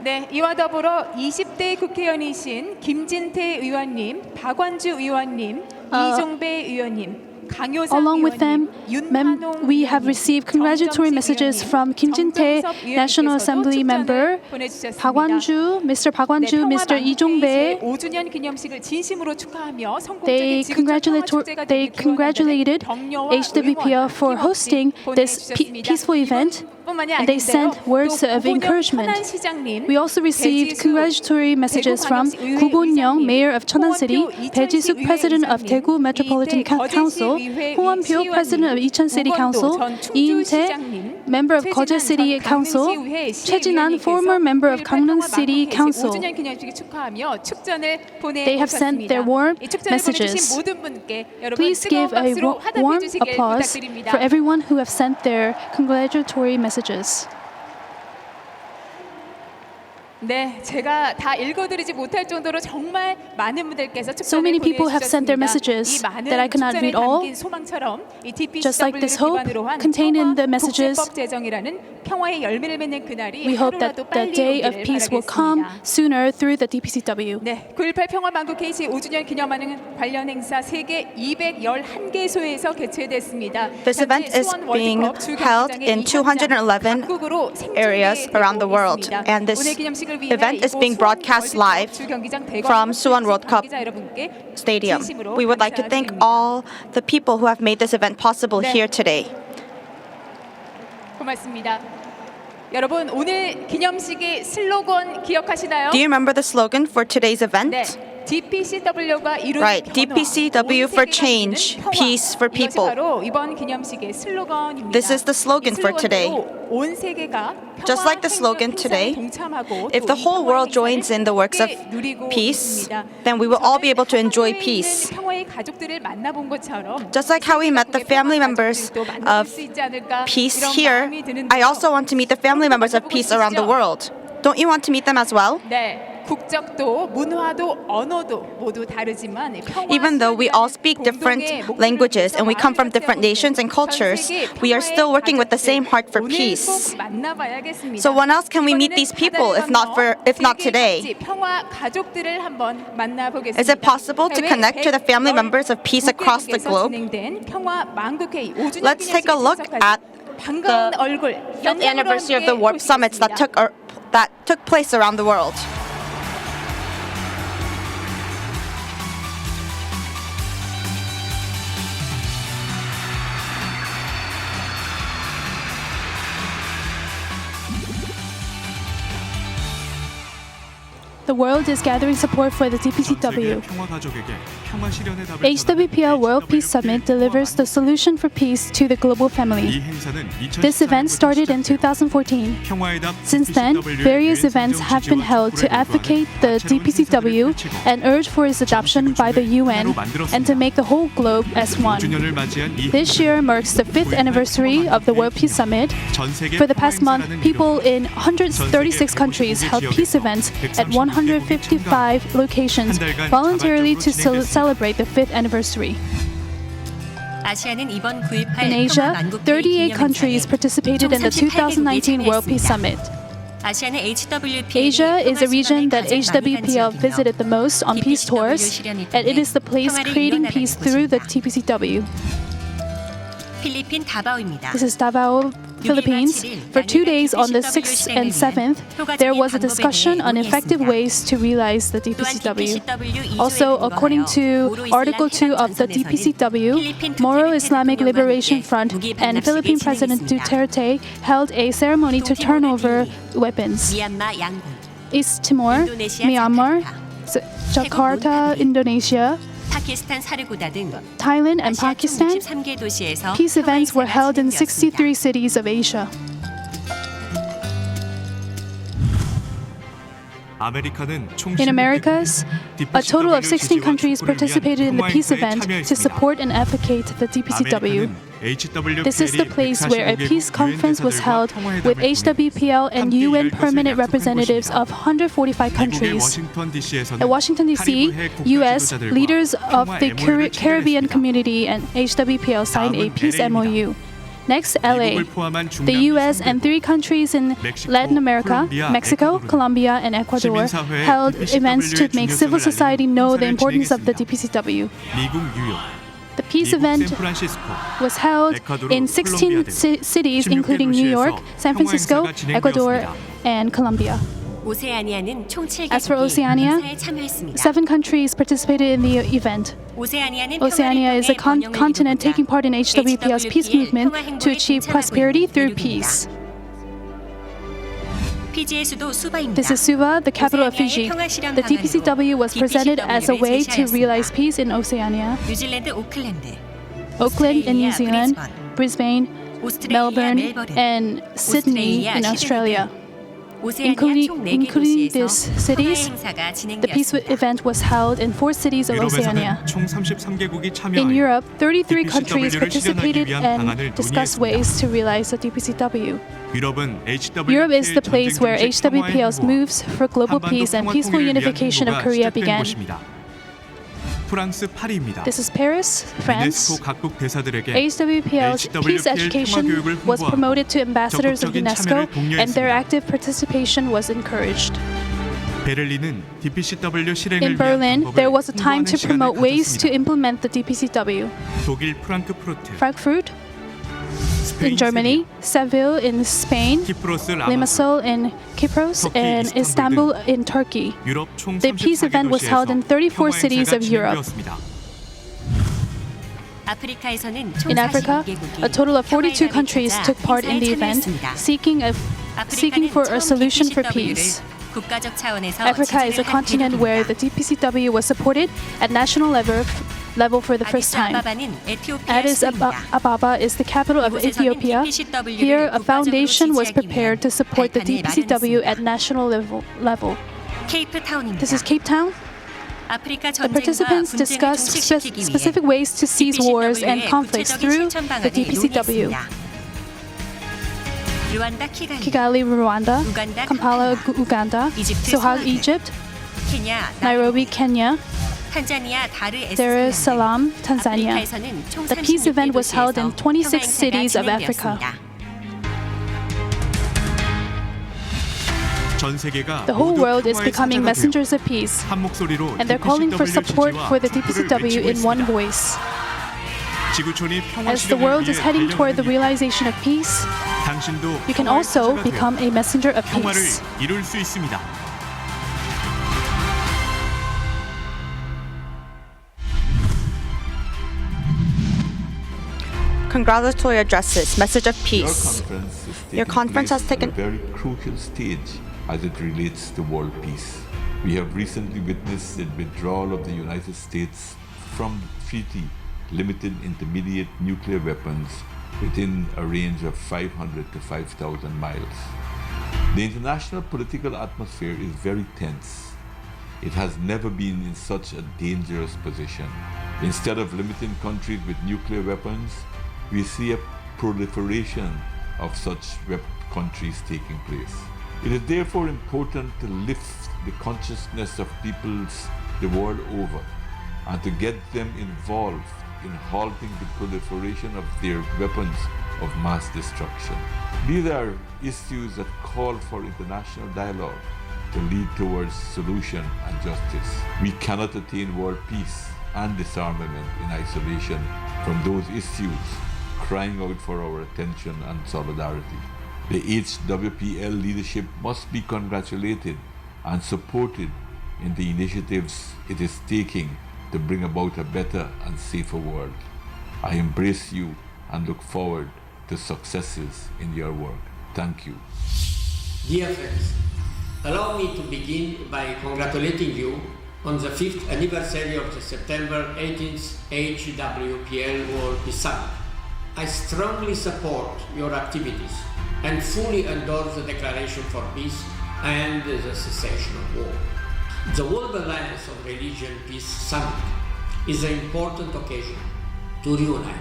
네, 이와 더불어 20대 국회의원이신 김진태 의원님, 박완주 의원님, 이종배 의원님, Along with them, we have received congratulatory messages from Kim Jin-tae, National Assembly member, Park Wan-ju, Mr. Lee Jong-bae. They congratulated HWPL for hosting this peaceful event, and they sent words of encouragement. We also received congratulatory messages from Gu Bon-young, Mayor of Cheonan City, Bae Ji-suk, President of Daegu Metropolitan Council, Ho Won-pyo, President of Icheon City Council, Lee In-tae, member of Gyeoje City Council, Choi Jin-an, former member of Gangneung City Council. They have sent their warm messages. Please give a warm applause for everyone who have sent their congratulatory messages. 네, 제가 다 읽어드리지 못할 정도로 정말 많은 분들께서 So many people have sent their messages that I cannot read all. Just like this hope contained in the messages, we hope that the day of peace will come sooner through the DPCW. 네, 9.18 평화만국회의 5주년 기념하는 관련 행사 세계 211개소에서 개최됐습니다. This event is being held in 211 areas around the world, and this event is being broadcast live from Suwon World Cup Stadium. We would like to thank all the people who have made this event possible here today. 고맙습니다. 여러분, 오늘 기념식의 슬로건 기억하시나요? Do you remember the slogan for today's event? 네. DPCW가 이루는 Right, DPCW for change, peace for people. 이번 기념식의 슬로건입니다. This is the slogan for today. 온 세계가 Just like the slogan today, if the whole world joins in the works of peace, then we will all be able to enjoy peace. Just like how we met the family members of peace here, I also want to meet the family members of peace around the world. Don't you want to meet them as well? 네. 국적도, 문화도, 언어도 모두 다르지만 Even though we all speak different languages and we come from different nations and cultures, we are still working with the same heart for peace. So when else can we meet these people if not today? Is it possible to connect to the family members of peace across the globe? Let's take a look at the 5th anniversary of the Warp Summits that took place around the world. The world is gathering support for the DPCW. HWPL World Peace Summit delivers the solution for peace to the global family. This event started in 2014. Since then, various events have been held to advocate the DPCW and urge for its adoption by the UN and to make the whole globe as one. This year marks the 5th anniversary of the World Peace Summit. For the past month, people in 136 countries held peace events at 155 locations voluntarily to celebrate the 5th anniversary. In Asia, 38 countries participated in the 2019 World Peace Summit. Asia is a region that HWPL visited the most on peace tours, and it is the place creating peace through the TPCW. This is Davao, Philippines. For 2 days on the 6th and 7th, there was a discussion on effective ways to realize the DPCW. Also, according to Article 2 of the DPCW, Moro Islamic Liberation Front and Philippine President Duterte held a ceremony to turn over weapons. East Timor, Myanmar, Jakarta, Indonesia, Thailand and Pakistan, peace events were held in 63 cities of Asia. In Americas, a total of 16 countries participated in the peace event to support and advocate the DPCW. This is the place where a peace conference was held with HWPL and UN permanent representatives of 145 countries. At Washington, D.C., U.S. leaders of the Caribbean community and HWPL signed a peace MOU. Next, LA. The US and 3 countries in Latin America, Mexico, Colombia, and Ecuador held events to make civil society know the importance of the DPCW. The peace event was held in 16 cities, including New York, San Francisco, Ecuador, and Colombia. As for Oceania, 7 countries participated in the event. Oceania is a continent taking part in HWPL's peace movement to achieve prosperity through peace. This is Suva, the capital of Fiji. The DPCW was presented as a way to realize peace in Oceania. Auckland in New Zealand, Brisbane, Melbourne, and Sydney in Australia. Including these cities, the peace event was held in 4 cities of Oceania. In Europe, 33 countries participated and discussed ways to realize the DPCW. Europe is the place where HWPL's moves for global peace and peaceful unification of Korea began. This is Paris, France. HWPL's peace education was promoted to ambassadors of UNESCO, and their active participation was encouraged. In Berlin, there was a time to promote ways to implement the DPCW. Frankfurt in Germany, Seville in Spain, Limassol in Cyprus, and Istanbul in Turkey. The peace event was held in 34 cities of Europe. In Africa, a total of 42 countries took part in the event, seeking for a solution for peace. Africa is a continent where the DPCW was supported at national level for the first time. Addis Ababa is the capital of Ethiopia. Here, a foundation was prepared to support the DPCW at national level. This is Cape Town. The participants discussed specific ways to cease wars and conflicts through the DPCW. Kigali, Rwanda, Kampala, Uganda, Sohag, Egypt, 케냐, Nairobi, Kenya, 탄자니아 다르 Dar es Salaam, Tanzania. 아프리카에서는 총 The peace event was held in 26 cities of Africa. 전 세계가 The whole 모두 world is 평화의 becoming 사자가 messengers of peace, 되어 한 목소리로 and they're calling for support TPCW for the 지지와 TPCW in one 촉구를 외치고 voice. 있습니다. 지구촌이 평화 As the 실현을 world is 위해 heading toward the 달려가는 realization of peace, 당신도 you can 평화의 also 사자가 become 되어 a messenger of 평화를 peace. 이룰 수 있습니다. Congratulatory addresses, message of peace. Your conference has taken a very crucial stage as it relates to world peace. We have recently witnessed the withdrawal of the United States from the treaty limiting intermediate nuclear weapons within a range of 500 to 5,000 miles. The international political atmosphere is very tense. It has never been in such a dangerous position. Instead of limiting countries with nuclear weapons, we see a proliferation of such countries taking place. It is therefore important to lift the consciousness of peoples the world over and to get them involved in halting the proliferation of their weapons of mass destruction. These are issues that call for international dialogue to lead towards solution and justice. We cannot attain world peace and disarmament in isolation from those issues crying out for our attention and solidarity. The HWPL leadership must be congratulated and supported in the initiatives it is taking to bring about a better and safer world. I embrace you and look forward to successes in your work. Thank you. Dear friends, allow me to begin by congratulating you on the 5th anniversary of the September 18th HWPL World Peace Summit. I strongly support your activities and fully endorse the Declaration for Peace and the cessation of war. The World Alliance of Religion Peace Summit is an important occasion to reunite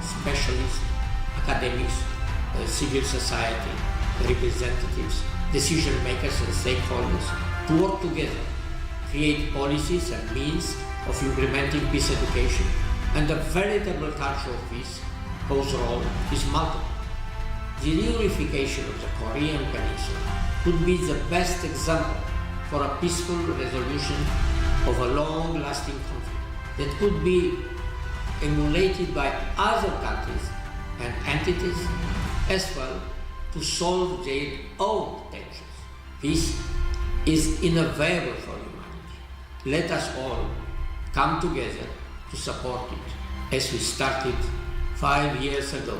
specialists, academics, civil society, representatives, decision makers and stakeholders to work together, create policies and means of implementing peace education and a veritable culture of peace whose role is multiple. The reunification of the Korean Peninsula could be the best example for a peaceful resolution of a long-lasting conflict that could be emulated by other countries and entities as well to solve their own tensions. Peace is inevitable for humanity. Let us all come together to support it as we started 5 years ago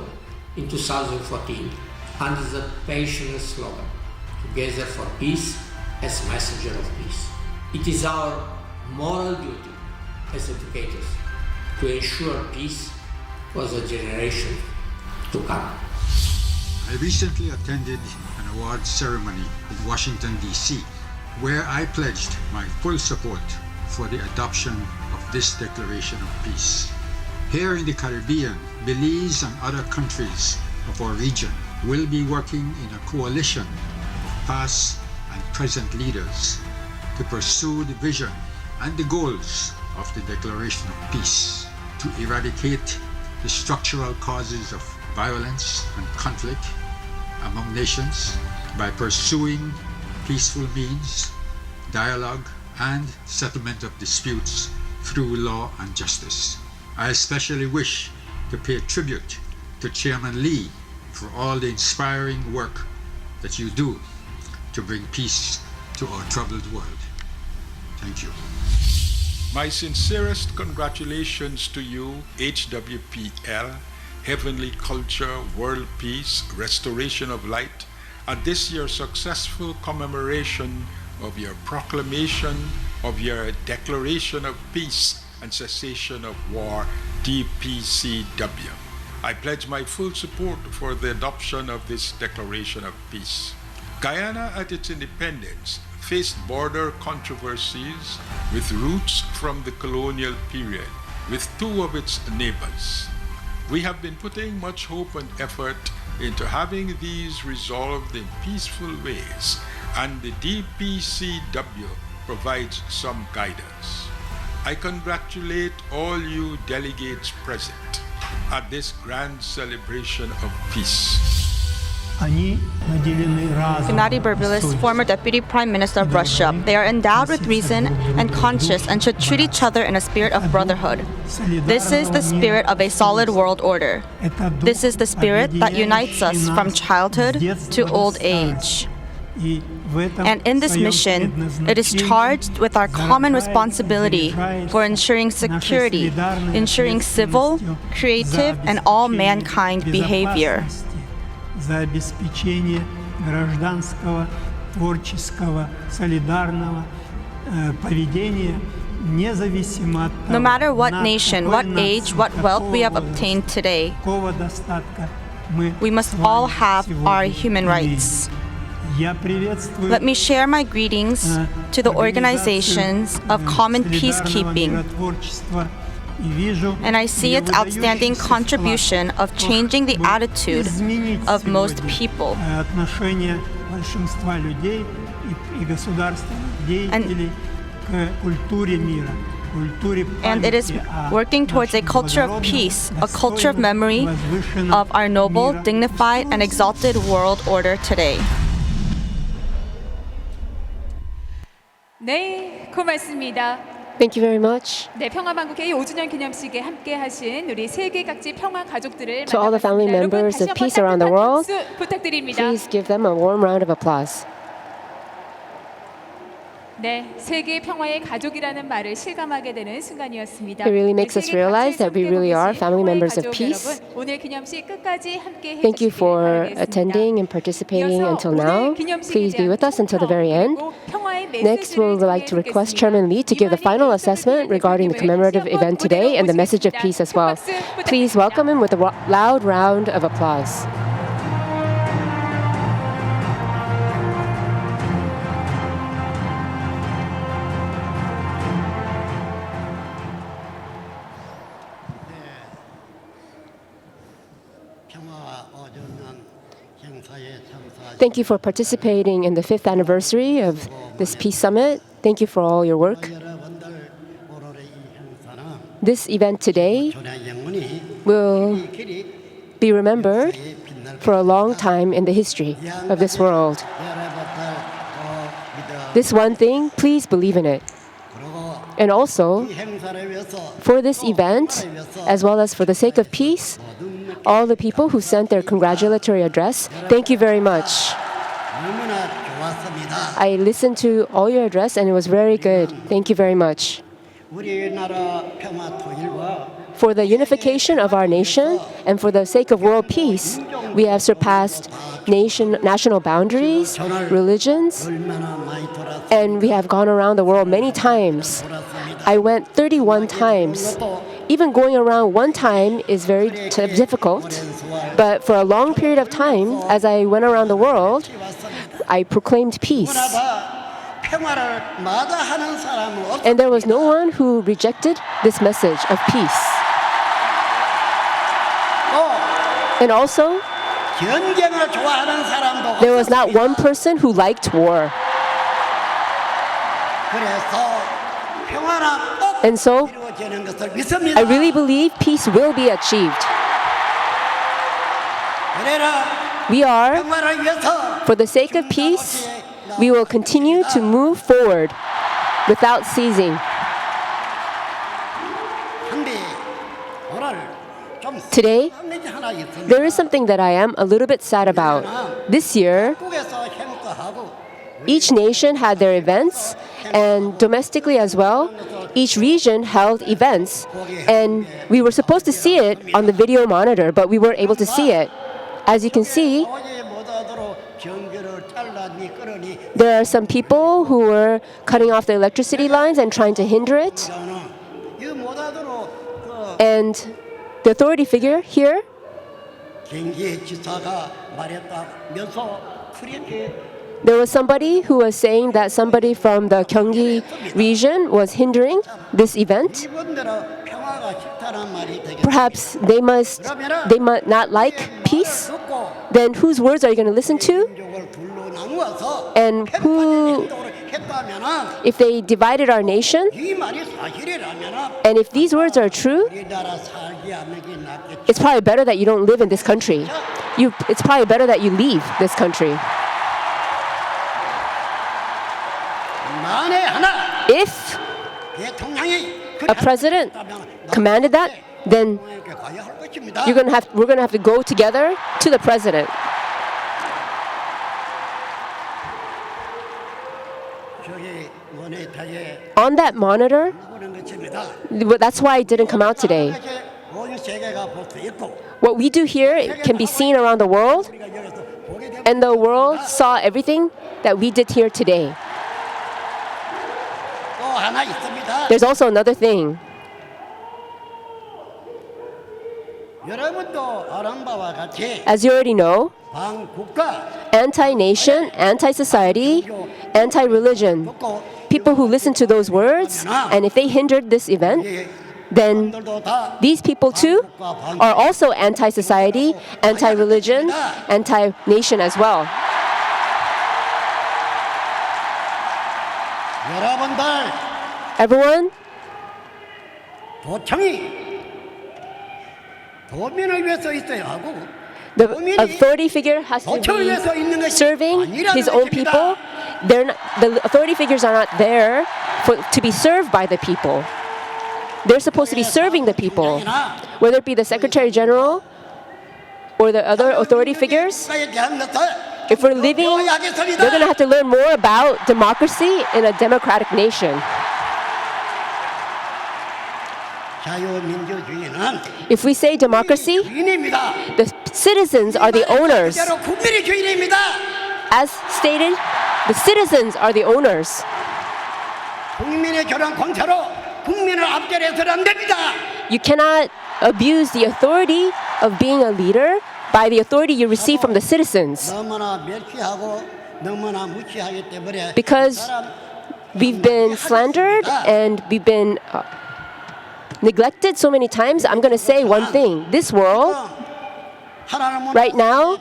in 2014 under the passionate slogan, Together for Peace as messenger of peace. It is our moral duty as educators to ensure peace for the generation to come. I recently attended an award ceremony in Washington, D.C., where I pledged my full support for the adoption of this Declaration of Peace. Here in the Caribbean, Belize and other countries of our region will be working in a coalition of past and present leaders to pursue the vision and the goals of the Declaration of Peace, to eradicate the structural causes of violence and conflict among nations by pursuing peaceful means, dialogue, and settlement of disputes through law and justice. I especially wish to pay tribute to Chairman Lee for all the inspiring work that you do to bring peace to our troubled world. Thank you. My sincerest congratulations to you, HWPL, Heavenly Culture, World Peace, Restoration of Light, at this year's successful commemoration of your proclamation of your Declaration of Peace and Cessation of War, DPCW. I pledge my full support for the adoption of this Declaration of Peace. Guyana at its independence faced border controversies with roots from the colonial period with two of its neighbors. We have been putting much hope and effort into having these resolved in peaceful ways, and the DPCW provides some guidance. I congratulate all you delegates present at this grand celebration of peace. Gennady Burbulis, former Deputy Prime Minister of Russia. They are endowed with reason and conscience and should treat each other in a spirit of brotherhood. This is the spirit of a solid world order. This is the spirit that unites us from childhood to old age. And in this mission, it is charged with our common responsibility for ensuring security, ensuring civil, creative, and all mankind behavior. За обеспечение гражданского, творческого, солидарного поведения, независимо от того, no matter what nation, what age, what wealth we have obtained today, we must all have our human rights. Let me share my greetings to the organizations of common peacekeeping, and I see its outstanding contribution of changing the attitude of most people. And it is working towards a culture of peace, a culture of memory of our noble, dignified, and exalted world order today. 네, 고맙습니다. Thank you very much. 네, 평화만국회의 5주년 기념식에 함께하신 우리 세계 각지 평화 가족들을 To all the family members of peace around the world, please give them a warm round of applause. 네, 세계 평화의 가족이라는 말을 실감하게 되는 순간이었습니다. It really makes us realize that we really are family members of peace. 오늘 기념식 끝까지 함께 Thank you for attending and participating until now. Please be with us until the very end. Next, we would like to request Chairman Lee to give the final assessment regarding the commemorative event today and the message of peace as well. Please welcome him with a loud round of applause. Thank you for participating in the 5th anniversary of this Peace Summit. Thank you for all your work. This event today will be remembered for a long time in the history of this world. This one thing, please believe in it. And also, for this event, as well as for the sake of peace, all the people who sent their congratulatory address, thank you very much. I listened to all your address and it was very good. Thank you very much. For the unification of our nation and for the sake of world peace, we have surpassed national boundaries, religions, and we have gone around the world many times. I went 31 times. Even going around one time is very difficult, but for a long period of time, as I went around the world, I proclaimed peace. And there was no one who rejected this message of peace. And also, there was not one person who liked war. And so, I really believe peace will be achieved. We are, for the sake of peace, we will continue to move forward without ceasing. Today, there is something that I am a little bit sad about. This year, each nation had their events, and domestically as well, each region held events, and we were supposed to see it on the video monitor, but we weren't able to see it. As you can see, there are some people who were cutting off the electricity lines and trying to hinder it. And the authority figure here, there was somebody who was saying that somebody from the Gyeonggi region was hindering this event. Perhaps they might not like peace. Then whose words are you going to listen to? And who if they divided our nation, 이 말이 사실이라면 and if these words are true, 우리나라 살기 않는 게 낫겠죠. it's probably better that you don't live in this country. It's probably better that you leave this country. 만에 하나 If 대통령이 a president commanded that, then we're gonna have to go together to the president. 저기 모니터에 On that monitor, 나오는 것입니다. that's why it didn't come out today. 온 세계가 볼 수 있고 What we do here can be seen around the world, and the world saw everything that we did here today. 또 하나 있습니다. There's also another thing. 여러분도 아는 바와 같이 As you already know, 반국가 anti-nation, anti-society, anti-religion. People who listen to those words, and if they hindered this event, then these people too are also anti-society, anti-religion, anti-nation as well. 여러분들 Everyone, 도청이 도민을 위해서 있어야 하고 the authority figure has to be serving his own people. The authority figures are not there to be served by the people. They're supposed to be serving the people, whether it be the Secretary General or the other authority figures. If we're living, we're going to have to learn more about democracy in a democratic nation. 자유민주주의는 If we say democracy, 주인입니다. the citizens are the owners. 실제로 국민이 주인입니다. As stated, the citizens are the owners. 국민의 교란 권세로 국민을 압제해서는 안 됩니다. You cannot abuse the authority of being a leader by the authority you receive from the citizens. 너무나 멸시하고 너무나 무시하기 때문에 Because we've been slandered and we've been neglected so many times, I'm going to say one thing. This world right now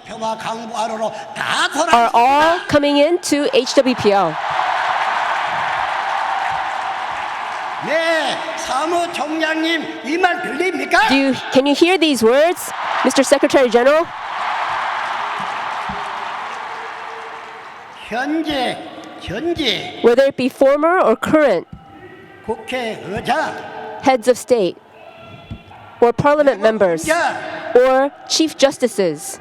are all coming into HWPL. 네, 사무총장님 이 말 들립니까? Can you hear these words, Mr. Secretary General? 현재 Whether it be former or current 국회의장 heads of state or parliament members or chief justices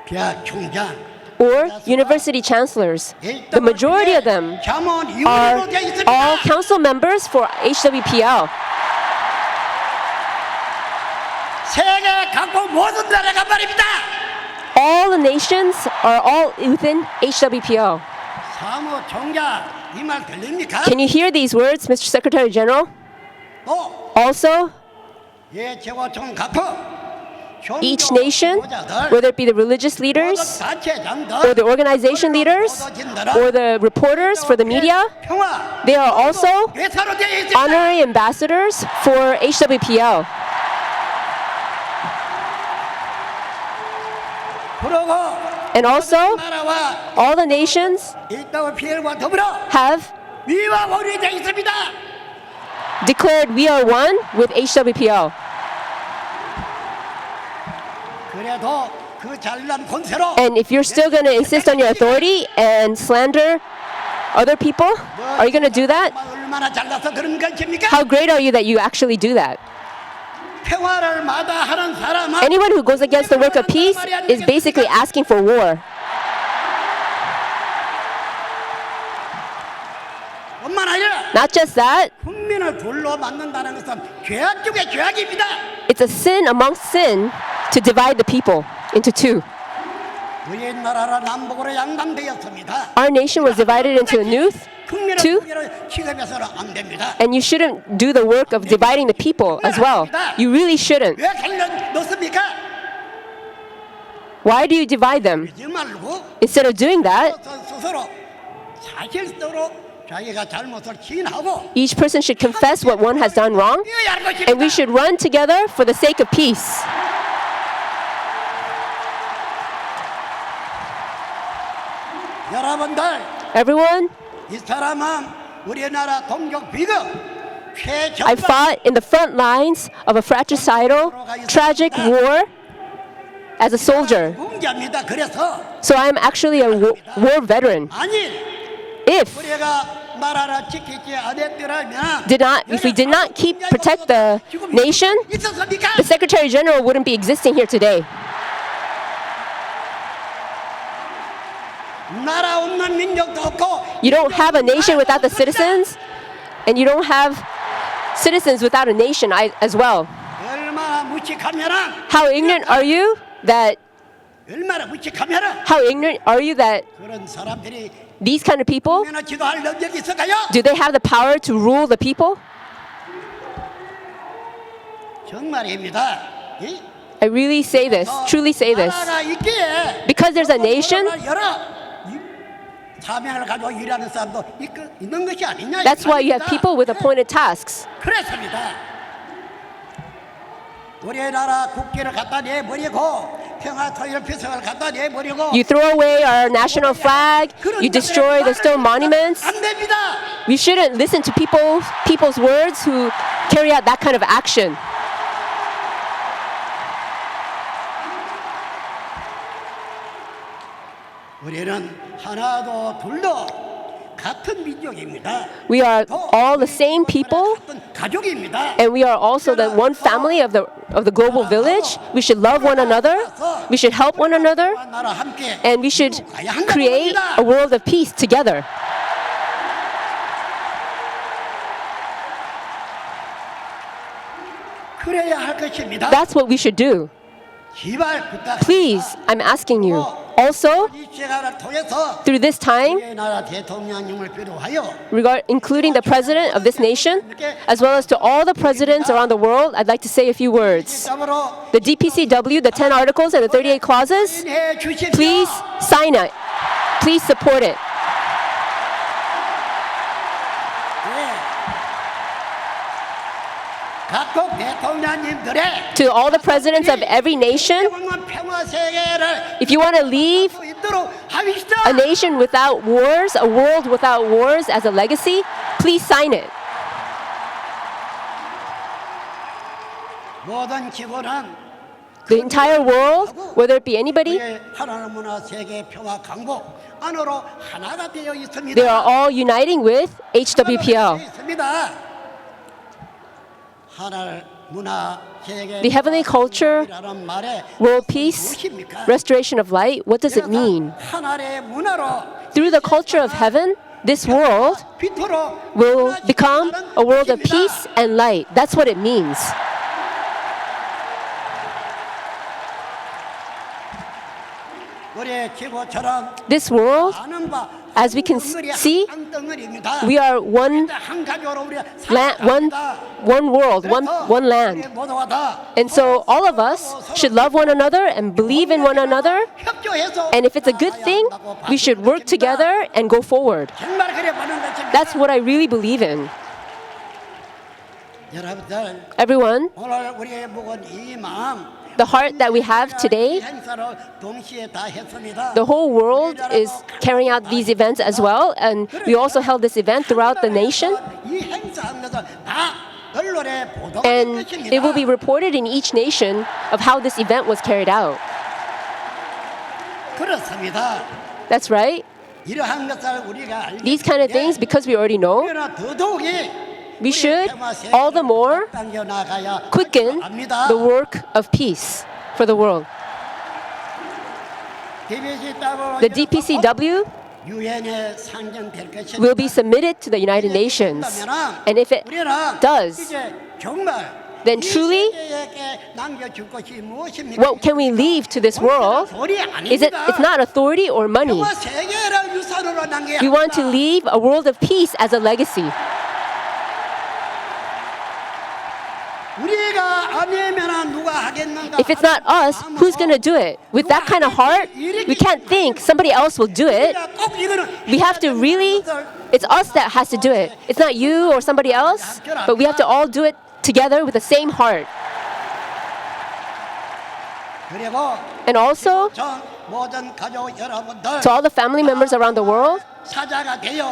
대학총장 or university chancellors, the majority of them are all council members for HWPL. 세계 각국 모든 나라가 말입니다. All the nations are all within HWPL. 사무총장 이 말 들립니까? Can you hear these words, Mr. Secretary General? Also, 예, 최고총 각국 each nation, whether it be the religious leaders, or the organization leaders, or the reporters for the media, they are also honorary ambassadors for HWPL. And also, all the nations have declared we are one with HWPL. And if you're still going to insist on your authority and slander other people, are you going to do that? How great are you that you actually do that? Anyone who goes against the work of peace is basically asking for war. Not just that, it's a sin amongst sin to divide the people into two. Our nation was divided into two, and you shouldn't do the work of dividing the people as well. You really shouldn't. Why do you divide them? Instead of doing that, each person should confess what one has done wrong, and we should run together for the sake of peace. 여러분들, Everyone, 이 사람은 우리나라 동족 비극 I fought in the front lines of a fratricidal, tragic war as a soldier. 문제입니다. 그래서 So I'm actually a war veteran. If we did not protect the nation, the Secretary General wouldn't be existing here today. You don't have a nation without the citizens, and you don't have citizens without a nation as well. How ignorant are you that these kind of people, do they have the power to rule the people? I really say this, truly say this. Because there's a nation, that's why you have people with appointed tasks. You throw away our national flag, you destroy the stone monuments. We shouldn't listen to people's words who carry out that kind of action. We are all the same people, and we are also the one family of the global village. We should love one another, we should help one another, and we should create a world of peace together. That's what we should do. Please, I'm asking you. Also, through this time, including the president of this nation, as well as to all the presidents around the world, I'd like to say a few words. The DPCW, the 10 articles and the 38 clauses, please sign it. Please support it. To all the presidents of every nation, if you want to leave a nation without wars, a world without wars as a legacy, please sign it. The entire world, whether it be anybody, they are all uniting with HWPL. The heavenly culture, world peace, restoration of light, what does it mean? Through the culture of heaven, this world will become a world of peace and light. That's what it means. This world, as we can see, we are one world, one land. And so all of us should love one another and believe in one another. And if it's a good thing, we should work together and go forward. That's what I really believe in. Everyone, the heart that we have today, the whole world is carrying out these events as well, and we also held this event throughout the nation. And it will be reported in each nation of how this event was carried out. That's right. These kind of things, because we already know, we should all the more quicken the work of peace for the world. The DPCW will be submitted to the United Nations. And if it does, then truly, what can we leave to this world? It's not authority or money. We want to leave a world of peace as a legacy. If it's not us, who's going to do it? With that kind of heart, we can't think somebody else will do it. We have to really, it's us that has to do it. It's not you or somebody else, but we have to all do it together with the same heart. And also, to all the family members around the world,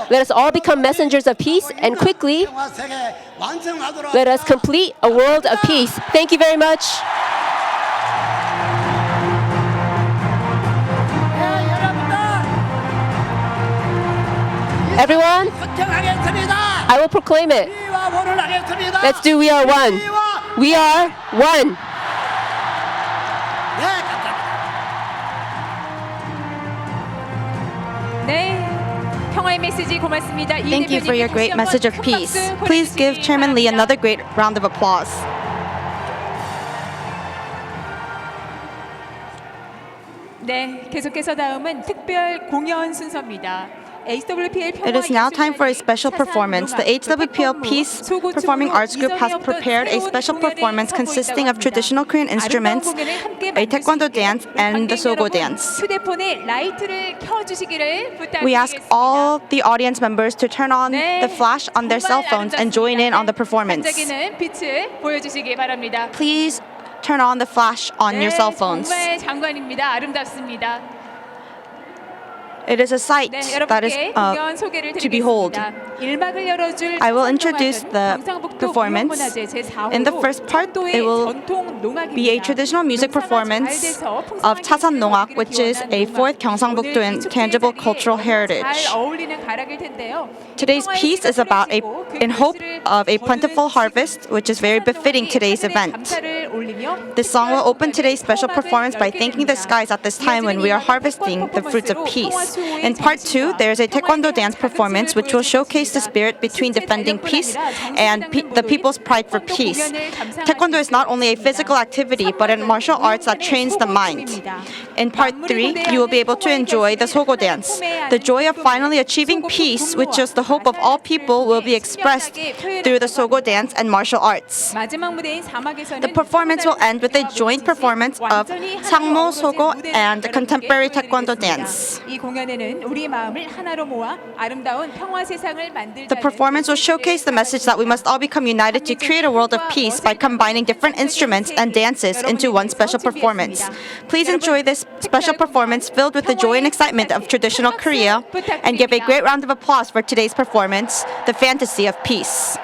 Let us all become messengers of peace and quickly let us complete a world of peace. Thank you very much. Everyone, I will proclaim it. Let's do We Are One. We are one. 네, 평화의 메시지 고맙습니다. Thank you for your great message of peace. Please give Chairman Lee another great round of applause. 네, 계속해서 다음은 특별 공연 순서입니다. HWPL It is now time for a special performance. The HWPL Peace Performing Arts Group has prepared a special performance consisting of traditional Korean instruments, a taekwondo dance, and the sogo dance. 휴대폰에 라이트를 켜주시기를 부탁드리겠습니다. We ask all the audience members to turn on the flash on their cell phones and join in on the performance. 반짝이는 빛을 보여주시기 바랍니다. Please turn on the flash on your cell phones. 정말 장관입니다. 아름답습니다. It is a sight that is to behold. I will introduce the performance. In the first part, it will be a traditional music performance of Chasan Nongak, which is a 4th Gyeongsangbuk-do intangible cultural heritage. Today's piece is about in hope of a plentiful harvest, which is very befitting today's event. This song will open today's special performance by thanking the skies at this time when we are harvesting the fruits of peace. In part 2, there is a taekwondo dance performance which will showcase the spirit between defending peace and the people's pride for peace. Taekwondo is not only a physical activity but a martial arts that trains the mind. In part 3, you will be able to enjoy the sogo dance. The joy of finally achieving peace, which is the hope of all people, will be expressed through the sogo dance and martial arts. The performance will end with a joint performance of Sangmo, sogo, and contemporary taekwondo dance. The performance will showcase the message that we must all become united to create a world of peace by combining different instruments and dances into one special performance. Please enjoy this special performance filled with the joy and excitement of traditional Korea and give a great round of applause for today's performance, The Fantasy of Peace.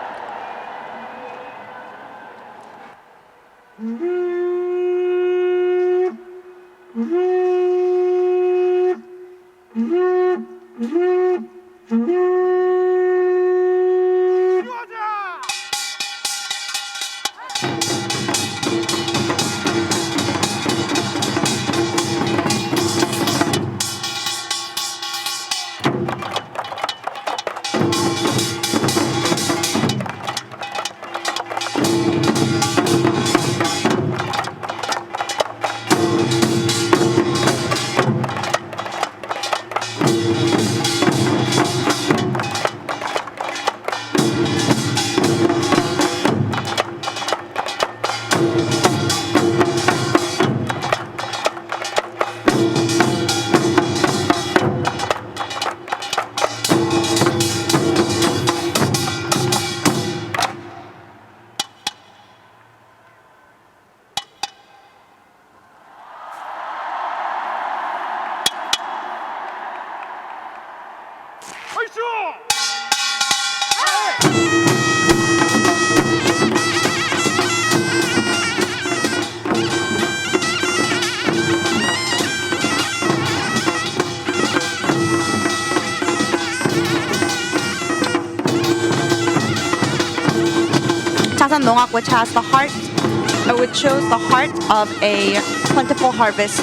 Chasan Nongak, which shows the heart of a plentiful harvest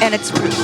and its fruit.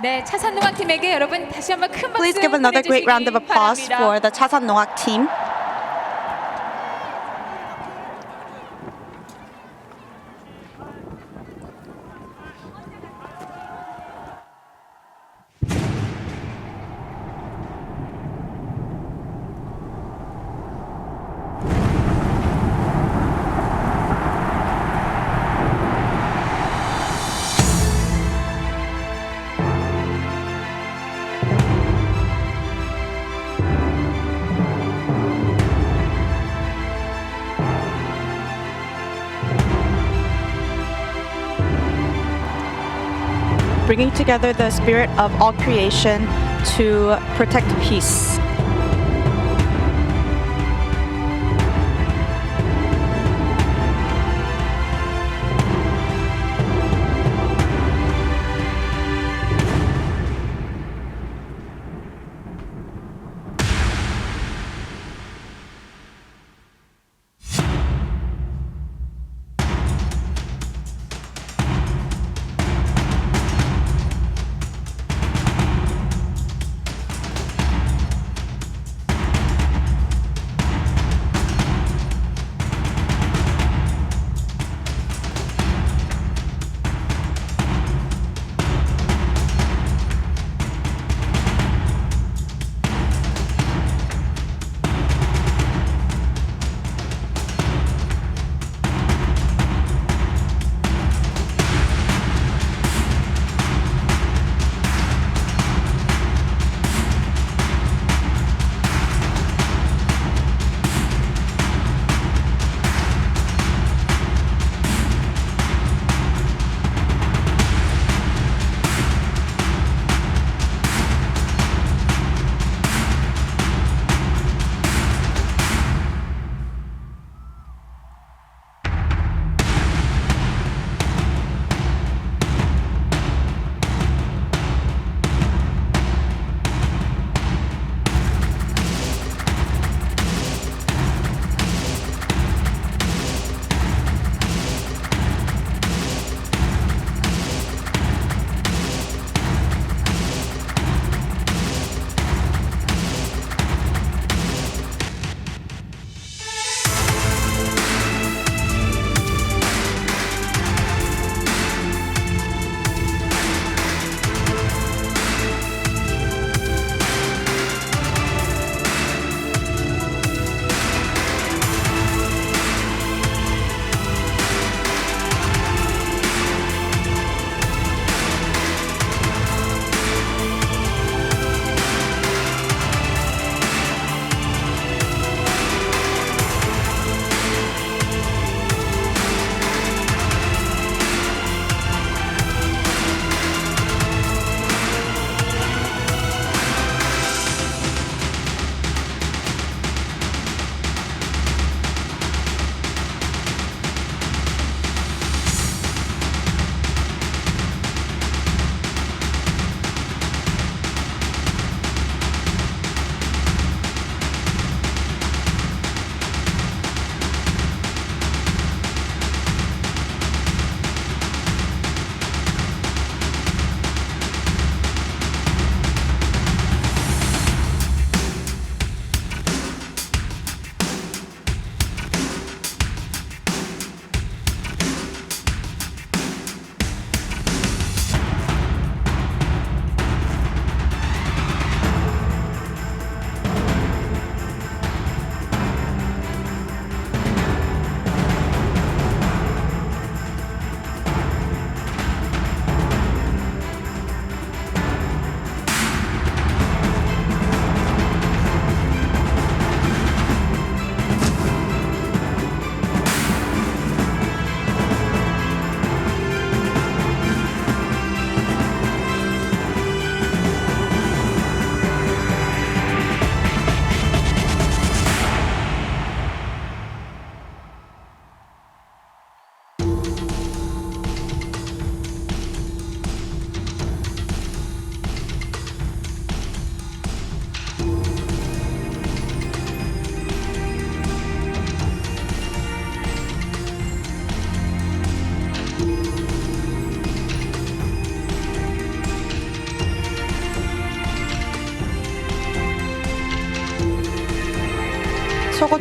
네, 차산농악 팀에게 여러분 다시 한번 큰 박수 Please give another great round of applause 바랍니다. for the Chasan Noak team. Bringing together the spirit of all creation to protect peace.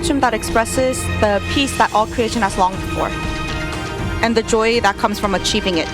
costume that expresses the peace that all creation has longed for, and the joy that comes from achieving it.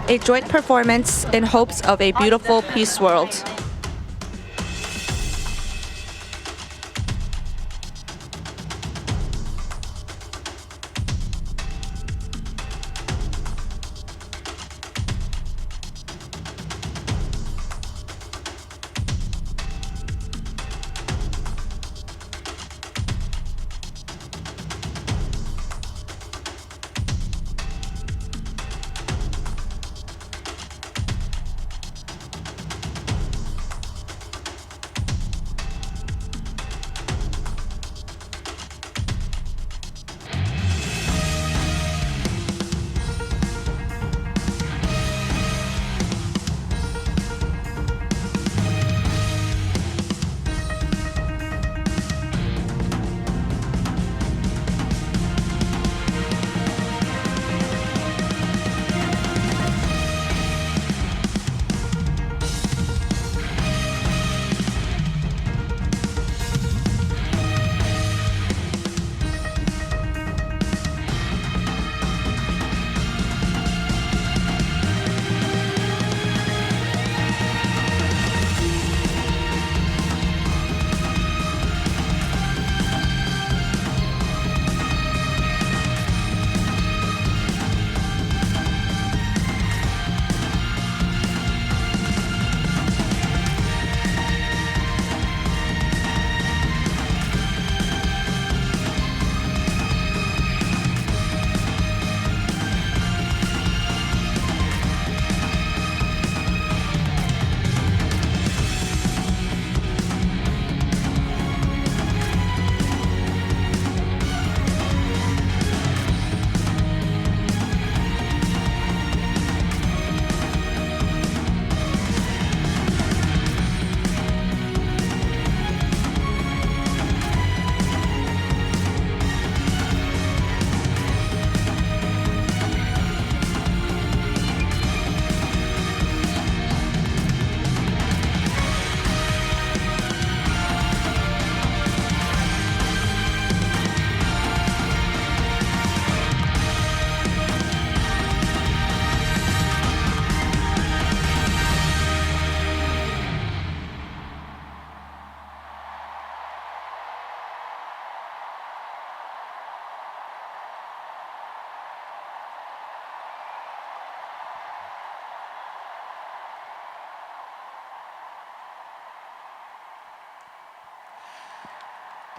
A joint performance in hopes of a beautiful peace world.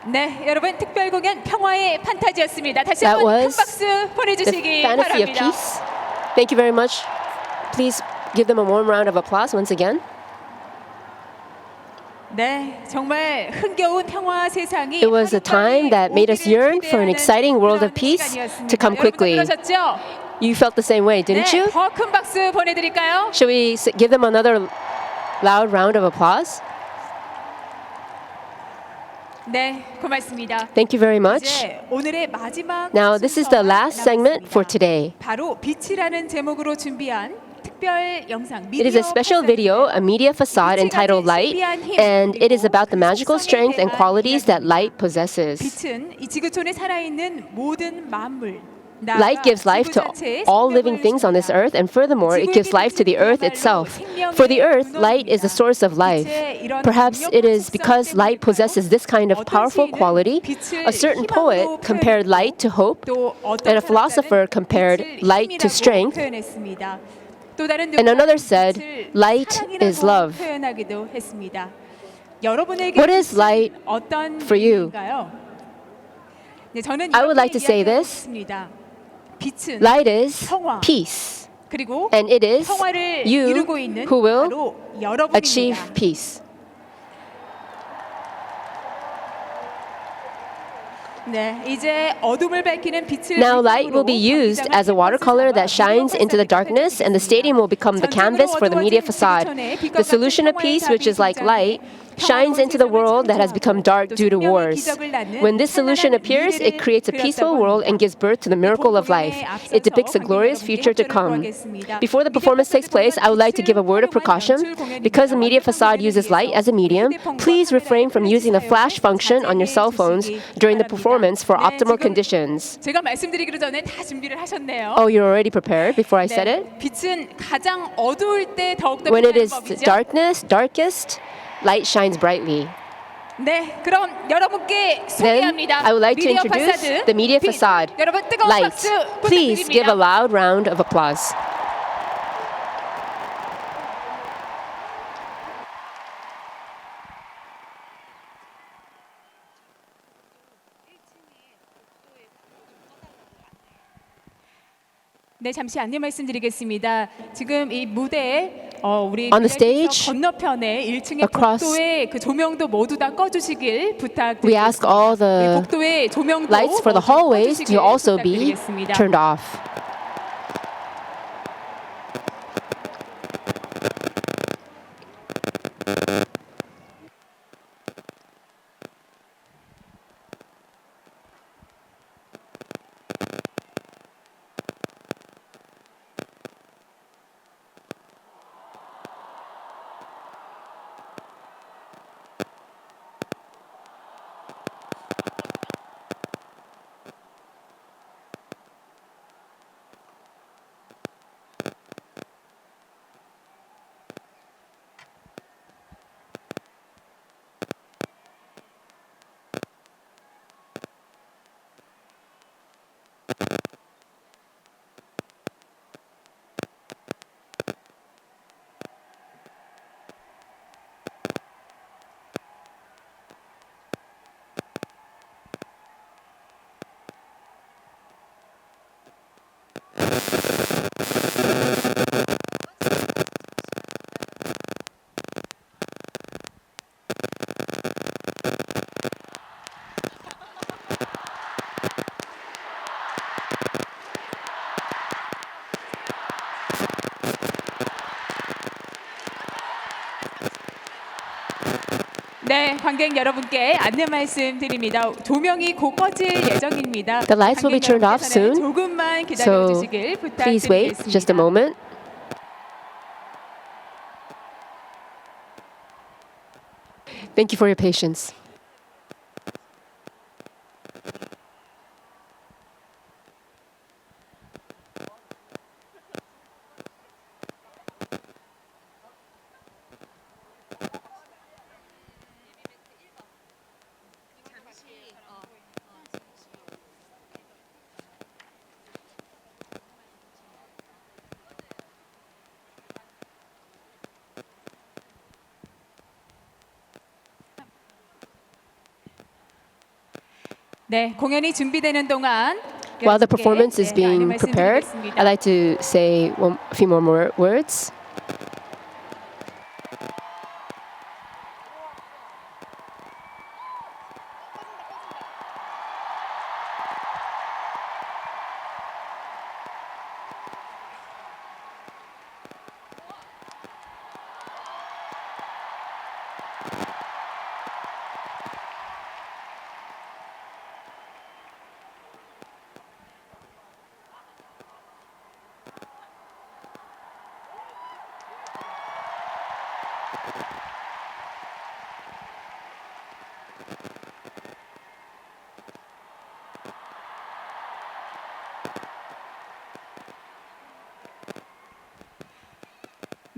네, 여러분 특별 공연 평화의 판타지였습니다. 다시 That 한번 큰 was 박수 the 보내주시기 fantasy of 바랍니다. peace. Thank you very much. Please give them a warm round of applause once again. 네, 정말 흥겨운 평화 세상이 It was a time that made us yearn for an exciting world of peace to come quickly. 그러셨죠? You felt the same way, didn't you? 네, 더 큰 박수 보내드릴까요? Should we give them another loud round of applause? 네, 고맙습니다. Thank you very much. 이제 오늘의 마지막 Now, this is the last segment for today. 바로 빛이라는 제목으로 준비한 특별 영상. It is a special video, a media facade entitled Light, and it is about the magical strength and qualities that light possesses. 빛은 이 지구촌에 살아있는 모든 만물. Light gives life to all living things on this earth, and furthermore, it gives life to the earth itself. For the earth, light is the source of life. Perhaps it is because light possesses this kind of powerful quality. A certain poet compared light to hope, and a philosopher compared light to strength, and another said, light is love. What is light for you? I would like to say this. Light is peace, and it is you who will achieve peace. Now light will be used as a watercolor that shines into the darkness, and the stadium will become the canvas for the media facade. The solution of peace, which is like light, shines into the world that has become dark due to wars. When this solution appears, it creates a peaceful world and gives birth to the miracle of life. It depicts a glorious future to come. Before the performance takes place, I would like to give a word of precaution. Because the media facade uses light as a medium, please refrain from using the flash function on your cell phones during the performance for optimal conditions. Oh, you're already prepared before I said it? When it is darkest, light shines brightly. Then I would like to introduce the media facade. Light. Please give a loud round of applause. 네, 잠시 안내 말씀드리겠습니다. 지금 이 무대에 우리 On the stage, 건너편에 1층의 across, 복도의 그 조명도 모두 다 꺼주시길 부탁드립니다. We ask all the 복도의 조명도 lights for the hallways to also be turned off. 네, 관객 여러분께 안내 말씀드립니다. 조명이 곧 꺼질 예정입니다. The lights will be turned off soon, 조금만 기다려 so 주시길 please wait just a 부탁드리겠습니다. moment. Thank you for your patience. 네, 공연이 준비되는 동안 While the performance is being prepared, I'd like to say a few more words.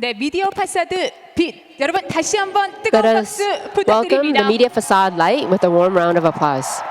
네, 미디어 파사드 빛. 여러분 다시 한번 Let 뜨거운 us 박수 welcome 부탁드립니다. the media facade light with a warm round of applause.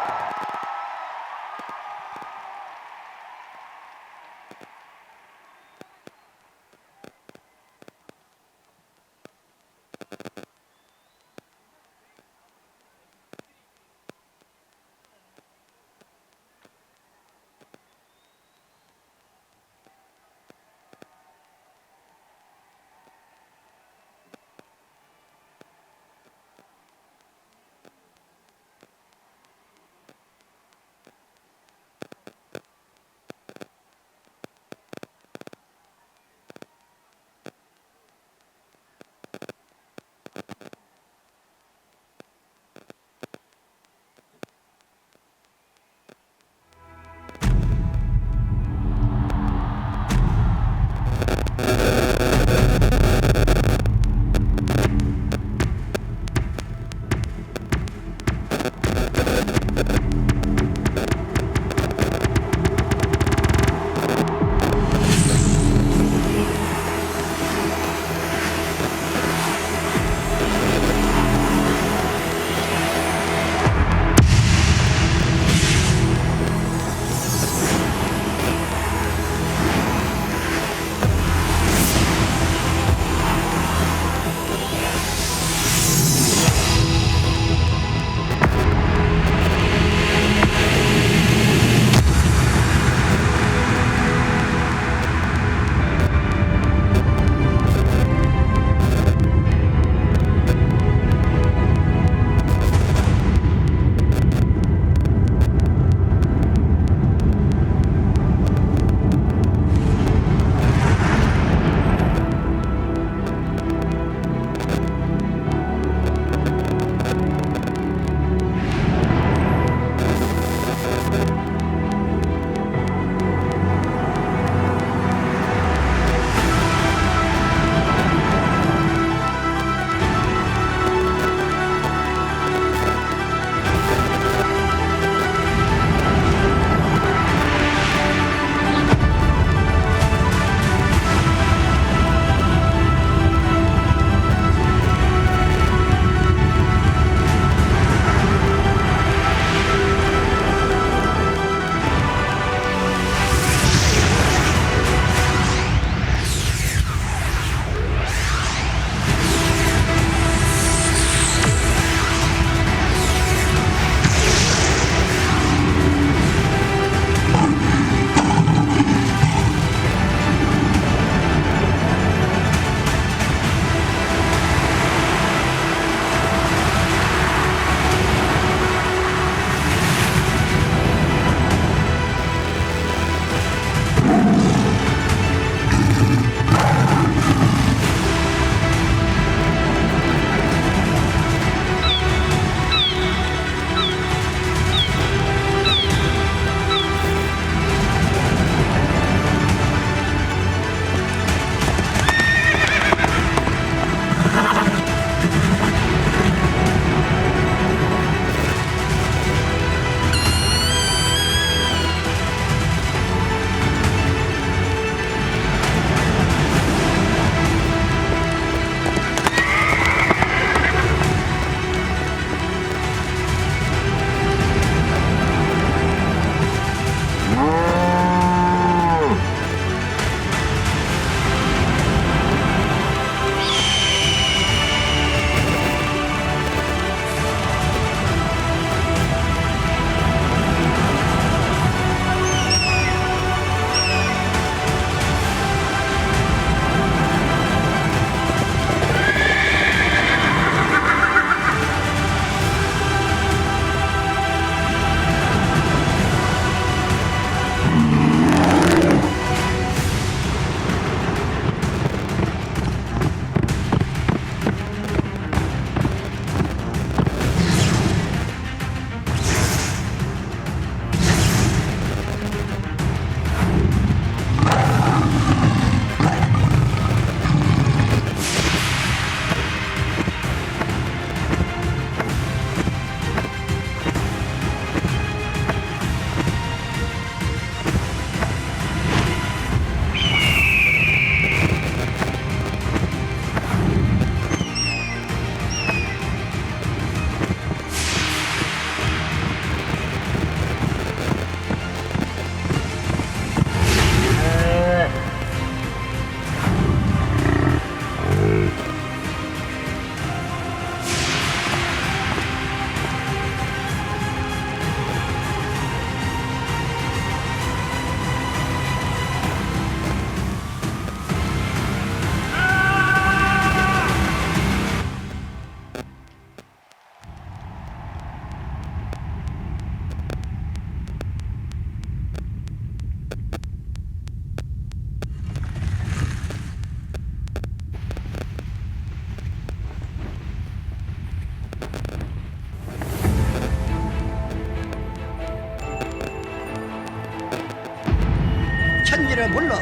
천지를 불러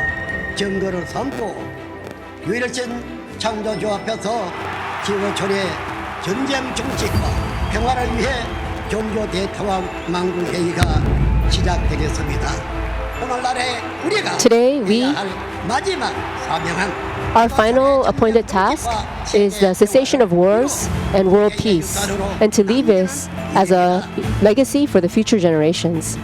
정거를 삼고 유일신 창조주 앞에서 지구촌의 전쟁 종식과 평화를 위해 종교 대통합 만국회의가 시작되겠습니다. 오늘날에 우리가 Today, 해야 할 마지막 사명은 our final appointed task is the cessation of wars and world peace, and to leave this as a legacy for the future generations.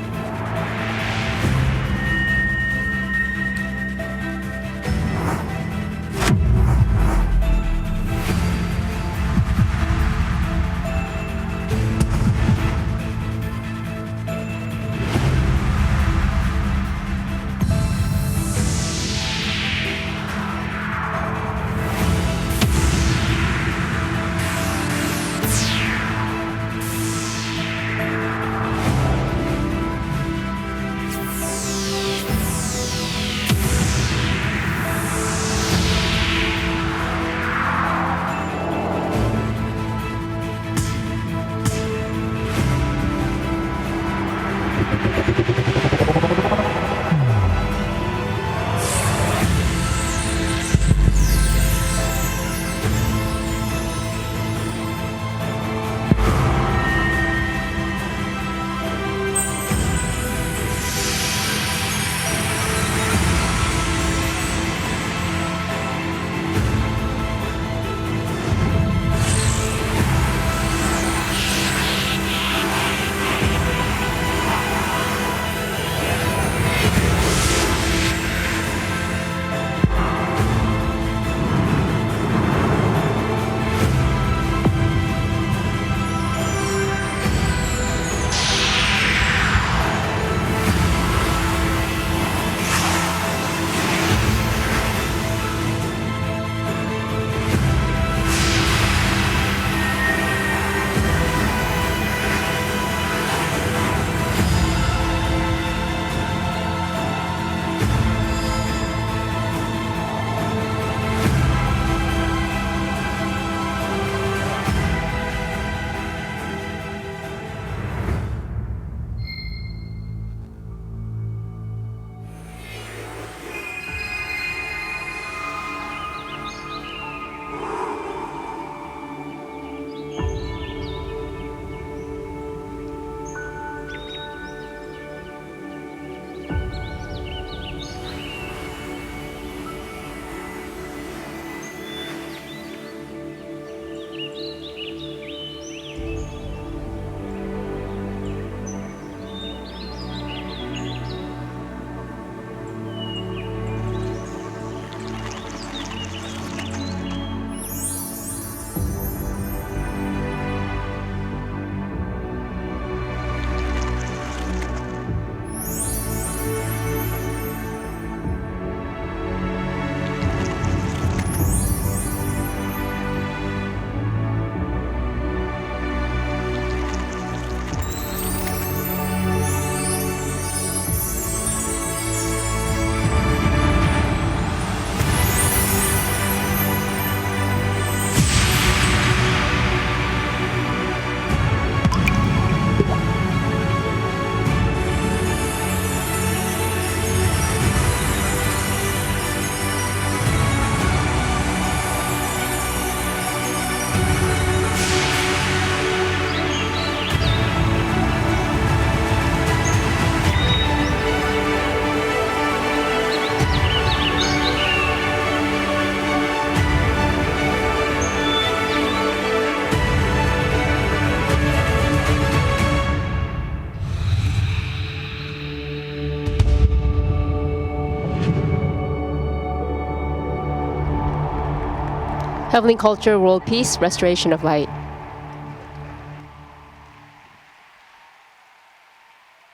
Heavenly culture, world peace, restoration of light.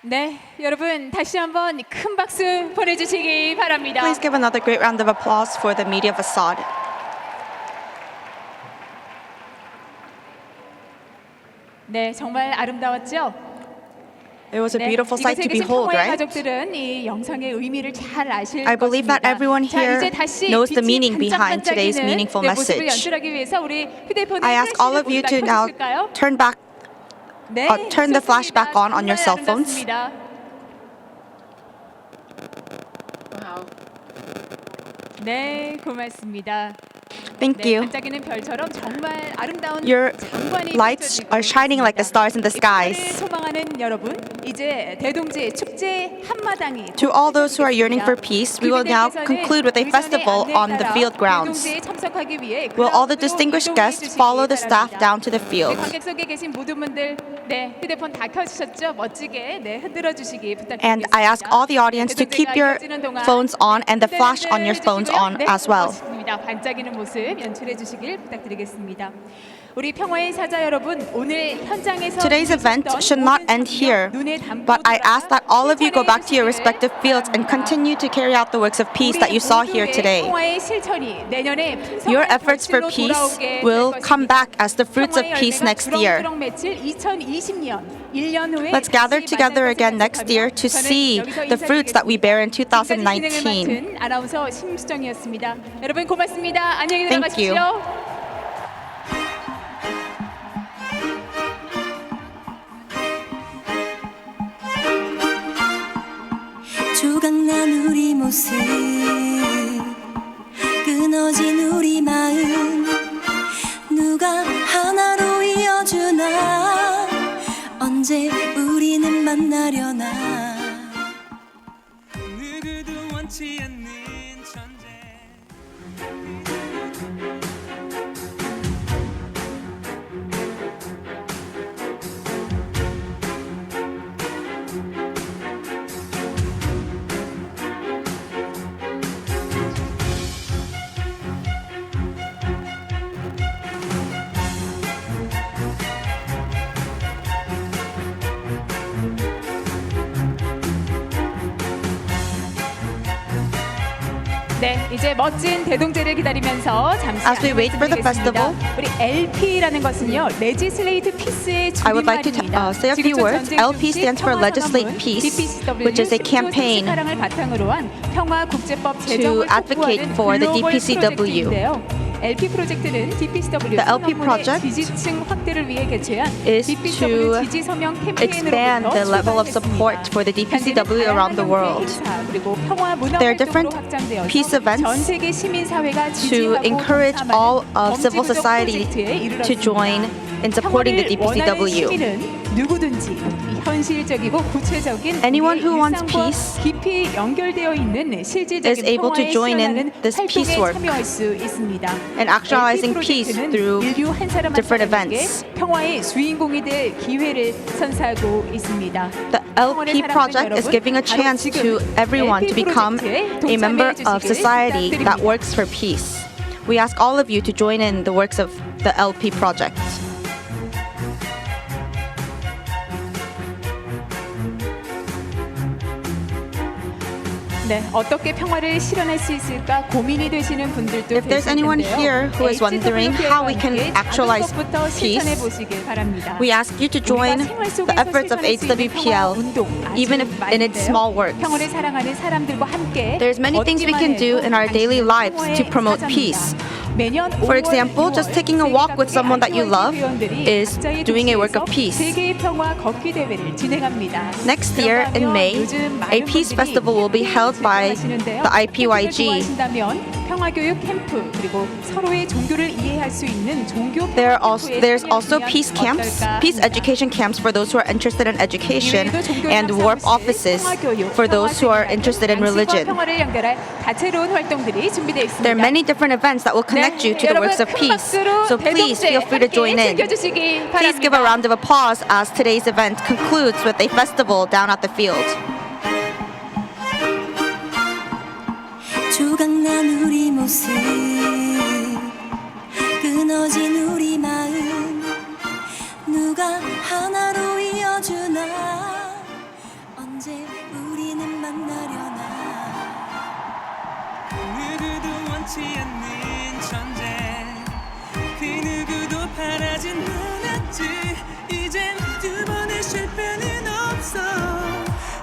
네, 여러분 다시 한번 큰 박수 보내주시기 바랍니다. Please give another great round of applause for the media facade. 네, 정말 아름다웠죠? It was a beautiful sight to behold, 평화의 right? 가족들은 이 영상의 의미를 잘 아실 I believe that 것입니다. everyone 자, here 이제 다시 knows the 빛이 meaning behind today's 반짝반짝이는 meaningful 내 모습을 message. 연출하기 위해서 우리 휴대폰을 I ask all of you to now turn the flash back on your cell phones. 아름답습니다. 네, 고맙습니다. Thank you. 반짝이는 별처럼 정말 아름다운 Your 장관이 lights are shining like the stars in the skies. 소망하는 여러분, 이제 대동제 축제 한마당이 To all those who are yearning for peace, we will now conclude with a festival on the field grounds. 참석하기 위해 Will all the distinguished guests follow the staff down to the field? 관객석에 계신 모든 분들, 네, 휴대폰 다 켜주셨죠? 멋지게 네, 흔들어 주시기 부탁드립니다. And I ask all the audience to keep your phones on and the flash on your phones on as well. 반짝이는 모습 연출해 주시길 부탁드리겠습니다. 우리 평화의 사자 여러분, 오늘 현장에서 Today's event should not end here, but I ask that all of you go back to your respective fields and continue to carry out the works of peace that you saw here today. Your efforts for peace will come back as the fruits of peace next year. Let's gather together again next year to see the fruits that we bear in 2019. 아나운서 심수정이었습니다. 여러분 고맙습니다. 안녕히 Thank you. 들어가십시오. 조각난 우리 모습 끊어진 우리 마음 누가 하나로 이어주나 언제 우리는 만나려나 누구도 원치 않는 존재 네, 이제 멋진 대동제를 기다리면서 잠시 As we wait for the festival, 우리 LP라는 것은요, Legislate Peace의 I would like to say a few words. LP stands for Legislate Peace, which is a campaign to advocate for the DPCW. LP 프로젝트는 DPCW The LP project 지지층 확대를 위해 개최한 is to DPCW 지지 서명 expand the level of support for the DPCW around the world. There are different peace events to encourage all of civil society to join in supporting the DPCW. Anyone who wants peace is able to join in this peace work and actualizing peace through different events. The LP project is giving a chance to everyone to become a member of society that works for peace. We ask all of you to join in the works of the LP project. 네, 어떻게 평화를 실현할 수 있을까 고민이 되시는 분들도 If there's anyone here who is wondering how we can actualize peace, we ask you to join the efforts of HWPL, even if in its small works. There's many things we can do in our daily lives to promote peace. For example, just taking a walk with someone that you love is doing a work of peace. Next year in May, a peace festival will be held by the IPYG. There's also peace camps, peace education camps for those who are interested in education, and warp offices for those who are interested in religion. There are many different events that will connect you to the works of peace, so please feel free to join in. Please give a round of applause as today's event concludes with a festival down at the field. 조각난 우리 모습 끊어진 우리 마음 누가 하나로 이어주나 언제 우리는 만나려나 누구도 원치 않는 존재 그 누구도 바라진 않았지 이젠 두 번의 실패는 없어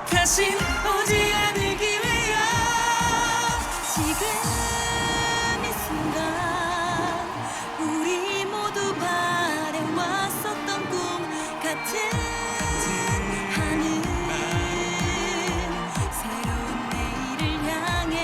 다신 오지 않을 기회야 지금 이 순간 우리 모두 바래왔었던 꿈 같은 하늘 새로운 내일을 향해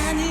하늘